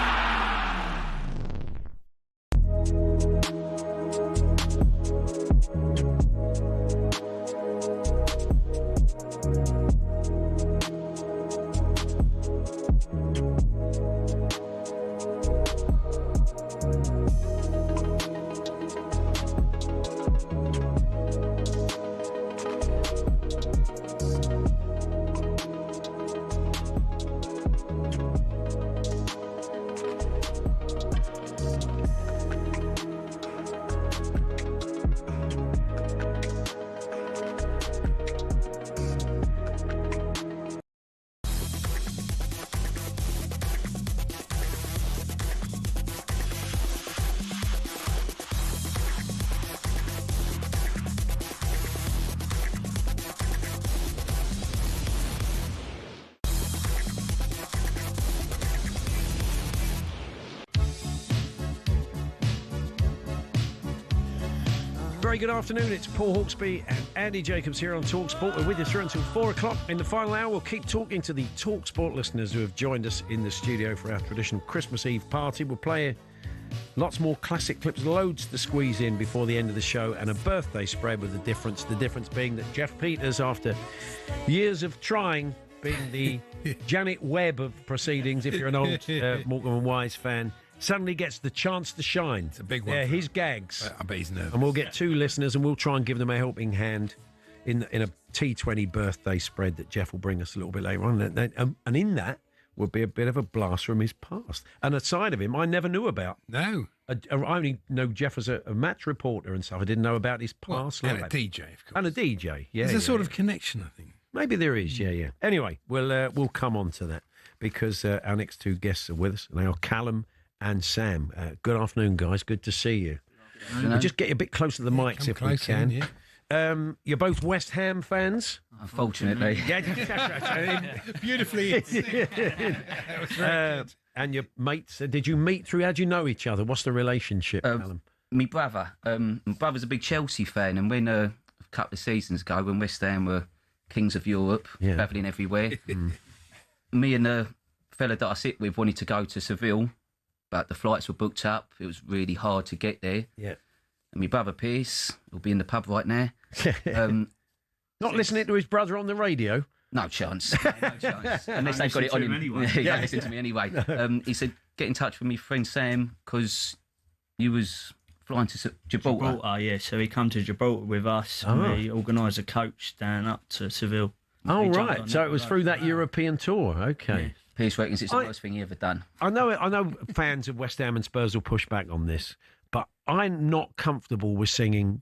Very good afternoon, it's Paul Hawksbee and Andy Jacobs here on talkSPORT. We're with you through until 4 o'clock. In the final hour, we'll keep talking to the talkSPORT listeners who have joined us in the studio for our traditional Christmas Eve party. We'll play lots more classic clips, loads to squeeze in before the end of the show, and a birthday spread with the difference being that Jeff Peters, after years of trying, being the Janet Webb of proceedings, if you're an old Morecambe and Wise fan, suddenly gets the chance to shine. It's a big one. Yeah, his gags. I bet he's nervous. And we'll get two listeners and we'll try and give them a helping hand in a T20 birthday spread that Jeff will bring us a little bit later on. And in that will be a bit of a blast from his past. And a side of him I never knew about. No. I only know Jeff as a match reporter and stuff. I didn't know about his past life. And a DJ, of course. And a DJ, yeah. There's a sort of connection, I think. Maybe there is, yeah. Anyway, we'll come on to that because our next two guests are with us. And they are Callum and Sam. Good afternoon, guys. Good to see you. We'll just get a bit closer to the mics if we can. You're both West Ham fans? Unfortunately. Beautifully. That was very good. And your mates, did you meet through, how do you know each other? What's the relationship, Callum? My brother's a big Chelsea fan, and when a couple of seasons ago, when West Ham were kings of Europe, travelling everywhere, me and the fella that I sit with wanted to go to Seville, but the flights were booked up. It was really hard to get there. Yeah. And my brother Pierce will be in the pub right now. Not listening to his brother on the radio? No chance. No chance. Unless they've got it on him. Anyway. He don't listen to me anyway. He said, get in touch with me friend Sam, because you was flying to Gibraltar. Yeah. So he come to Gibraltar with us. And we organised a coach down up to Seville. Oh, right. So it was through that European tour. Okay. Yeah. Pierce reckons it's the worst thing he ever done. I know fans of West Ham and Spurs will push back on this, but I'm not comfortable with singing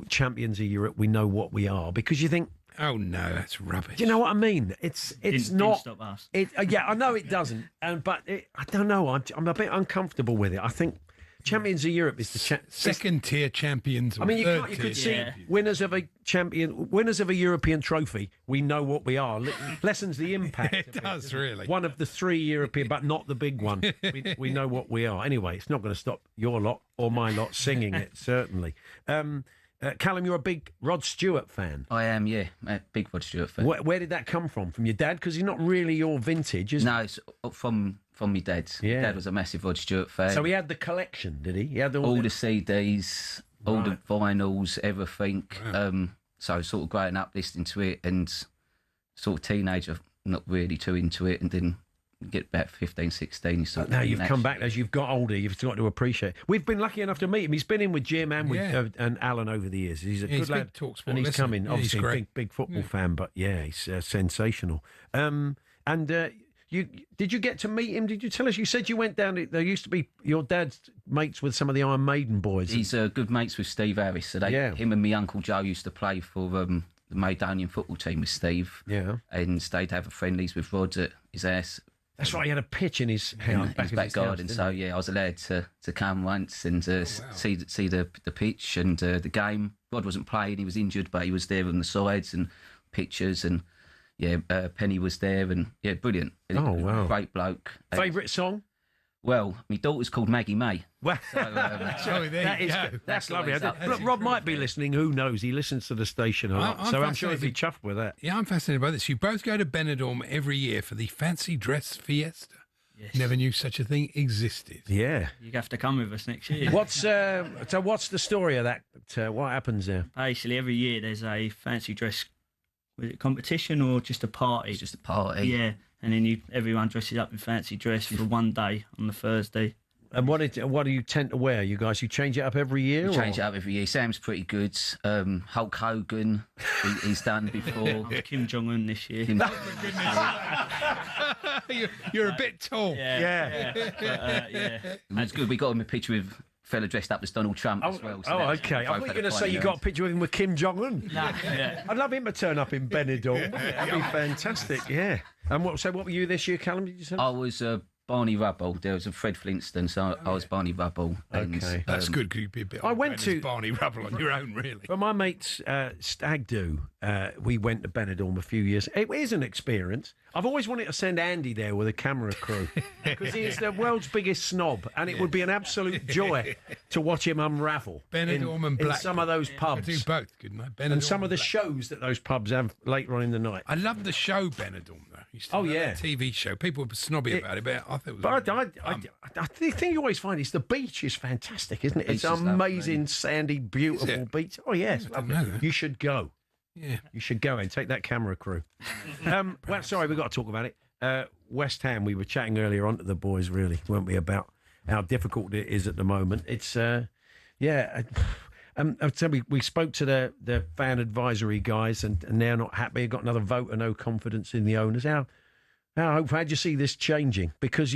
Champions of Europe, we know what we are, because you think, oh no, that's rubbish. Do you know what I mean? It's not. Didn't stop us. Yeah, I know it doesn't, but I don't know. I'm a bit uncomfortable with it. I think Champions of Europe is the second-tier champions. I mean, you could see winners of a European trophy. We know what we are. Lessens the impact. It does really. One of the three European, but not the big one. We know what we are. Anyway, it's not going to stop your lot or my lot singing it. Certainly. Callum, you're a big Rod Stewart fan. I am, yeah, a big Rod Stewart fan. Where did that come from? From your dad? Because he's not really your vintage, is No, it's from my dad. Yeah. My dad was a massive Rod Stewart fan. So he had the collection, did he? He had all the CDs, all the vinyls, everything. Wow. So sort of growing up listening to it, and sort of teenager not really too into it, and then get about 15, 16. You sort Now of you've come back as you've got older. You've got to appreciate it. We've been lucky enough to meet him. He's been in with Jim and with and Alan over the years. He's a good lad, TalkSPORT and he's listener. coming. Yeah, Obviously, he's great. big football fan, but he's sensational. You did you get to meet him? Did you tell us? You said you went down. There used to be your dad's mates with some of the Iron Maiden boys. He's good mates with Steve Harris. So him and my Uncle Joe used to play for the Maidonian football team with Steve. Yeah. And they'd have friendlies with Rod at his house. That's right. He had a pitch in his house, in his back garden. So I was allowed to come once and see the pitch and the game. Rod wasn't playing; he was injured, but he was there on the sides and pictures and Penny was there and brilliant. Oh wow, great bloke. Favourite song? Well, my daughter's called Maggie May. Well, so, that's lovely. Look, Rob might be listening. Who knows? He listens to the station a lot, so I'm sure he'd be chuffed with that. Yeah, I'm fascinated by this. You both go to Benidorm every year for the fancy dress fiesta. Yes. Never knew such a thing existed. Yeah, you have to come with us next year. What's the story of that? What happens there? Basically, every year there's a fancy dress. Was it competition or just a party? It's just a party. Yeah, and then everyone dresses up in fancy dress for one day on the Thursday. And what do you tend to wear? You guys, you change it up every year? We change it up every year. Sam's pretty good. Hulk Hogan, he's done before. Kim Jong-un this year. You're a bit tall. Yeah. And it's good. We got him a picture with a fella dressed up as Donald Trump as well. So okay. I thought you were going to say you got a picture of him with Kim Jong-un. I'd love him to turn up in Benidorm. That'd be fantastic, yeah. And what were you this year, Callum, did you say? I was Barney Rubble. There was a Fred Flintstone, so I was Barney Rubble. And, okay. That's good, because you'd be a bit Barney Rubble on your own, really. For my mate's stag do, we went to Benidorm a few years. It is an experience. I've always wanted to send Andy there with a camera crew, because he is the world's biggest snob, and it would be an absolute joy to watch him unravel Benidorm and in Blackpool. some of those pubs. I do both, couldn't I? Benidorm And some of the shows that those pubs have later on in the night. I love the show Benidorm, though. That TV show. People were snobby about it, but I thought it was. But the thing you always find is the beach is fantastic, isn't it? It's an amazing, sandy, beautiful beach. Oh yes, you should go. Yeah, you should go and take that camera crew. Well, sorry, we've got to talk about it. West Ham. We were chatting earlier on to the boys, really, weren't we, about how difficult it is at the moment. It's we spoke to the fan advisory guys, and they're not happy. Got another vote of no confidence in the owners. How do you see this changing? Because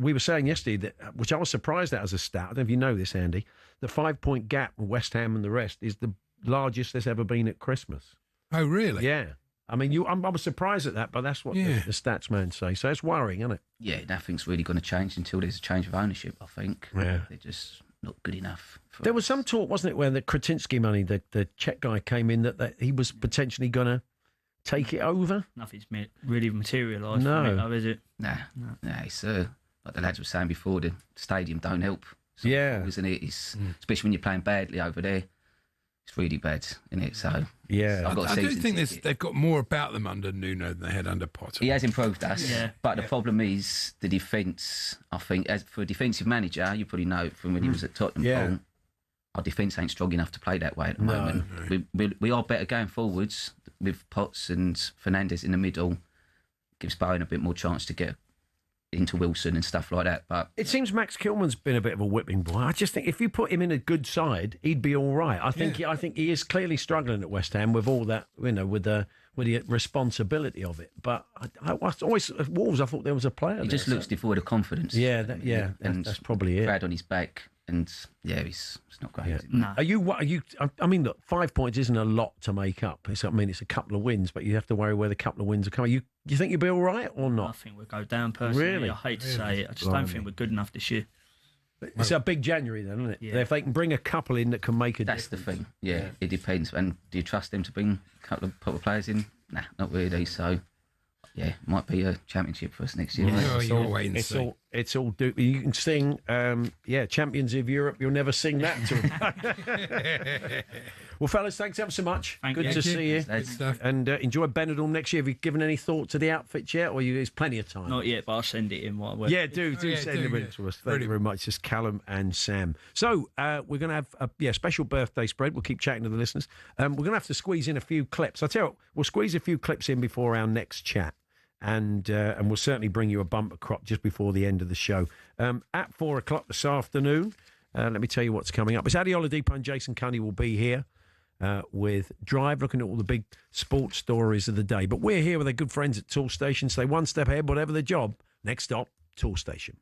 we were saying yesterday that, which I was surprised at as a stat. I don't know if you know this, Andy. The 5-point gap with West Ham and the rest is the largest there's ever been at Christmas. Oh, really? Yeah. I mean, I was surprised at that, but that's what the stats man say. So it's worrying, isn't it? Yeah, nothing's really going to change until there's a change of ownership, I think. Yeah. They're just not good enough. There was some talk, wasn't it, where the Kretinsky money, the Czech guy came in, that he was potentially going to take it over? Nothing's really materialised. No. Though, is it? Nah. It's like the lads were saying before, the stadium don't help. Isn't it? Especially when you're playing badly over there. It's really bad, isn't it? So I do think they've got more about them under Nuno than they had under Potter. He has improved us, but the problem is the defence. I think, as for a defensive manager, you probably know from when he was at Tottenham. Our defence ain't strong enough to play that way at the moment. No. We are better going forwards with Potts and Fernandes in the middle. Gives Bowen a bit more chance to get into Wilson and stuff like that. But it seems Max Kilman's been a bit of a whipping boy. I just think if you put him in a good side, he'd be all right. I think he is clearly struggling at West Ham with all that, with the responsibility of it. But I always at Wolves, I thought there was a player. He just looks devoid of confidence. And that's probably it. Brad on his back, and it's not great. Yeah. Is it? No. Are you? I mean, look, 5 points isn't a lot to make up. It's a couple of wins, but you have to worry where the couple of wins are coming. You think you'll be all right or not? I think we'll go down personally. Really? I hate to say it. I just don't think we're good enough this year. It's a big January then, isn't it? Yeah. If they can bring a couple in that can make a difference. That's the thing. Yeah, it depends. And do you trust them to bring a couple of proper players in? Nah, not really. So, might be a championship for us next year. It's all do. You can sing, Champions of Europe. You'll never sing that to them. Well, fellas, thanks ever so much. Good you. to Thank see you. you. Good stuff. And enjoy Benidorm next year. Have you given any thought to the outfit yet, or there's plenty of time? Not yet, but I'll send it in while I work. Yeah, do send them in to us. Thank you very much. Just Callum and Sam. So we're going to have a special birthday spread. We'll keep chatting to the listeners. We're going to have to squeeze in a few clips. I'll tell you what, we'll squeeze a few clips in before our next chat. And we'll certainly bring you a bumper crop just before the end of the show. At 4 o'clock this afternoon, let me tell you what's coming up. It's Adi Oladipo and Jason Cundy will be here with Drive, looking at all the big sports stories of the day. But we're here with our good friends at Toolstation. Stay one step ahead, whatever the job. Next stop, Toolstation.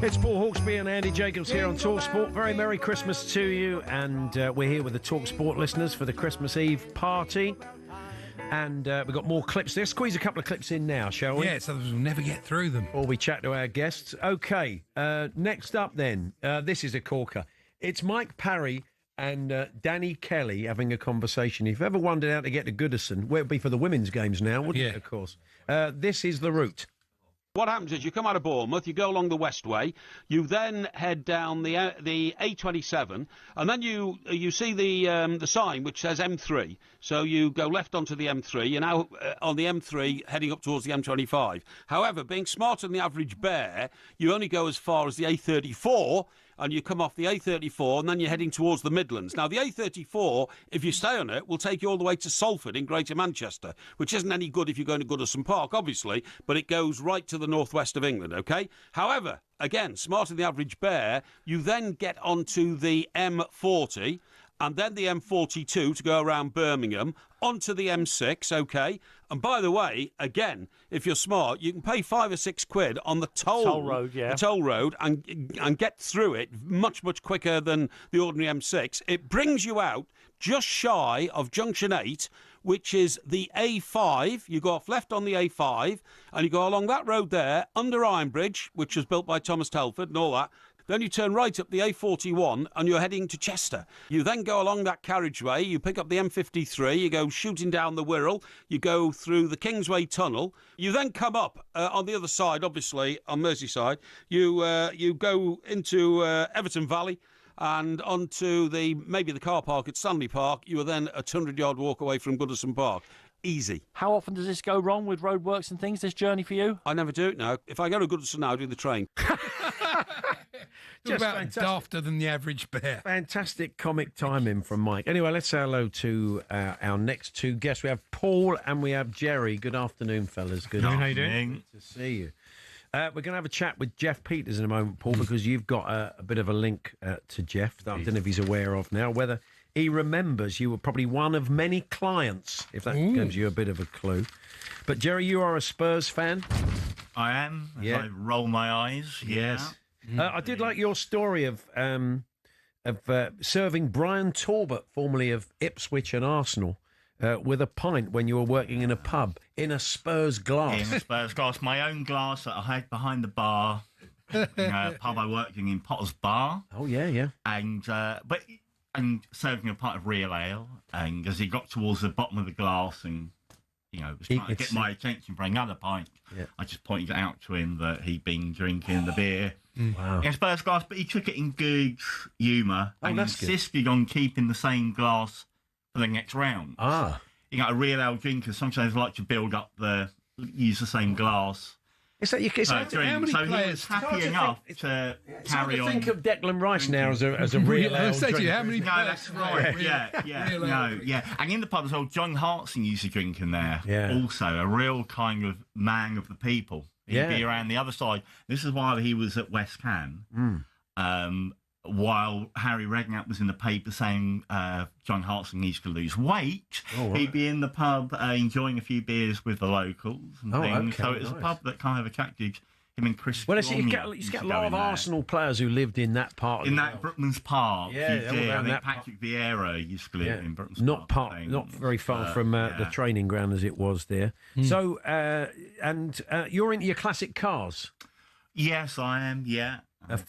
It's Paul Hawksbee and Andy Jacobs here on talkSPORT. Very Merry Christmas to you, and we're here with the talkSPORT listeners for the Christmas Eve party. And we've got more clips. Let's squeeze a couple of clips in now, shall we? Yeah, so we'll never get through them. Or we chat to our guests. OK, next up then, this is a corker. It's Mike Parry and Danny Kelly having a conversation. If you've ever wondered how to get to Goodison, well, it'd be for the women's games now, wouldn't it, of course? This is the route. What happens is you come out of Bournemouth, you go along the Westway, you then head down the A27, and then you see the sign which says M3. So you go left onto the M3. You're now on the M3 heading up towards the M25. However, being smarter than the average bear, you only go as far as the A34. And you come off the A34 and then you're heading towards the Midlands. Now, the A34, if you stay on it, will take you all the way to Salford in Greater Manchester, which isn't any good if you're going to Goodison Park, obviously, but it goes right to the northwest of England, OK? However, again, smarter than the average bear, you then get onto the M40 and then the M42 to go around Birmingham, onto the M6, OK? And by the way, again, if you're smart, you can pay £5 or £6 on the toll road, the toll road, and get through it much, much quicker than the ordinary M6. It brings you out just shy of Junction 8, which is the A5. You go off left on the A5, and you go along that road there, under Iron Bridge, which was built by Thomas Telford and all that. Then you turn right up the A41 and you're heading to Chester. You then go along that carriageway, you pick up the M53, you go shooting down the Wirral, you go through the Kingsway Tunnel, you then come up on the other side, obviously, on Merseyside, you go into Everton Valley and onto maybe the car park at Stanley Park. You are then a 200-yard walk away from Goodison Park. Easy. How often does this go wrong with roadworks and things, this journey for you? I never do it now. If I go to Goodison now, I do the train. Just about dafter than the average bear. Fantastic comic timing from Mike. Anyway, let's say hello to our next two guests. We have Paul and we have Jerry. Good afternoon, fellas. Good afternoon. How you doing? Good to see you. We're going to have a chat with Jeff Peters in a moment, Paul, because you've got a bit of a link to Jeff that I don't know if he's aware of now, whether he remembers you were probably one of many clients, if that gives you a bit of a clue. But, Jerry, you are a Spurs fan? I am, as I roll my eyes, yes. I did like your story of serving Brian Talbot, formerly of Ipswich and Arsenal, with a pint when you were working in a pub in a Spurs glass. In a Spurs glass, my own glass that I had behind the bar. In a pub I worked in Potter's Bar. Oh yeah. And serving a pint of real ale. And as he got towards the bottom of the glass and was trying to get my attention for another pint, I just pointed out to him that he'd been drinking the beer. Wow. In his first glass, but he took it in good humour and insisted on keeping the same glass for the next round. Ah. A real ale drinker sometimes like to use the same glass. It's like how many so he was happy enough to carry on. Think of Declan Rice now as a real ale drinker. How many that's right. Yeah. And in the pub as well, John Hartson used to drink in there. Yeah. Also, a real kind of man of the people. He'd be around the other side. This is while he was at West Ham. While Harry Redknapp was in the paper saying John Hartson needs to lose weight, he'd be in the pub enjoying a few beers with the locals and things. So it was a pub that kind of attracted him and Chris. Well, he's got a lot of Arsenal players who lived in that part. In that Brookman's Park. Yeah, I think Patrick Vieira used to live in Brookman's Park. Not very far from the training ground as it was there. So, you're into your classic cars? Yes, I am, yeah.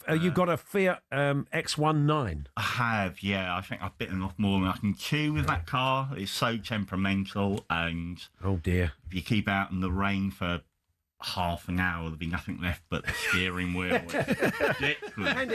You've got a Fiat X19. I have, yeah. I think I've bitten off more than I can chew with that car. It's so temperamental, and oh dear, if you keep out in the rain for half an hour, there'll be nothing left but the steering wheel.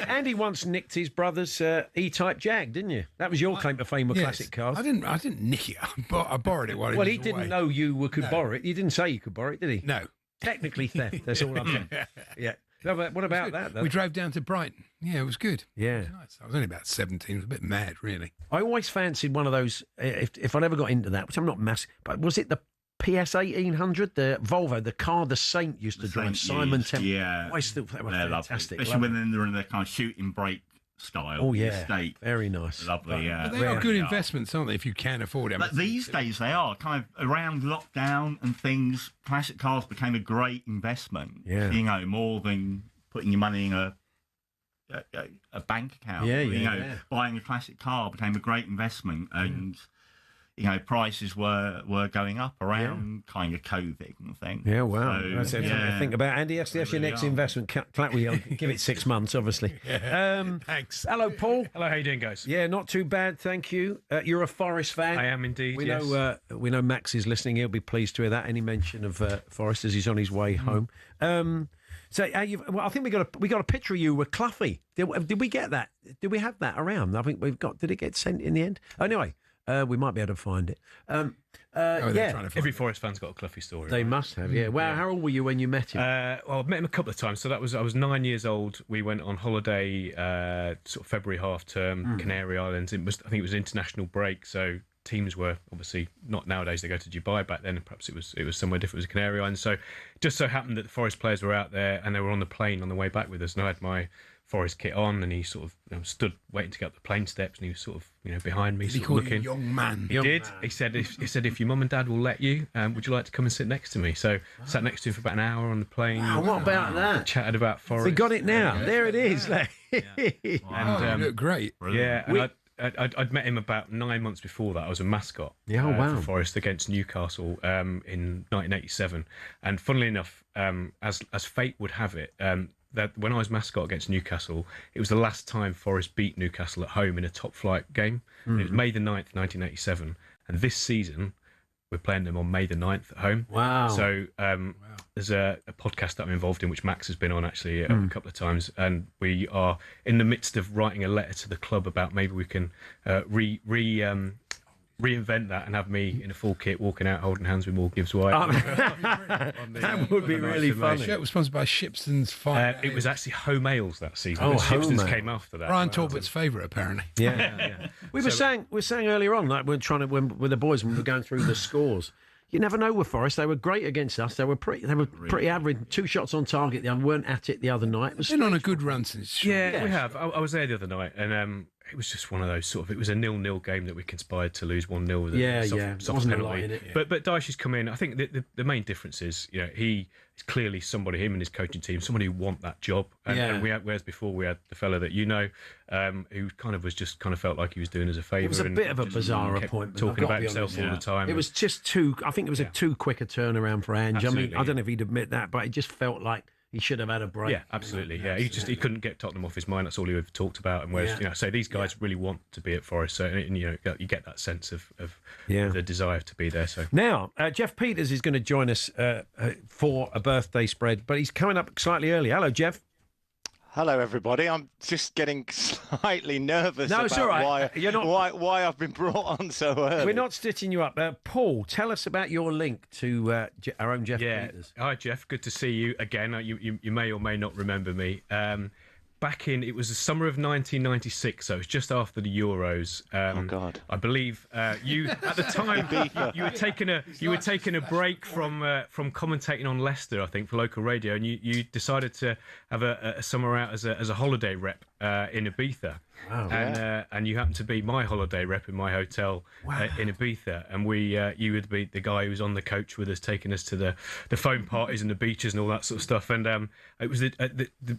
Andy once nicked his brother's E-Type Jag, didn't you? That was your claim to fame with classic cars. I didn't nick it. I borrowed it while he was he didn't know you could borrow it. He didn't say you could borrow it, did he? No. Technically theft. That's all I'm saying. Yeah. No, but what about that, though? We drove down to Brighton. Yeah, it was good. Yeah. It was nice. I was only about 17. It was a bit mad, really. I always fancied one of those, if I never got into that, which I'm not massive, but was it the PS 1800, the Volvo, the car the Saint used to drive, Simon Temple? Yeah. I still thought they were fantastic. Especially when they're in their kind of shooting brake style. Oh, yeah. State. Very nice. Lovely, yeah. But they are good investments, aren't they, if you can afford it? But these days they are. Kind of around lockdown and things, classic cars became a great investment. Yeah. More than putting your money in a bank account. Yeah. Buying a classic car became a great investment. And prices were going up around kind of COVID and things. Yeah, wow. So, That's something to think about. Andy, that's your really next are. investment. We'll give it 6 months, obviously. Thanks. Hello, Paul. Hello, how you doing, guys? Yeah, not too bad, thank you. You're a Forest fan. I am indeed, We yes. know Max is listening. He'll be pleased to hear that. Any mention of Forest as he's on his way home. So, I think we got a picture of you with Cluffy. Did we get that? Did we have that around? I think we've got. Did it get sent in the end? Anyway, we might be able to find it. Every Forest fan's got a Cluffy story. They must have. Yeah. Well, how old were you when you met him? Well, I met him a couple of times. So I was 9 years old. We went on holiday, sort of February half term, Canary Islands. I think it was international break, so teams were obviously not nowadays. They go to Dubai. Back then, perhaps it was somewhere different. It was Canary Islands. So just so happened that the Forest players were out there and they were on the plane on the way back with us. And I had my Forest kit on, and he sort of stood waiting to get up the plane steps, and he was sort of behind me, Did he sort call of you a looking. young man? He did. He said if your mum and dad will let you, would you like to come and sit next to me? So I sat next to him for about an hour on the plane. Wow, what about that? Chatted about Forest. We got it now. There it is. Wow, you look great. Yeah, and I'd met him about 9 months before that. I was a mascot for Forest against Newcastle in 1987. And funnily enough, as fate would have it, that when I was mascot against Newcastle, it was the last time Forest beat Newcastle at home in a top flight game. And it was May the 9th, 1987. And this season, we're playing them on May the 9th at home. Wow. So there's a podcast that I'm involved in, which Max has been on actually a couple of times. And we are in the midst of writing a letter to the club about maybe we can reinvent that and have me in a full kit walking out holding hands with Morgan Gibbs White. That would be really funny. The shirt was sponsored by Shipston's Fire. It was actually Home Ales that season. Oh, Shipston's Home came after that. Brian Talbot's favourite, apparently. Yeah. We were saying earlier on, like with the boys when we were going through the scores. You never know with Forest. They were great against us. They were pretty average. 2 shots on target. They weren't at it the other night. It was been on a good run since. Yeah, we have. I was there the other night, and it was just one of those sort of. It was a 0-0 game that we conspired to lose 1-0 with a soft wasn't penalty. a lot in it. But Dyche has come in. I think the main difference is he is clearly somebody. Him and his coaching team, somebody who want that job. And whereas before we had the fella that who kind of felt like he was doing us a favour. It was a bit of a bizarre appointment. Talking about himself all the time. It was just too. I think it was a too quick a turnaround for Ange. Absolutely, I mean, I don't know if he'd admit that, but it just felt like he should have had a break. Yeah, absolutely. Yeah, he couldn't get Tottenham off his mind. That's all he ever talked about. And whereas so these guys really want to be at Forest. So you get that sense of the desire to be there. So now Jeff Peters is going to join us for a birthday spread, but he's coming up slightly early. Hello, Jeff. Hello, everybody. I'm just getting slightly nervous it's all right. why I've been brought on so early. We're not stitching you up. Paul, tell us about your link to our own Jeff Peters. Hi, Jeff. Good to see you again. You may or may not remember me. It was the summer of 1996, so it was just after the Euros. Oh God! I believe you at the time you were taking a break from commentating on Leicester, I think, for local radio, and you decided to have a summer out as a holiday rep in Ibiza. Wow. And you happened to be my holiday rep in my hotel in Ibiza, and you would be the guy who was on the coach with us, taking us to the phone parties and the beaches and all that sort of stuff. And it was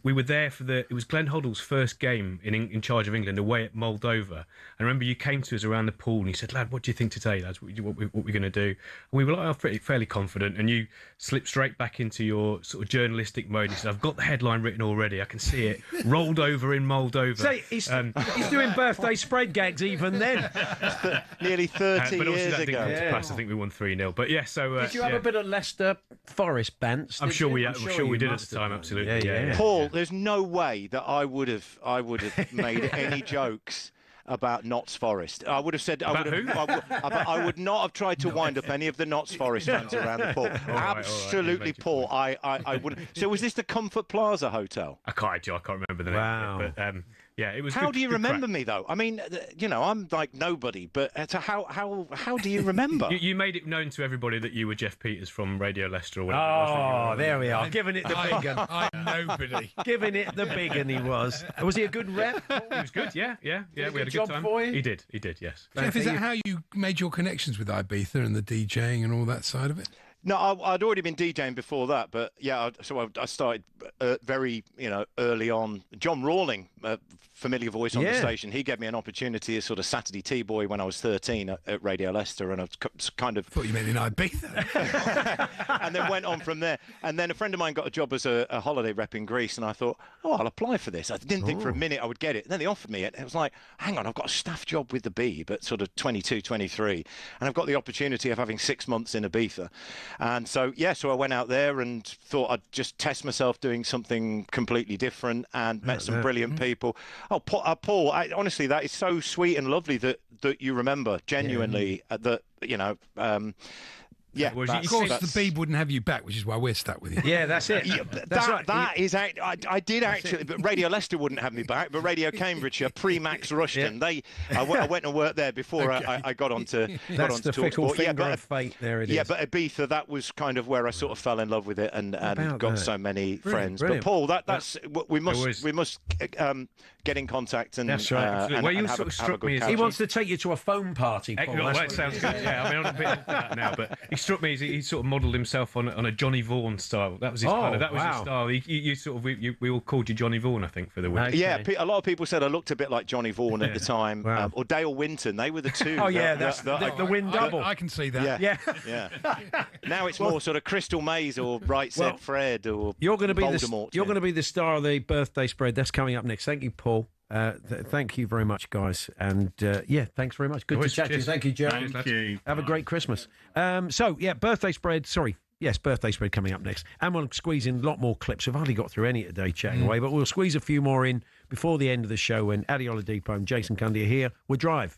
we were there for it was Glenn Hoddle's first game in charge of England away at Moldova. I remember you came to us around the pool and you said, "Lad, what do you think today, lads? What we're going to do?" And we were like, fairly confident, and you slipped straight back into your sort of journalistic mode. You said, "I've got the headline written already. I can see it. Rolled over in Moldova." So he's doing birthday spread gags even then. Nearly 30 years ago. I think we won 3-0. But yeah, so did you have a bit of Leicester Forest bants? I'm sure we did at the time. Absolutely. Yeah. Paul, there's no way that I would have made any jokes about Notts Forest. I would have said I would not have tried to wind up any of the Notts Forest fans around the pool. Absolutely, Paul. I wouldn't. So was this the Comfort Plaza Hotel? I can't remember the name. Wow. But yeah, it was. How do you remember me though? I mean, I'm like nobody. But how do you remember? You made it known to everybody that you were Jeff Peters from Radio Leicester or whatever. Oh, there we are. Giving it the big un. I'm nobody. Giving it the big un. He was. Was he a good rep? He was good. Yeah. We had a good job time. For you? He did. Yes. Jeff, is that how you made your connections with Ibiza and the DJing and all that side of it? No, I'd already been DJing before that, but yeah, I started very, early on. John Rawling, a familiar voice on the station, he gave me an opportunity as sort of Saturday tea boy when I was 13 at Radio Leicester, and I was kind of... thought you meant in Ibiza. And then went on from there. And then a friend of mine got a job as a holiday rep in Greece, and I thought, I'll apply for this. I didn't think for a minute I would get it. And then they offered me it, and it was like, hang on, I've got a staff job with the Beeb at sort of 22, 23, and I've got the opportunity of having 6 months in Ibiza. And so I went out there and thought I'd just test myself doing something completely different, and met some brilliant people. Oh, Paul, honestly, that is so sweet and lovely that you remember genuinely that, of course, the Beeb wouldn't have you back, which is why we're stuck with you. Yeah, that's it. I did actually, but Radio Leicester wouldn't have me back, but Radio Cambridgeshire, pre-Max Rushton, I went and worked there before I got onto That's the fickle finger of fate. There it is. Yeah, but Ibiza, that was kind of where I sort of fell in love with it and got so many friends. Brilliant. But Paul, that's we must get in contact and that's right. Well, you sort of struck me as he wants to take you to a foam party. Paul. Well, that sounds good. Yeah, I mean, I'm a bit into that now, but he struck me as he sort of modelled himself on a Johnny Vaughan style. That was his his style. You sort of we all called you Johnny Vaughan, I think, for the week. Okay. Yeah, a lot of people said I looked a bit like Johnny Vaughan at the time, or Dale Winton. They were the two. Oh yeah, that's the win double. I can see that. Yeah. Now it's more sort of Crystal Maze or Right Said Fred or you're going to be Voldemort. You're going to be the star of the birthday spread. That's coming up next. Thank you, Paul. Thank you very much, guys. And thanks very much. Good to chat to you. Thank you, Jerry. Thank you. Have a great Christmas. Birthday spread. Sorry. Yes, birthday spread coming up next. And we'll squeeze in a lot more clips. We've hardly got through any today chatting away, but we'll squeeze a few more in before the end of the show when Adi Oladipo and Jason Cundy are here. We'll drive.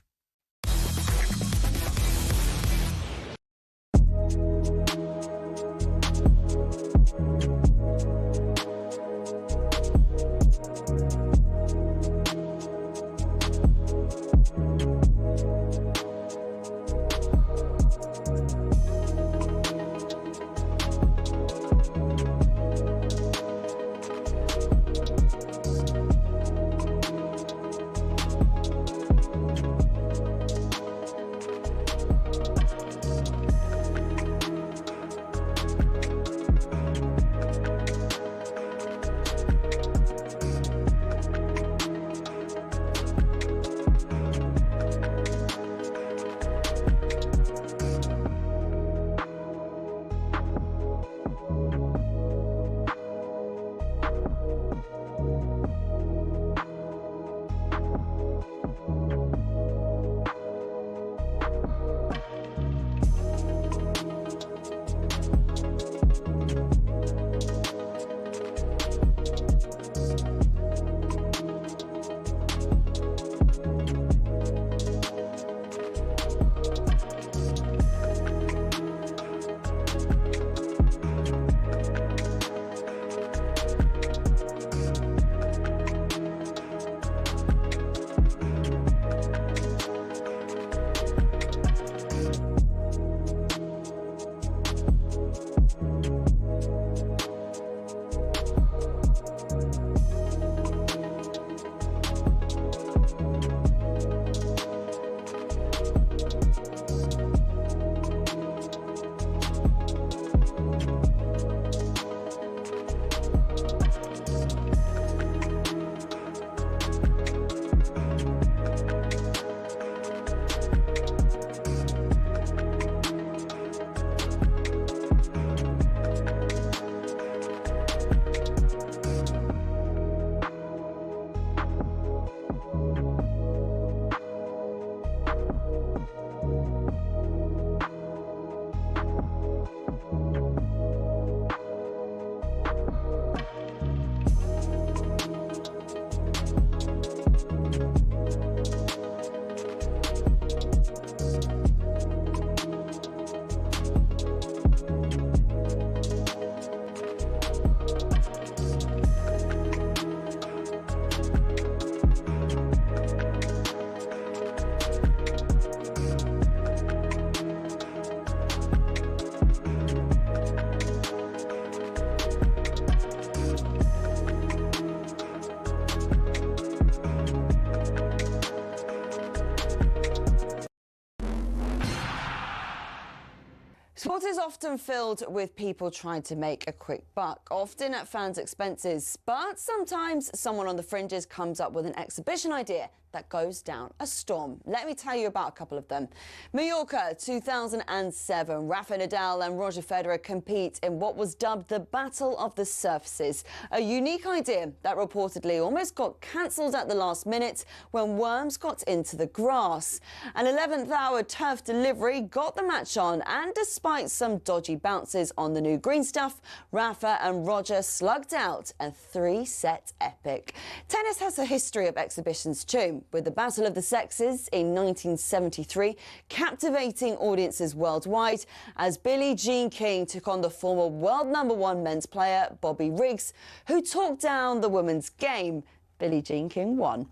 Sport is often filled with people trying to make a quick buck, often at fans' expenses. But sometimes someone on the fringes comes up with an exhibition idea that goes down a storm. Let me tell you about a couple of them. Mallorca 2007. Rafa Nadal and Roger Federer compete in what was dubbed the Battle of the Surfaces, a unique idea that reportedly almost got cancelled at the last minute when worms got into the grass. An 11th hour turf delivery got the match on, and despite some dodgy bounces on the new green stuff, Rafa and Roger slugged out a 3-set epic. Tennis has a history of exhibitions too, with the Battle of the Sexes in 1973 captivating audiences worldwide as Billie Jean King took on the former world #1 men's player Bobby Riggs, who talked down the women's game. Billie Jean King won.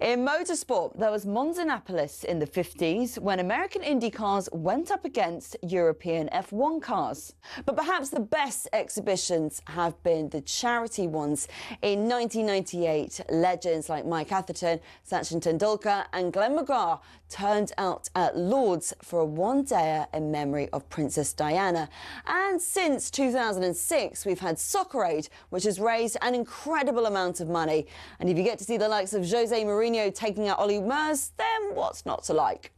In motorsport, there was Monzanapolis in the 50s when American Indy cars went up against European F1 cars. But perhaps the best exhibitions have been the charity ones. In 1998, legends like Mike Atherton, Sachin Tendulkar and Glenn McGrath turned out at Lord's for a one-dayer in memory of Princess Diana. And since 2006, we've had Soccer Aid, which has raised an incredible amount of money. And if you get to see the likes of Jose Mourinho taking out Ollie Mers, then what's not to like?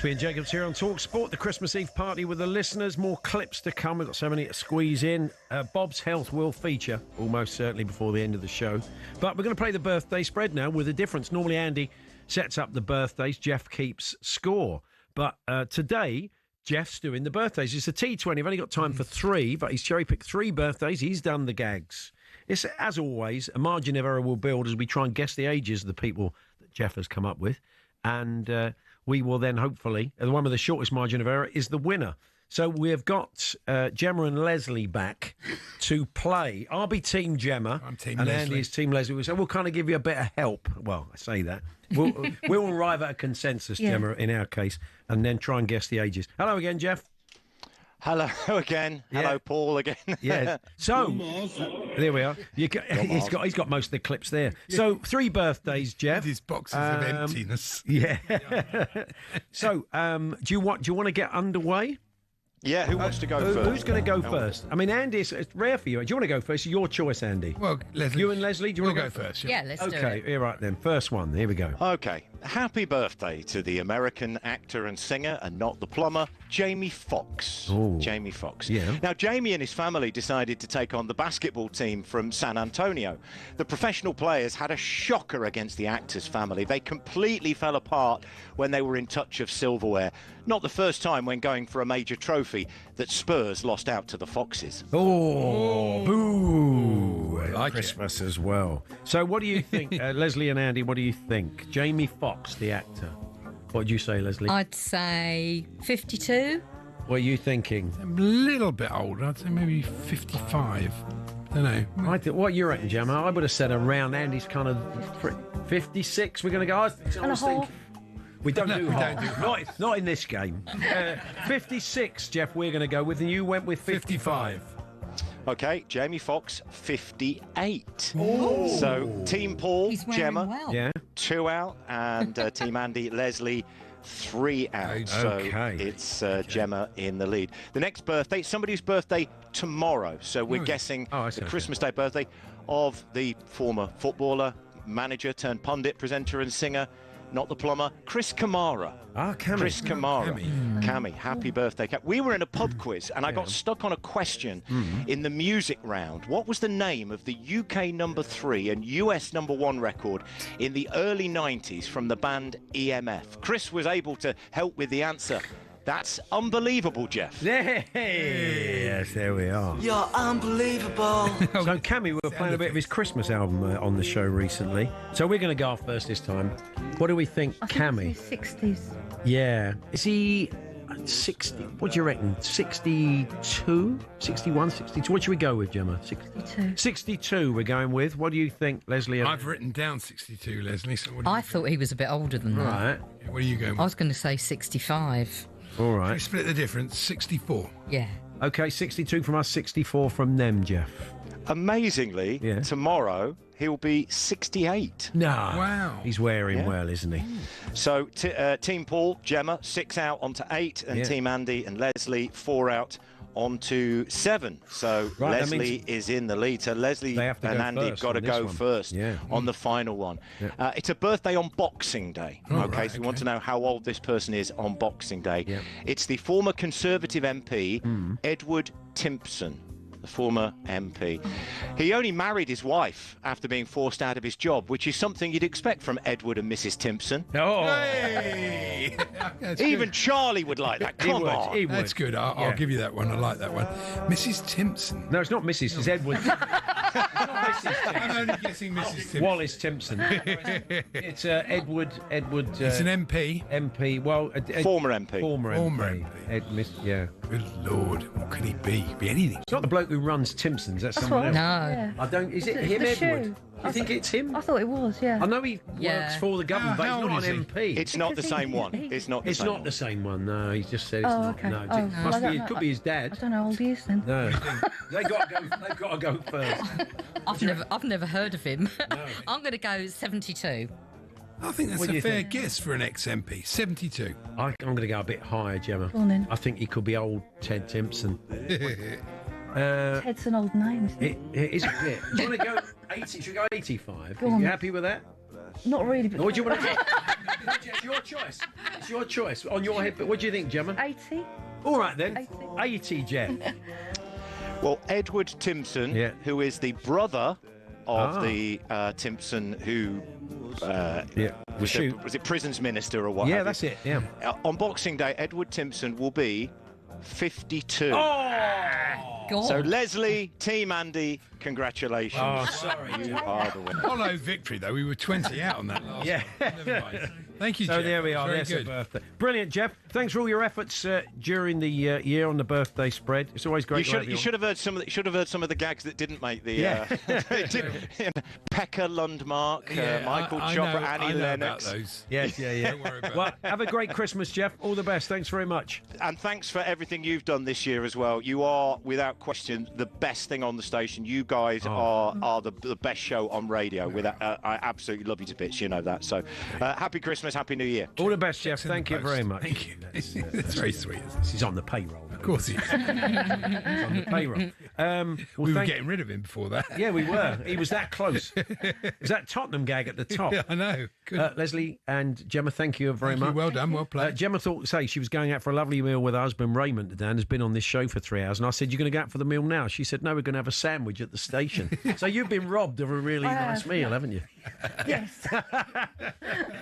Hawksbee and Jacobs here on talkSPORT, the Christmas Eve party with the listeners. More clips to come. We've got so many to squeeze in. Bob's health will feature almost certainly before the end of the show. But we're going to play the birthday spread now with a difference. Normally Andy sets up the birthdays. Jeff keeps score. But today, Jeff's doing the birthdays. It's a T20. I've only got time for 3, but he's cherry-picked 3 birthdays. He's done the gags. It's, as always, a margin of error will build as we try and guess the ages of the people that Jeff has come up with. And we will then hopefully, the one with the shortest margin of error is the winner. So we have got Gemma and Leslie back to play. I'll be Team Gemma. I'm Team and Leslie. Andy is Team Leslie. So we'll kind of give you a bit of help. Well, I say that. We'll arrive at a consensus, Yeah. Gemma, in our case, and then try and guess the ages. Hello again, Jeff. Hello again. Hello, Paul again. Yeah. So there we are. He's got most of the clips there. So 3 birthdays, Jeff. These boxes of emptiness. Yeah. So do you want to get underway? Yeah, who wants to go first? Who's going to go first? I mean, Andy, it's rare for you. Do you want to go first? It's your choice, Andy. Well, Leslie. You and Leslie, do you want to We'll go go first? first, Yeah, let's do it. Okay, all right then. First one. Here we go. Okay. Happy birthday to the American actor and singer, and not the plumber, Jamie Foxx. Ooh. Jamie Foxx. Yeah. Now, Jamie and his family decided to take on the basketball team from San Antonio. The professional players had a shocker against the actor's family. They completely fell apart when they were in touch of silverware. Not the first time when going for a major trophy that Spurs lost out to the Foxes. Oh, boo! like Christmas as well. So, what do you think, Leslie and Andy? What do you think? Jamie Foxx, the actor. What do you say, Leslie? I'd say 52. What are you thinking? A little bit older. I'd say maybe 55. Don't know. What you reckon, Gemma? I would have said around Andy's kind of 56. We're going to go. I was thinking. We don't do half. Not in this game. 56, Jeff, we're going to go with, and you went with 55. Okay, Jamie Foxx, 58. Ooh. So, Team Paul, He's wearing Gemma, well. Yeah. 2 out, and Team Andy, Leslie, 3 out. Okay. So it's Gemma in the lead. The next birthday, somebody's birthday tomorrow. So we're guessing the Christmas Day birthday of the former footballer, manager turned pundit, presenter and singer, not the plumber, Chris Kamara. Cammy. Chris Kamara. Cammy, happy birthday. We were in a pub quiz and I got stuck on a question in the music round. What was the name of the UK number 3 and US number 1 record in the early 90s from the band EMF? Chris was able to help with the answer. That's unbelievable, Jeff. Yes, there we are. You're unbelievable. So, Cammy, we were playing a bit of his Christmas album on the show recently. So we're going to go off first this time. What do we think, Cammy? 60s. Yeah. Is he 60? What do you reckon? 62? 61? 62? What should we go with, Gemma? 62. 62 we're going with. What do you think, Leslie? I've written down 62, Leslie. So what do I thought he was a bit older than that. Right. What are you going with? I was going to say 65. All right. Should we split the difference? 64. Yeah. Okay, 62 from us, 64 from them, Jeff. Amazingly, tomorrow he'll be 68. No. Wow. He's wearing well, isn't he? So Team Paul, Gemma, 6 out onto 8, and Team Andy and Leslie, 4 out onto 7. So Leslie is in the lead. So Leslie and Andy have got to go first on the final one. Yeah. It's a birthday on Boxing Day. So we want to know how old this person is on Boxing Day. Yeah. It's the former Conservative MP, Edward Timpson. The former MP. He only married his wife after being forced out of his job, which is something you'd expect from Edward and Mrs. Timpson. Oh. Hey! Even Charlie would like that. Come on. He would. That's good. I'll give you that one. I like that one. Mrs. Timpson. No, it's not Mrs. It's Edward. I'm only guessing Mrs. Timpson. Wallace Timpson. It's Edward. It's an MP. MP. Well, former MP. Former MP. Yeah. Good Lord, what could he be? Be anything. It's not the bloke who runs Timpson's. That's someone else. No. Yeah. I don't. Is it him, Edward? You think it's him? I thought it was, yeah. I know he works for the government, but he's not an MP. It's not the same one. It's not the same one. It's not the same one, no. He just said it's not. Okay. No, it could be his dad. I don't know how old he is then. No. They've got to go first. I've never heard of him. No. I'm going to go 72. I think that's a fair guess for an ex-MP. 72. I'm going to go a bit higher, Gemma. Go on then. I think he could be old Ted Timpson. Ted's an old name, isn't it? It is a bit. Do you want to go 80? Should we go 85? Go Are on. you happy with that? Not really, but... What do you want to do? It's your choice. It's your choice. On your head, but what do you think, Gemma? 80. All right, then. 80, Jeff. Well, Edward Timpson, who is the brother of the Timpson who... was it prisons minister or what? Yeah, that's it. Yeah. On Boxing Day, Edward Timpson will be 52. God. So Leslie, Team Andy, congratulations. Oh, sorry. You are the winner. Hollow victory, though. We were 20 out on that last one. Never mind. Thank you, Jeff. So there we are. There's a birthday. Brilliant, Jeff. Thanks for all your efforts during the year on the birthday spread. It's always great. You should have heard some of the gags that didn't make the. Pekka Lundmark, Michael Chopra, Annie Lennox. About those. Yes, yeah. Don't worry about well, have a great Christmas, Jeff. All the best. Thanks very much. And thanks for everything you've done this year as well. You are, without question, the best thing on the station. You guys are the best show on radio. I absolutely love you to bits. You know that. So, happy Christmas, happy New Year. All the best, Jeff. Thank you very much. Thank you. That's very sweet. He's on the payroll. Of course he is. He's on the payroll. We were getting rid of him before that. Yeah, we were. He was that close. It was that Tottenham gag at the top. Yeah, I know. Good. Leslie and Gemma, thank you very much. Well done. Well played. Gemma thought, she was going out for a lovely meal with her husband Raymond today and has been on this show for 3 hours. And I said, "You're going to go out for the meal now?" She said, "No, we're going to have a sandwich at the station." So you've been robbed of a really nice meal, haven't you? Yes.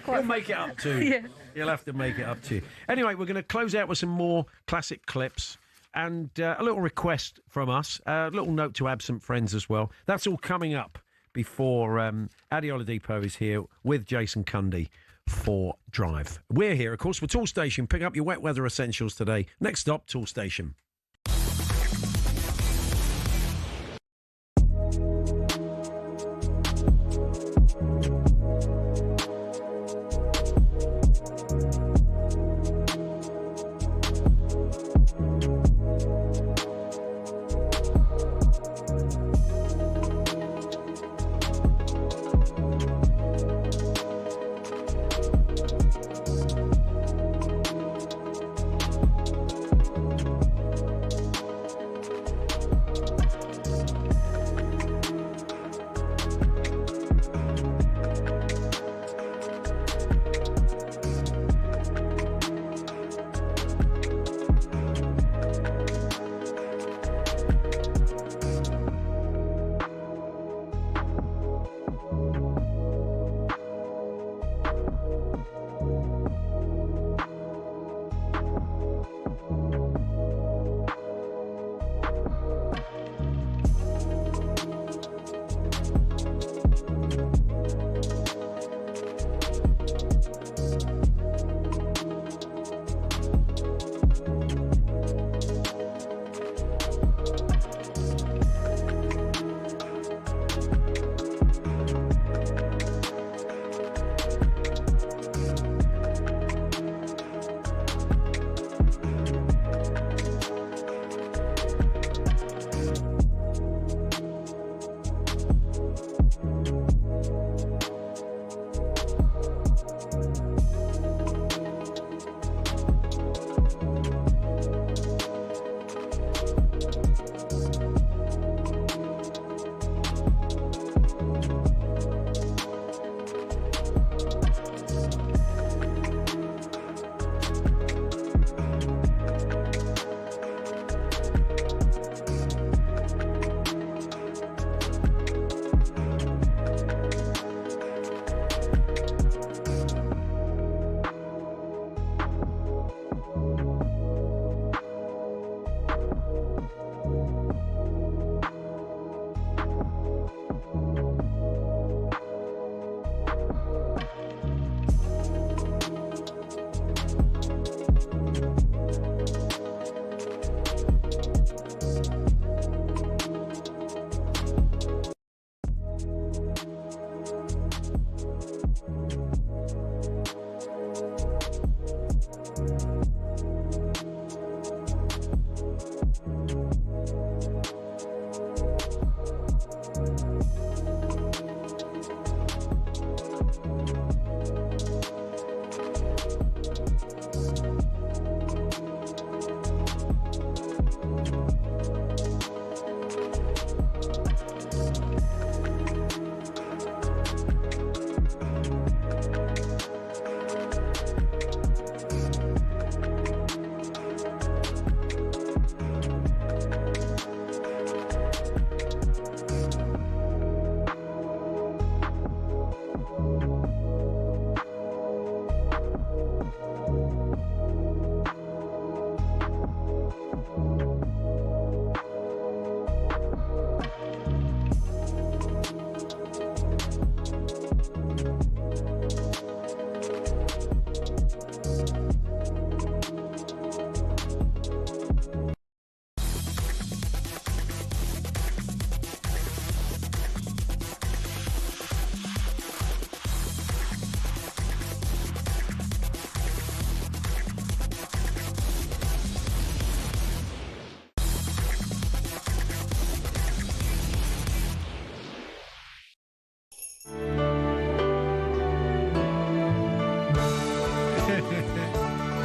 We'll make it up to you. Yeah. You'll have to make it up to you. Anyway, we're going to close out with some more classic clips and a little request from us, a little note to absent friends as well. That's all coming up before Adi Oladipo is here with Jason Cundy for Drive. We're here, of course, with Toolstation. Pick up your wet weather essentials today. Next stop, Toolstation.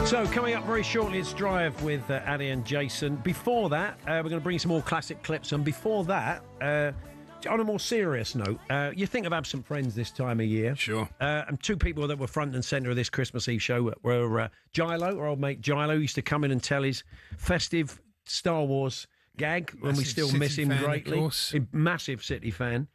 So, coming up very shortly, it's Drive with Addy and Jason. Before that, we're going to bring some more classic clips. And before that, on a more serious note, you think of absent friends this time of year. Sure. And two people that were front and centre of this Christmas Eve show were Gilo, our old mate Gilo, used to come in and tell his festive Star Wars gag when we still miss him greatly. A massive City fan.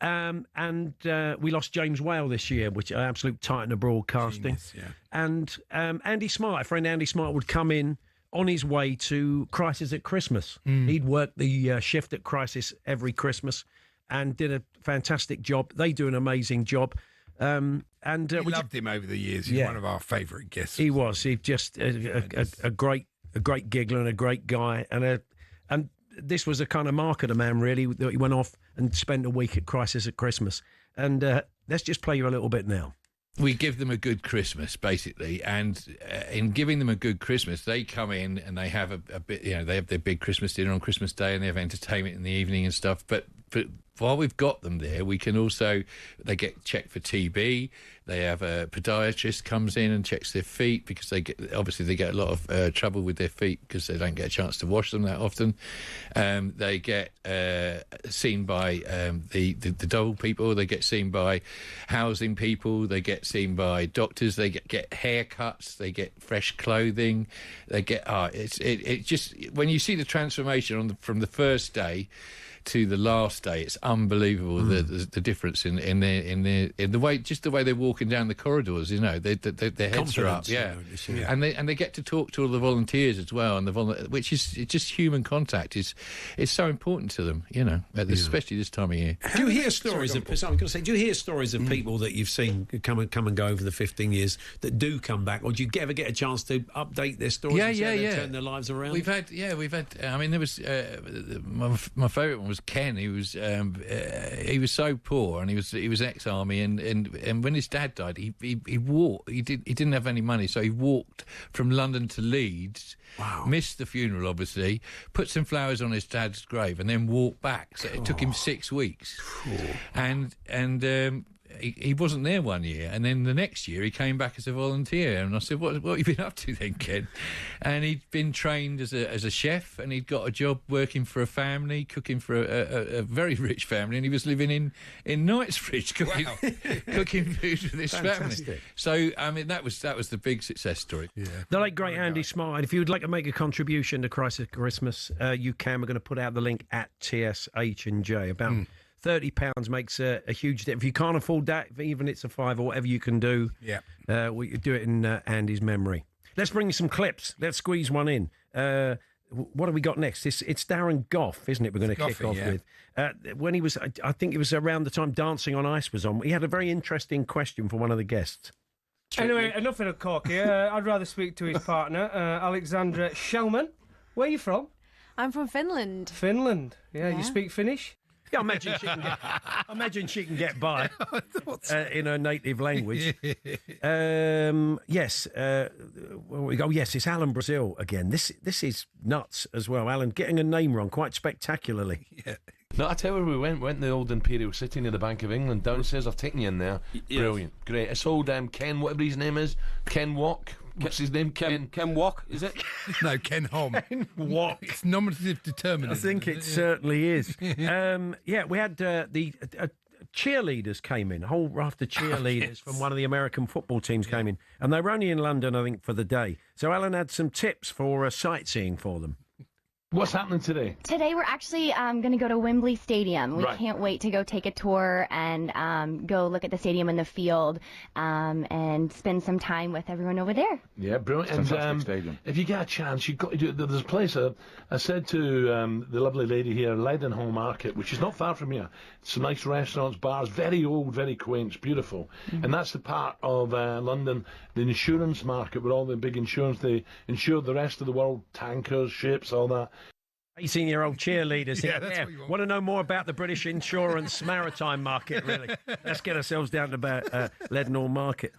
And we lost James Whale this year, which is an absolute titan of broadcasting. Genius, yeah. And Andy Smart, our friend Andy Smart, would come in on his way to Crisis at Christmas. He'd work the shift at Crisis every Christmas and did a fantastic job. They do an amazing job. And we loved him over the years. He's one of our favourite guests. He was. He's just a great giggler and a great guy. And this was a kind of mark of the man, really, that he went off and spent a week at Crisis at Christmas. And let's just play you a little bit now. We give them a good Christmas, basically, and in giving them a good Christmas, they come in and they have a bit, they have their big Christmas dinner on Christmas Day and they have entertainment in the evening and stuff. But while we've got them there, we can also, they get checked for TB. They have a podiatrist comes in and checks their feet because they get a lot of trouble with their feet because they don't get a chance to wash them that often. They get seen by the dole people. They get seen by housing people. They get seen by doctors. They get haircuts. They get fresh clothing. They get it just when you see the transformation from the first day to the last day, it's unbelievable the difference in the way, just the way they're walking down the corridors. Their heads are up, and they get to talk to all the volunteers as well, and which is just human contact is so important to them, especially this time of year. Do you hear stories of? I'm going to say, do you hear stories of people that you've seen come and go over the 15 years that do come back, or do you ever get a chance to update their stories? Turn their lives around. We've had. I mean, there was my favourite one was Ken. He was so poor, and he was ex-army, and when his dad died, he walked. He didn't have any money, so he walked from London to Leeds. Wow. Missed the funeral, obviously. Put some flowers on his dad's grave, and then walked back. So it took him 6 weeks, and he wasn't there one year, and then the next year he came back as a volunteer, and I said, what have you been up to then, Ken? And he'd been trained as a chef, and he'd got a job working for a family, cooking for a very rich family, and he was living in Knightsbridge cooking food for this family. So I mean, that was the big success story. The late great Andy Smart. If you would like to make a contribution to Crisis at Christmas, you can. We're going to put out the link at TSH&J. About £30 makes a huge difference. If you can't afford that, even it's a £5 or whatever you can do, we do it in Andy's memory. Let's bring you some clips. Let's squeeze one in. What have we got next? It's Darren Gough, isn't it? We're going to kick off with. When he was, I think it was around the time Dancing on Ice was on. He had a very interesting question for one of the guests. Anyway, enough of the cork here. I'd rather speak to his partner, Alexandra Shellman. Where are you from? I'm from Finland. Finland. Yeah. You speak Finnish? Yeah, I imagine she can get by in her native language. Yes. Yes, it's Alan Brazil again. This is nuts as well. Alan getting a name wrong quite spectacularly. Yeah. No, I tell you where we went to the old Imperial City near the Bank of England. Downstairs, I've taken you in there. Yes. Brilliant, great. It's old Ken, whatever his name is, Ken Walk. What's his name? Ken Walk, is it? No, Ken Hom. Ken Walk. It's nominative determinism. I think it certainly is. We had the cheerleaders came in, a whole raft of cheerleaders from one of the American football teams came in, and they were only in London, I think, for the day. So Alan had some tips for sightseeing for them. What's happening today? Today we're actually going to go to Wembley Stadium. We can't wait to go take a tour and go look at the stadium and the field and spend some time with everyone over there. Yeah, brilliant. And stadium. If you get a chance, you've got to do it. There's a place, I said to the lovely lady here, Leadenhall Market, which is not far from here. Some nice restaurants, bars, very old, very quaint, it's beautiful. And that's the part of London, the insurance market, where all the big insurance, they insure the rest of the world, tankers, ships, all that. 18-year-old cheerleaders. Want to know more about the British insurance maritime market, really? Let's get ourselves down to about Leadenhall Market.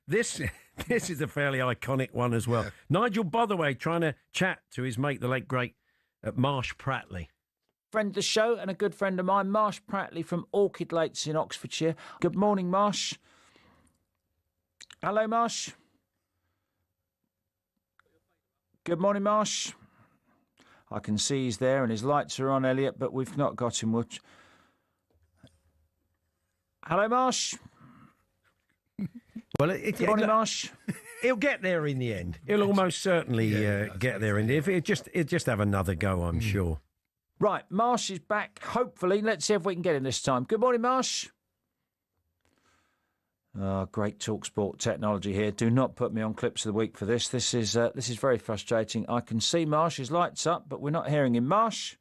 This is a fairly iconic one as well. Nigel Botherway trying to chat to his mate, the late, great Marsh Pratley. Friend of the show and a good friend of mine, Marsh Pratley from Orchid Lakes in Oxfordshire. Good morning, Marsh. Hello, Marsh. Good morning, Marsh. I can see he's there and his lights are on, Elliot, but we've not got him. Hello, Marsh. Well, good morning, Marsh. He'll get there in the end. He'll almost certainly get there in the end. He'll just have another go, I'm sure. Right, Marsh is back, hopefully. Let's see if we can get him this time. Good morning, Marsh. Great talkSPORT technology here. Do not put me on clips of the week for this. This is very frustrating. I can see Marsh's lights up, but we're not hearing him. Marsh?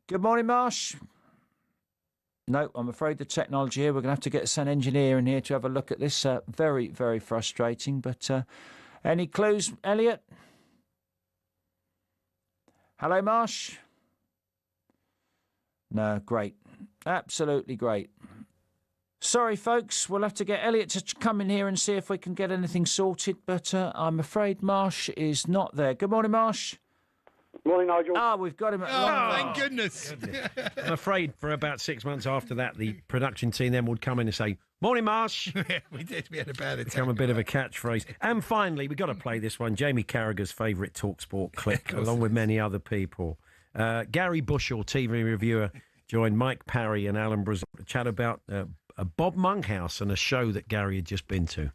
Good morning, Marsh. No, I'm afraid the technology here, we're going to have to get an engineer in here to have a look at this. Very, very frustrating. But any clues, Elliot? Hello, Marsh? No, great. Absolutely great. Sorry, folks, we'll have to get Elliot to come in here and see if we can get anything sorted, but I'm afraid Marsh is not there. Good morning, Marsh. Morning, Nigel. We've got him at thank goodness. I'm afraid for about 6 months after that, the production team then would come in and say, "Morning, Marsh." We did. We had a bad attack. Become a bit of a catchphrase. And finally, we've got to play this one. Jamie Carragher's favourite talkSPORT clip, along with many other people. Gary Bushell, TV reviewer, joined Mike Parry and Alan Brazil to chat about a Bob Monkhouse and a show that Gary had just been to.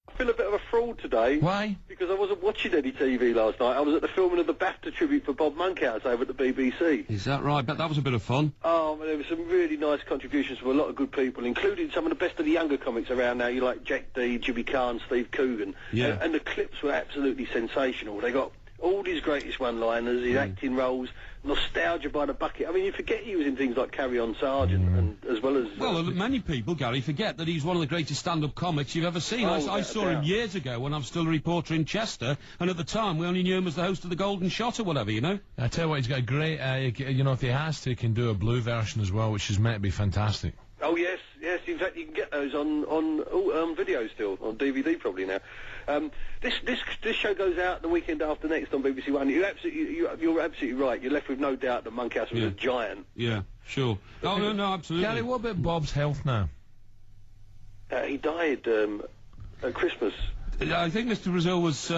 I feel a bit of a fraud today. Why? Because I wasn't watching any TV last night. I was at the filming of the BAFTA tribute for Bob Monkhouse over at the BBC. Is that right? But that was a bit of fun. Oh, there were some really nice contributions from a lot of good people, including some of the best of the younger comics around now. You like Jack Dee, Jimmy Carr, Steve Coogan. Yeah. And the clips were absolutely sensational. They got all his greatest one-liners, his acting roles, nostalgia by the bucket. I mean, you forget he was in things like Carry On Sergeant, and as well as... Well, many people, Gary, forget that he's one of the greatest stand-up comics you've ever seen. I saw him years ago when I was still a reporter in Chester, and at the time we only knew him as the host of The Golden Shot or whatever, you know? I tell you what, he's got a great... you know, if he has to, he can do a blue version as well, which is meant to be fantastic. Oh, yes. In fact, you can get those on video still, on DVD probably now. This show goes out the weekend after next on BBC One. You're absolutely right. You're left with no doubt that Monkhouse was a giant. Yeah, sure. Oh, no, absolutely. Gary, what about Bob's health now? He died at Christmas. I think Mr. Brazil was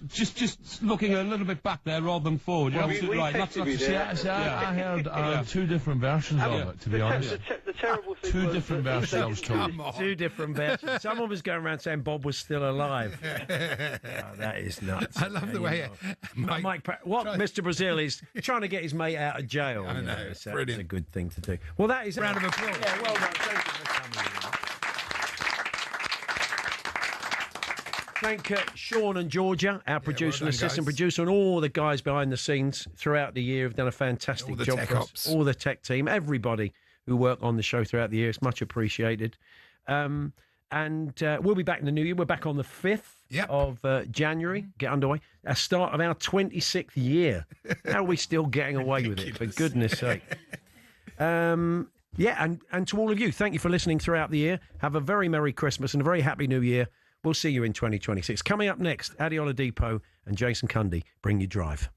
just looking a little bit back there rather than forward. You're absolutely right. I heard two different versions of it, to be honest. The terrible thing two different versions, I was told. Two different versions. Someone was going around saying Bob was still alive. That is nuts. I love the way what Mr. Brazil is trying to get his mate out of jail. I know. That's a good thing to do. Well, that is a round of applause. Yeah, well done. Thank you for coming in. Thank Sean and Georgia, our producer and assistant producer, and all the guys behind the scenes throughout the year have done a fantastic job for us. All the tech team, everybody who worked on the show throughout the year. It's much appreciated. And we'll be back in the new year. We're back on the 5th of January. Get underway. A start of our 26th year. How are we still getting away with it? For goodness sake. And to all of you, thank you for listening throughout the year. Have a very Merry Christmas and a very Happy New Year. We'll see you in 2026. Coming up next, Addy Oladipo and Jason Cundy bring you Drive.